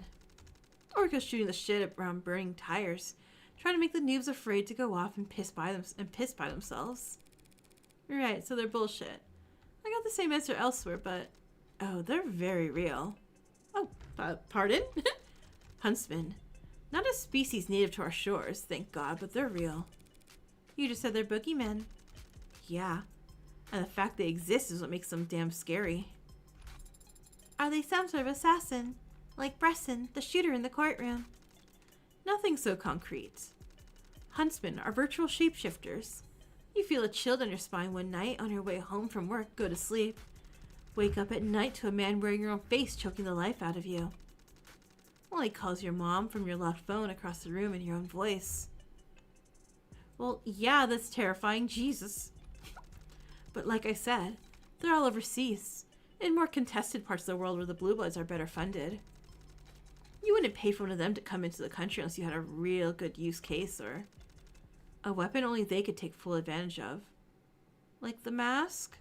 Or goes shooting the shit around burning tires, trying to make the noobs afraid to go off and piss by themselves. Right, so they're bullshit. I got the same answer elsewhere, but oh, they're very real. Oh, pardon? Huntsmen. Not a species native to our shores, thank God, but they're real. You just said they're boogeymen. Yeah, and the fact they exist is what makes them damn scary. Are they some sort of assassin? Like Bresson, the shooter in the courtroom? Nothing so concrete. Huntsmen are virtual shapeshifters. You feel a chill down your spine one night on your way home from work, go to sleep. Wake up at night to a man wearing your own face choking the life out of you. Well, he calls your mom from your locked phone across the room in your own voice. Well, yeah, that's terrifying. Jesus. But like I said, they're all overseas, in more contested parts of the world where the Blue Bloods are better funded. You wouldn't pay for one of them to come into the country unless you had a real good use case or a weapon only they could take full advantage of. Like the mask?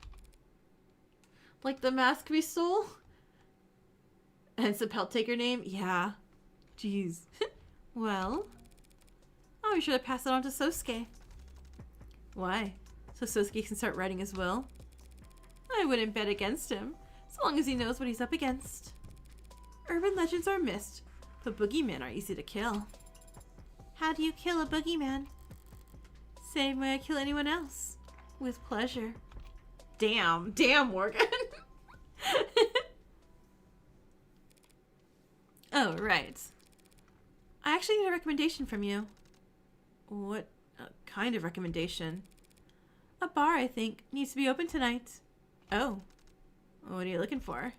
Like the mask we stole? And Sapel take your name? Yeah. Jeez. Well, I'll be sure to pass it on to Sosuke. Why? So Sosuke can start writing his will? I wouldn't bet against him, so long as he knows what he's up against. Urban legends are missed, but boogeymen are easy to kill. How do you kill a boogeyman? Same way I kill anyone else. With pleasure. Damn, Morgan. Oh, right. I actually need a recommendation from you. What kind of recommendation? A bar, I think, needs to be open tonight. Oh. What are you looking for?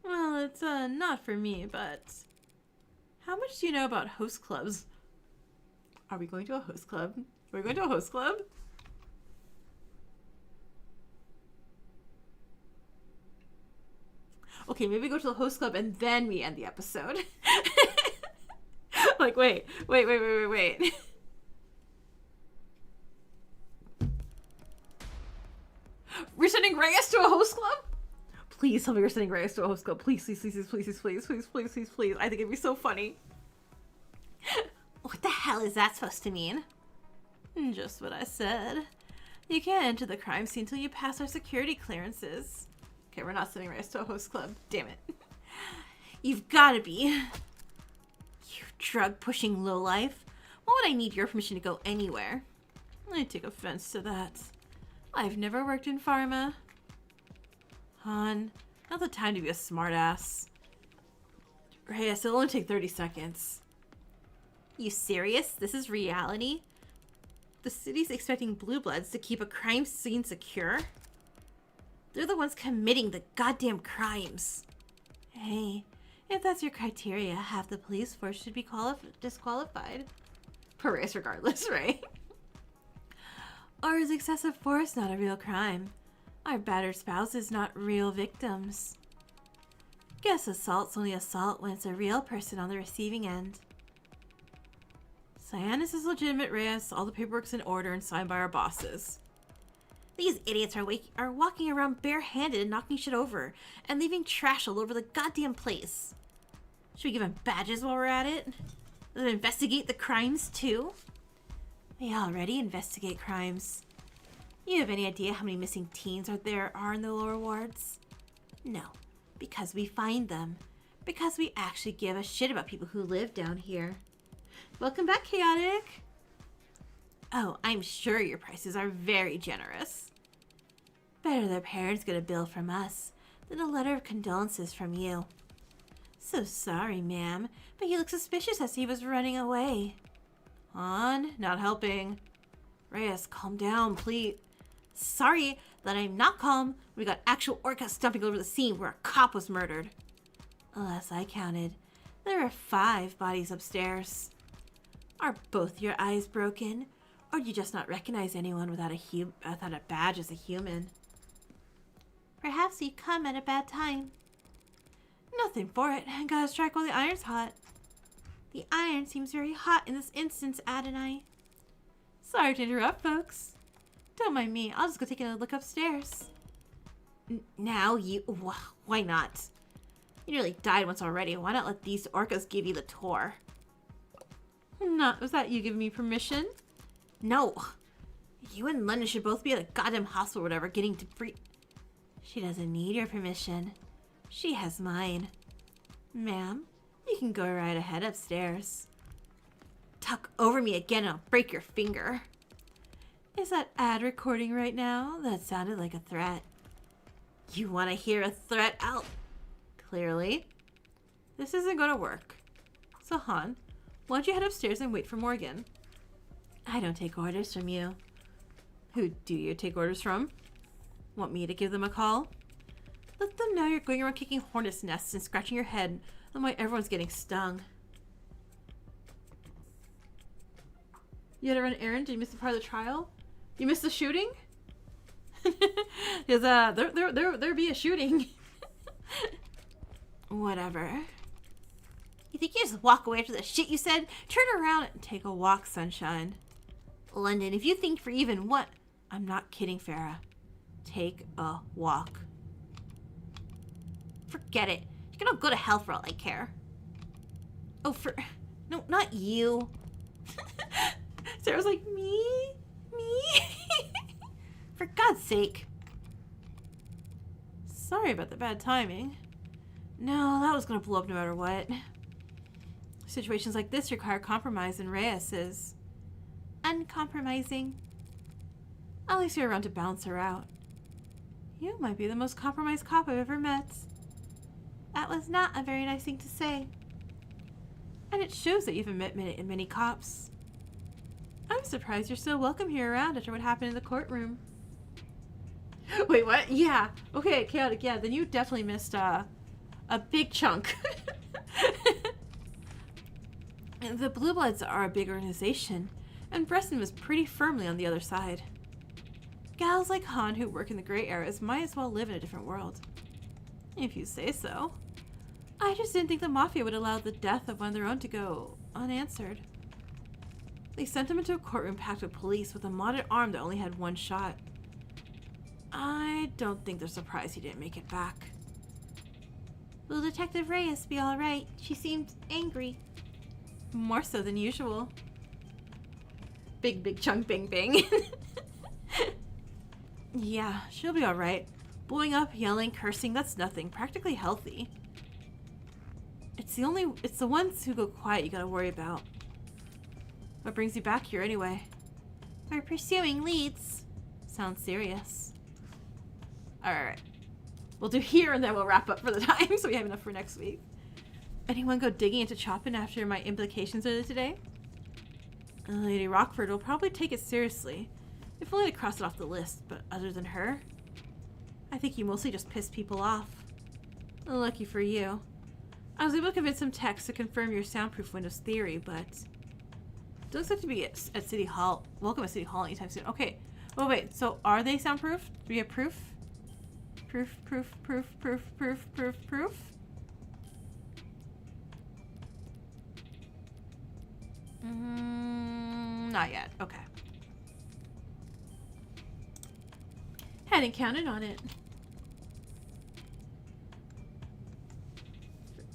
Well, it's not for me, but how much do you know about host clubs? Are we going to a host club? Are we going to a host club? Okay, maybe go to the host club and then we end the episode. Like, wait. We're sending Reyes to a host club? Please tell me we're sending Reyes to a host club. Please. I think it'd be so funny. What the hell is that supposed to mean? Just what I said. You can't enter the crime scene until you pass our security clearances. Okay, we're not sending Reyes to a host club. Damn it. You've got to be. You drug-pushing lowlife. Why would I need your permission to go anywhere? I take offense to that. I've never worked in pharma. Han, not the time to be a smartass. Reyes, it'll only take 30 seconds. You serious? This is reality? The city's expecting Blue Bloods to keep a crime scene secure? They're the ones committing the goddamn crimes. Hey, if that's your criteria, half the police force should be disqualified. For Reyes regardless, right? Or is excessive force not a real crime? Our battered spouses not real victims. Guess assault's only assault when it's a real person on the receiving end. Cyanus is legitimate, Reyes. All the paperwork's in order and signed by our bosses. These idiots are walking around barehanded and knocking shit over and leaving trash all over the goddamn place. Should we give them badges while we're at it? Let them investigate the crimes too? They already investigate crimes. You have any idea how many missing teens there are in the lower wards? No, because we find them. Because we actually give a shit about people who live down here. Welcome back, Chaotic. Oh, I'm sure your prices are very generous. Better their parents get a bill from us than a letter of condolences from you. So sorry, ma'am, but he looked suspicious as he was running away. Han, not helping. Reyes, calm down, please. Sorry that I'm not calm. We got actual orcas stumping over the scene where a cop was murdered. Last I counted, there are 5 bodies upstairs. Are both your eyes broken? Or do you just not recognize anyone without a badge as a human? Perhaps you come at a bad time. Nothing for it. Gotta strike while the iron's hot. The iron seems very hot in this instance, Adonai. Sorry to interrupt, folks. Don't mind me. I'll just go take a look upstairs. Now you... Why not? You nearly died once already. Why not let these orcas give you the tour? Was that you giving me permission? No. You and London should both be at a goddamn hospital or whatever, getting to free... She doesn't need your permission. She has mine. Ma'am, you can go right ahead upstairs. Talk over me again and I'll break your finger. Is that ad recording right now? That sounded like a threat. You want to hear a threat out? Clearly. This isn't going to work. So, Han, why don't you head upstairs and wait for Morgan? I don't take orders from you. Who do you take orders from? Want me to give them a call? Let them know you're going around kicking hornet's nests and scratching your head I'm like, everyone's getting stung. You had to run an errand? Did you miss the part of the trial? You missed the shooting? Because there be a shooting. Whatever. You think you just walk away after the shit you said? Turn around and take a walk, sunshine. London, if you think for even what... I'm not kidding, Farah. Take a walk. Forget it. You're gonna go to hell for all I care. Oh, no, not you. Sarah's like, me? For God's sake. Sorry about the bad timing. No, that was gonna blow up no matter what. Situations like this require compromise, and Reyes is uncompromising. At least you're around to balance her out. You might be the most compromised cop I've ever met. That was not a very nice thing to say. And it shows that you've met many cops. I'm surprised you're still welcome here around after what happened in the courtroom. Wait, what? Yeah. Okay, chaotic. Yeah, then you definitely missed a big chunk. The Blue Bloods are a big organization, and Breston was pretty firmly on the other side. Gals like Han who work in the gray areas might as well live in a different world. If you say so. I just didn't think the Mafia would allow the death of one of their own to go unanswered. They sent him into a courtroom packed with police with a modded arm that only had one shot. I don't think they're surprised he didn't make it back. Will Detective Reyes be alright? She seemed angry. More so than usual. Big chunk bing bing. Yeah, she'll be alright. Blowing up, yelling, cursing, that's nothing. Practically healthy. It's the ones who go quiet you gotta worry about. What brings you back here anyway? We're pursuing leads. Sounds serious. Alright. We'll do here and then we'll wrap up for the time so we have enough for next week. Anyone go digging into Chopin after my implications earlier today? Lady Rockford will probably take it seriously. If only to cross it off the list, but other than her, I think you mostly just piss people off. Lucky for you. I was able to convince some techs to confirm your soundproof windows theory, but don't expect to be at City Hall. Welcome at City Hall anytime soon. Okay. Oh wait, so are they soundproof? Do we have proof? Proof. Not yet. Okay. Hadn't counted on it.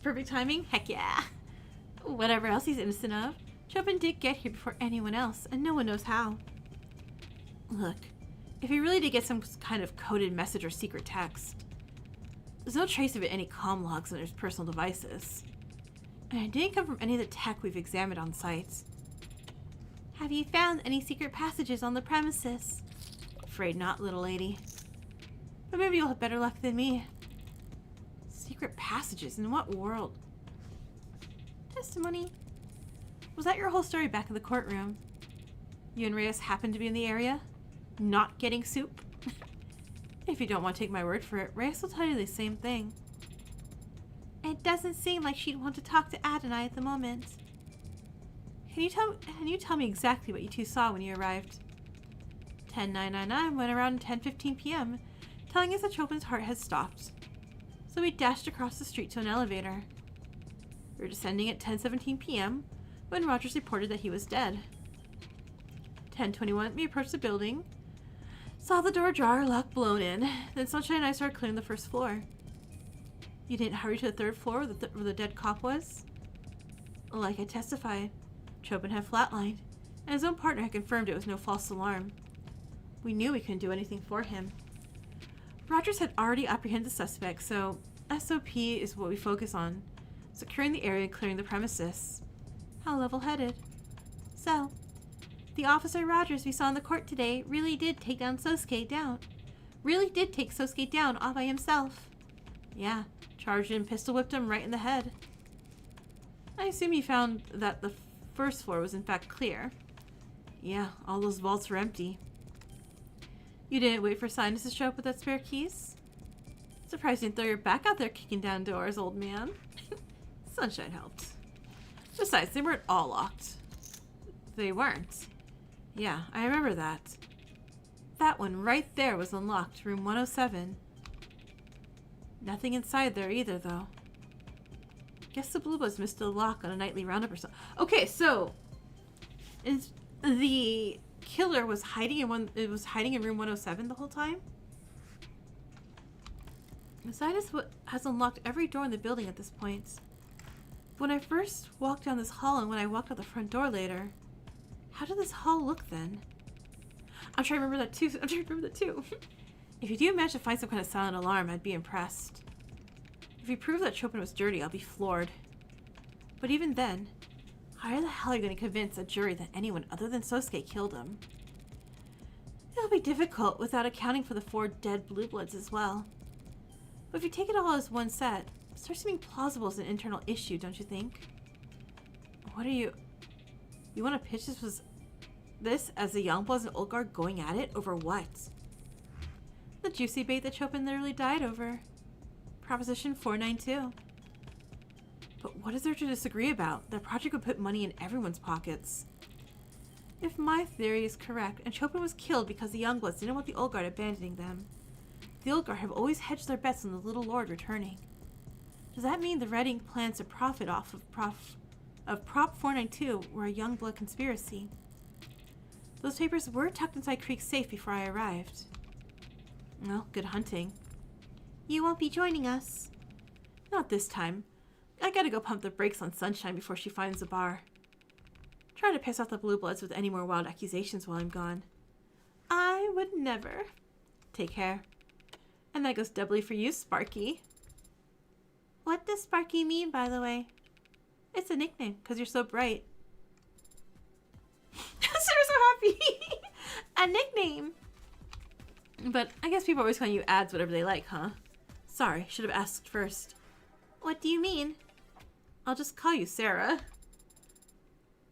Perfect timing? Heck yeah. Whatever else he's innocent of, Chopin did get here before anyone else, and no one knows how. Look, if he really did get some kind of coded message or secret text, there's no trace of it in any comm logs on his personal devices. And it didn't come from any of the tech we've examined on site. Have you found any secret passages on the premises? Afraid not, little lady. But maybe you'll have better luck than me. Secret passages? In what world? Testimony. Was that your whole story back in the courtroom? You and Reyes happened to be in the area? Not getting soup? If you don't want to take my word for it, Reyes will tell you the same thing. It doesn't seem like she'd want to talk to Adonai at the moment. Can you tell me exactly what you two saw when you arrived? 10999 went around 10:15 p.m., telling us that Chopin's heart had stopped. So we dashed across the street to an elevator. We were descending at 10:17 p.m. when Rogers reported that he was dead. 10:21, we approached the building, saw the door ajar, lock blown in, then Sunshine and I started clearing the first floor. You didn't hurry to the third floor where the dead cop was? Like I testified, Chopin had flatlined, and his own partner had confirmed it was no false alarm. We knew we couldn't do anything for him. Rogers had already apprehended the suspect, so SOP is what we focus on. Securing the area and clearing the premises. How level-headed. So, the Officer Rogers we saw in the court today really did take Sosuke down all by himself. Yeah, charged and pistol whipped him right in the head. I assume you found that the first floor was in fact clear. Yeah, all those vaults were empty. You didn't wait for Sinus to show up with that spare keys? Surprised you didn't throw your back out there kicking down doors, old man. Sunshine helped. Besides, they weren't all locked. They weren't. Yeah, I remember that. That one right there was unlocked, room 107. Nothing inside there either, though. Guess the Blue Bloods missed a lock on a nightly roundup or something. Okay, so the killer was hiding in room 107 the whole time? Beside us, what has unlocked every door in the building at this point. When I first walked down this hall and when I walked out the front door later, how did this hall look then? I'm trying to remember that too. If you do manage to find some kind of silent alarm, I'd be impressed. If you prove that Chopin was dirty, I'll be floored. But even then, how the hell are you going to convince a jury that anyone other than Sosuke killed him? It'll be difficult without accounting for the 4 dead Blue Bloods as well. But if you take it all as one set, it starts seeming plausible as an internal issue, don't you think? What are you... You want to pitch this as the Youngbloods and Old Guard going at it over what? The juicy bait that Chopin literally died over. Proposition 492. But what is there to disagree about? That project would put money in everyone's pockets. If my theory is correct, and Chopin was killed because the Youngbloods didn't want the Old Guard abandoning them, the Old Guard have always hedged their bets on the Little Lord returning. Does that mean the Red Ink plans to profit off of Prop 492 were a Youngblood conspiracy? Those papers were tucked inside Creek's safe before I arrived. Well, good hunting. You won't be joining us. Not this time. I gotta go pump the brakes on Sunshine before she finds the bar. Try to piss off the Blue Bloods with any more wild accusations while I'm gone. I would never. Take care. And that goes doubly for you, Sparky. What does Sparky mean, by the way? It's a nickname, because you're so bright. Sarah's so happy. A nickname. But I guess people always call you ads whatever they like, huh? Sorry, should have asked first. What do you mean? I'll just call you Sarah.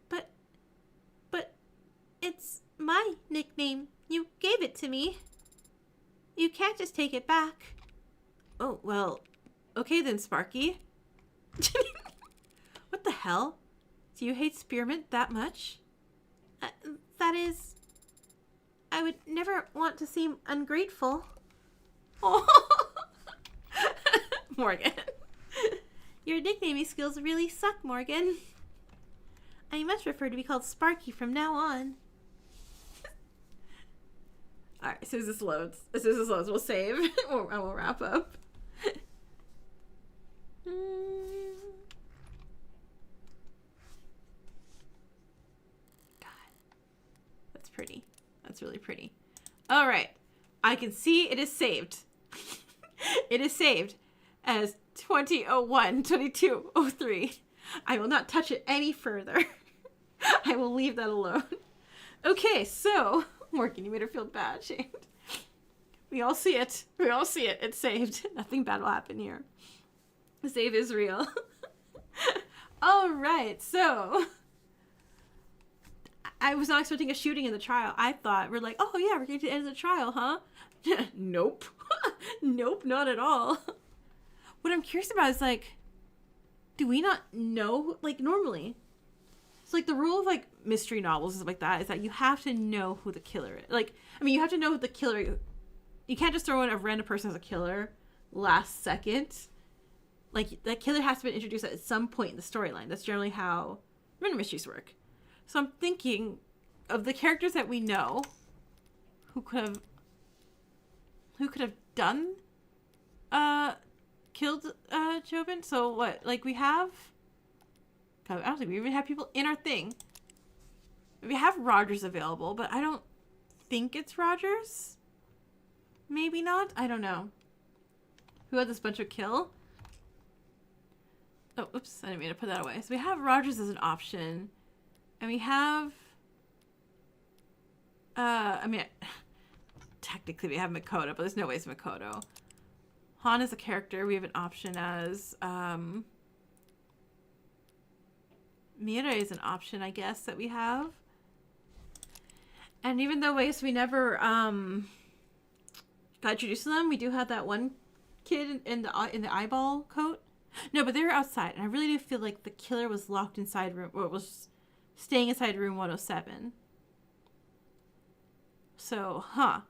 But it's my nickname. You gave it to me. You can't just take it back. Oh, well, okay then, Sparky. What the hell? Do you hate spearmint that much? That is... I would never want to seem ungrateful. Oh. Morgan. Your nicknaming skills really suck, Morgan. I much prefer to be called Sparky from now on. Alright, as soon as this loads, we'll save. And we'll wrap up. God. That's pretty. That's really pretty. Alright. I can see it is saved. It is saved as 2001-2203. I will not touch it any further. I will leave that alone. Okay, so... Morgan, you made her feel bad, shamed. We all see it. We all see it. It's saved. Nothing bad will happen here. The save is real. Alright, so... I was not expecting a shooting in the trial. I thought, we're like, oh yeah, we're getting to the end of the trial, huh? Nope. Nope, not at all. What I'm curious about is, like, do we not know, like, normally? It's like the rule of, like, mystery novels and stuff like that is that you have to know who the killer is. Like, I mean, you have to know who the killer... You can't just throw in a random person as a killer last second. Like, that killer has to be introduced at some point in the storyline. That's generally how murder mysteries work. So I'm thinking of the characters that we know who could have done killed Chopin. So what, like, we have, I don't think we even have people in our thing. We have Rogers available, but I don't think it's Rogers. Maybe not. I don't know. Who had this bunch of kill? Oh, oops, I didn't mean to put that away. So we have Rogers as an option. And we have, I mean, technically we have Makoto, but there's no way it's Makoto. Han is a character. We have an option as, Miura is an option, I guess, that we have. And even though I guess we never, got introduced to them, we do have that one kid in the eyeball coat. No, but they were outside, and I really do feel like the killer was locked inside room, or was staying inside room 107. So, I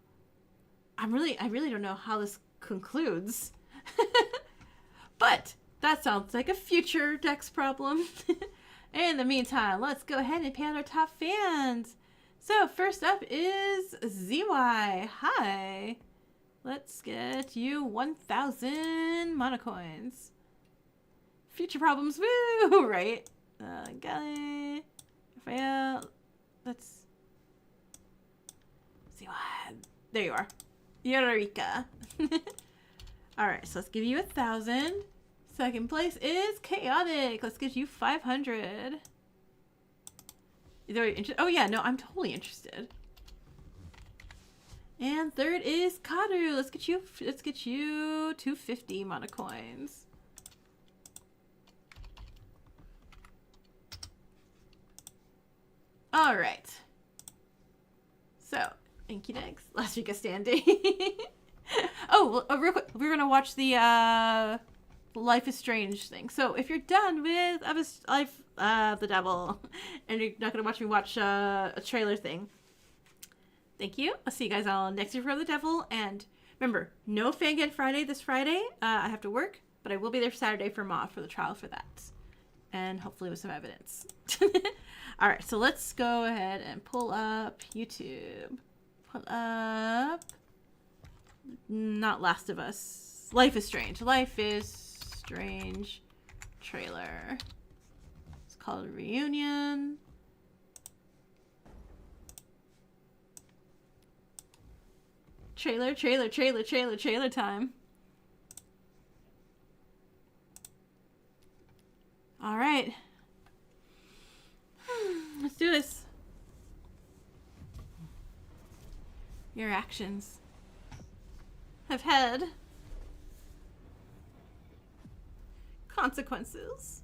really don't know how this concludes. But that sounds like a future Dex problem. In the meantime, let's go ahead and pay out our top fans. So first up is ZY. Hi. Let's get you 1,000 monocoins. Future problems, woo! Right? Gally, Raphael. Let's see what. There you are. Eureka. Alright, so let's give you 1,000. Second place is Chaotic. Let's get you 500. Oh yeah, no, I'm totally interested. And third is Karu. Let's get you 250 monocoins. All right. So, Inky Next. Last week of standing. Oh, well, real quick, we're gonna watch the Life is Strange thing. So if you're done with Life the Devil, and you're not gonna watch me watch a trailer thing, thank you. I'll see you guys all next week for the Devil. And remember, no Fangad Friday this Friday. I have to work, but I will be there Saturday for Maw for the trial for that, and hopefully with some evidence. All right, so let's go ahead and pull up YouTube. Pull up. Not Last of Us. Life is Strange. Life is Strange trailer. It's called Reunion. Trailer time. All right. Let's do this. Your actions have had consequences.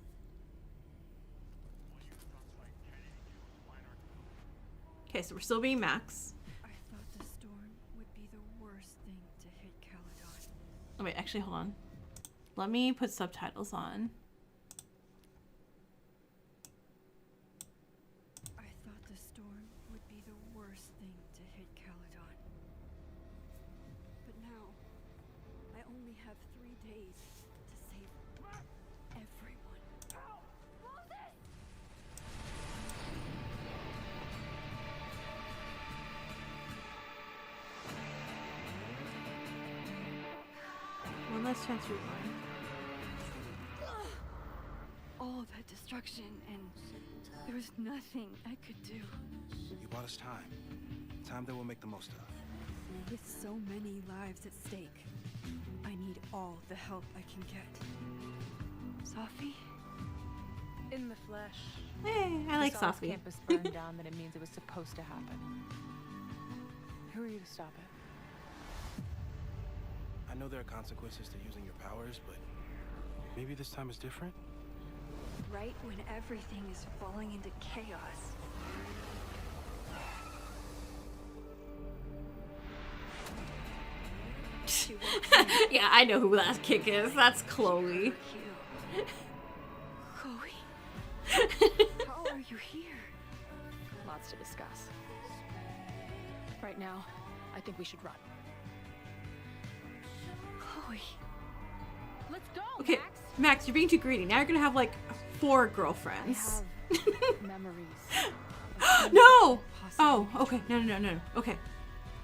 Okay, so we're still being Max. I thought the storm would be the worst thing to hit Caledon. Oh wait, actually, hold on. Let me put subtitles on. I thought the storm would be the worst thing to hit Caledon. But now, I only have 3 days to save everyone. Moses! One last chance to rewind. All that destruction, and there was nothing I could do. You bought us time. Time that we'll make the most of. With so many lives at stake, I need all the help I can get. Sophie? In the flesh. Hey, I like If Saul's Sophie. campus burned down, then it means it was supposed to happen. Who are you to stop it? I know there are consequences to using your powers, but maybe this time is different? Right when everything is falling into chaos. She walks in. Yeah, I know who that kick is. That's Chloe. Chloe? How are you here? Lots to discuss. Right now, I think we should run. Chloe. Let's go, Okay, Max, you're being too greedy. Now you're gonna have like 4 girlfriends. I have memories. No! Possibly. Oh, okay. No. Okay. I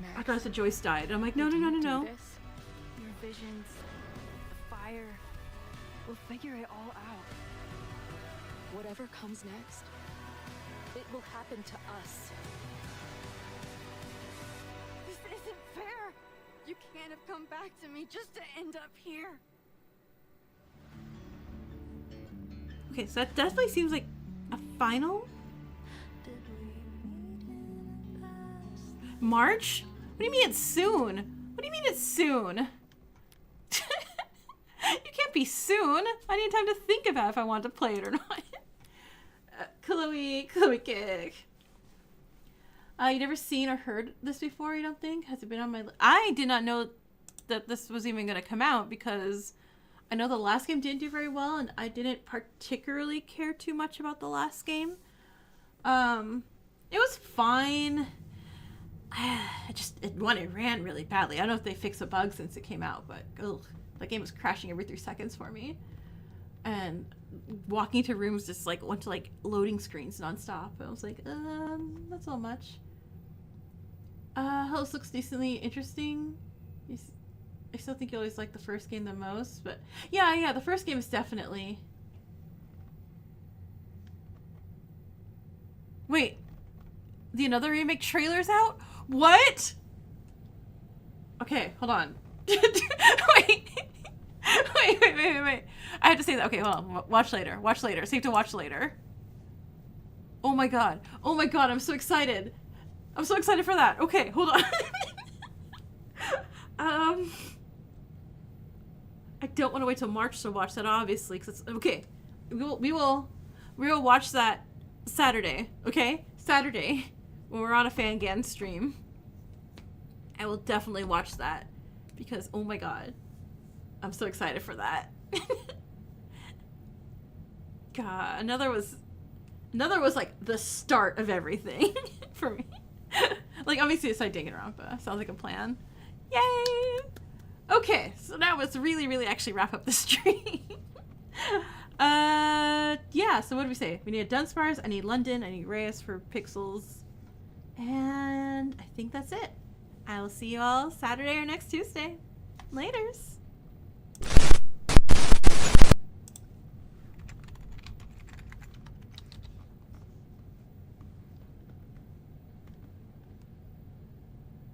Max, thought I said Joyce died. I'm like, no. do Your visions, the fire. We'll figure it all out. Whatever comes next, it will happen to us. This isn't fair. You can't have come back to me just to end up here. Okay, so that definitely seems like a final? March? What do you mean it's soon? What do you mean it's soon? You can't be soon. I need time to think about if I want to play it or not. Chloe kick. You never seen or heard this before, you don't think? Has it been on my list? I did not know that this was even going to come out because I know the last game didn't do very well, and I didn't particularly care too much about the last game. It was fine. It ran really badly. I don't know if they fixed a bug since it came out, but ugh, that game was crashing every 3 seconds for me. And walking to rooms just like went to like loading screens nonstop. I was like, not so much. Host looks decently interesting. I still think you always like the first game the most, but yeah, the first game is definitely... Wait, the another remake trailer's out? What? Okay, hold on. wait. Wait. I have to say that. Okay, hold on. Watch later. Save to watch later. Oh my god, I'm so excited. I'm so excited for that. Okay, hold on. I don't want to wait till March to watch that, obviously, because it's okay. We will watch that Saturday. Okay, Saturday when we're on a Fangan stream. I will definitely watch that because oh my god, I'm so excited for that. God, another was like the start of everything for me. Like obviously it's like Danganronpa. Sounds like a plan. Yay! Okay, so now let's really actually wrap up the stream. Yeah, so what did we say? We need Dunsparce, I need London, I need Reyes for pixels. And I think that's it. I will see you all Saturday or next Tuesday. Laters!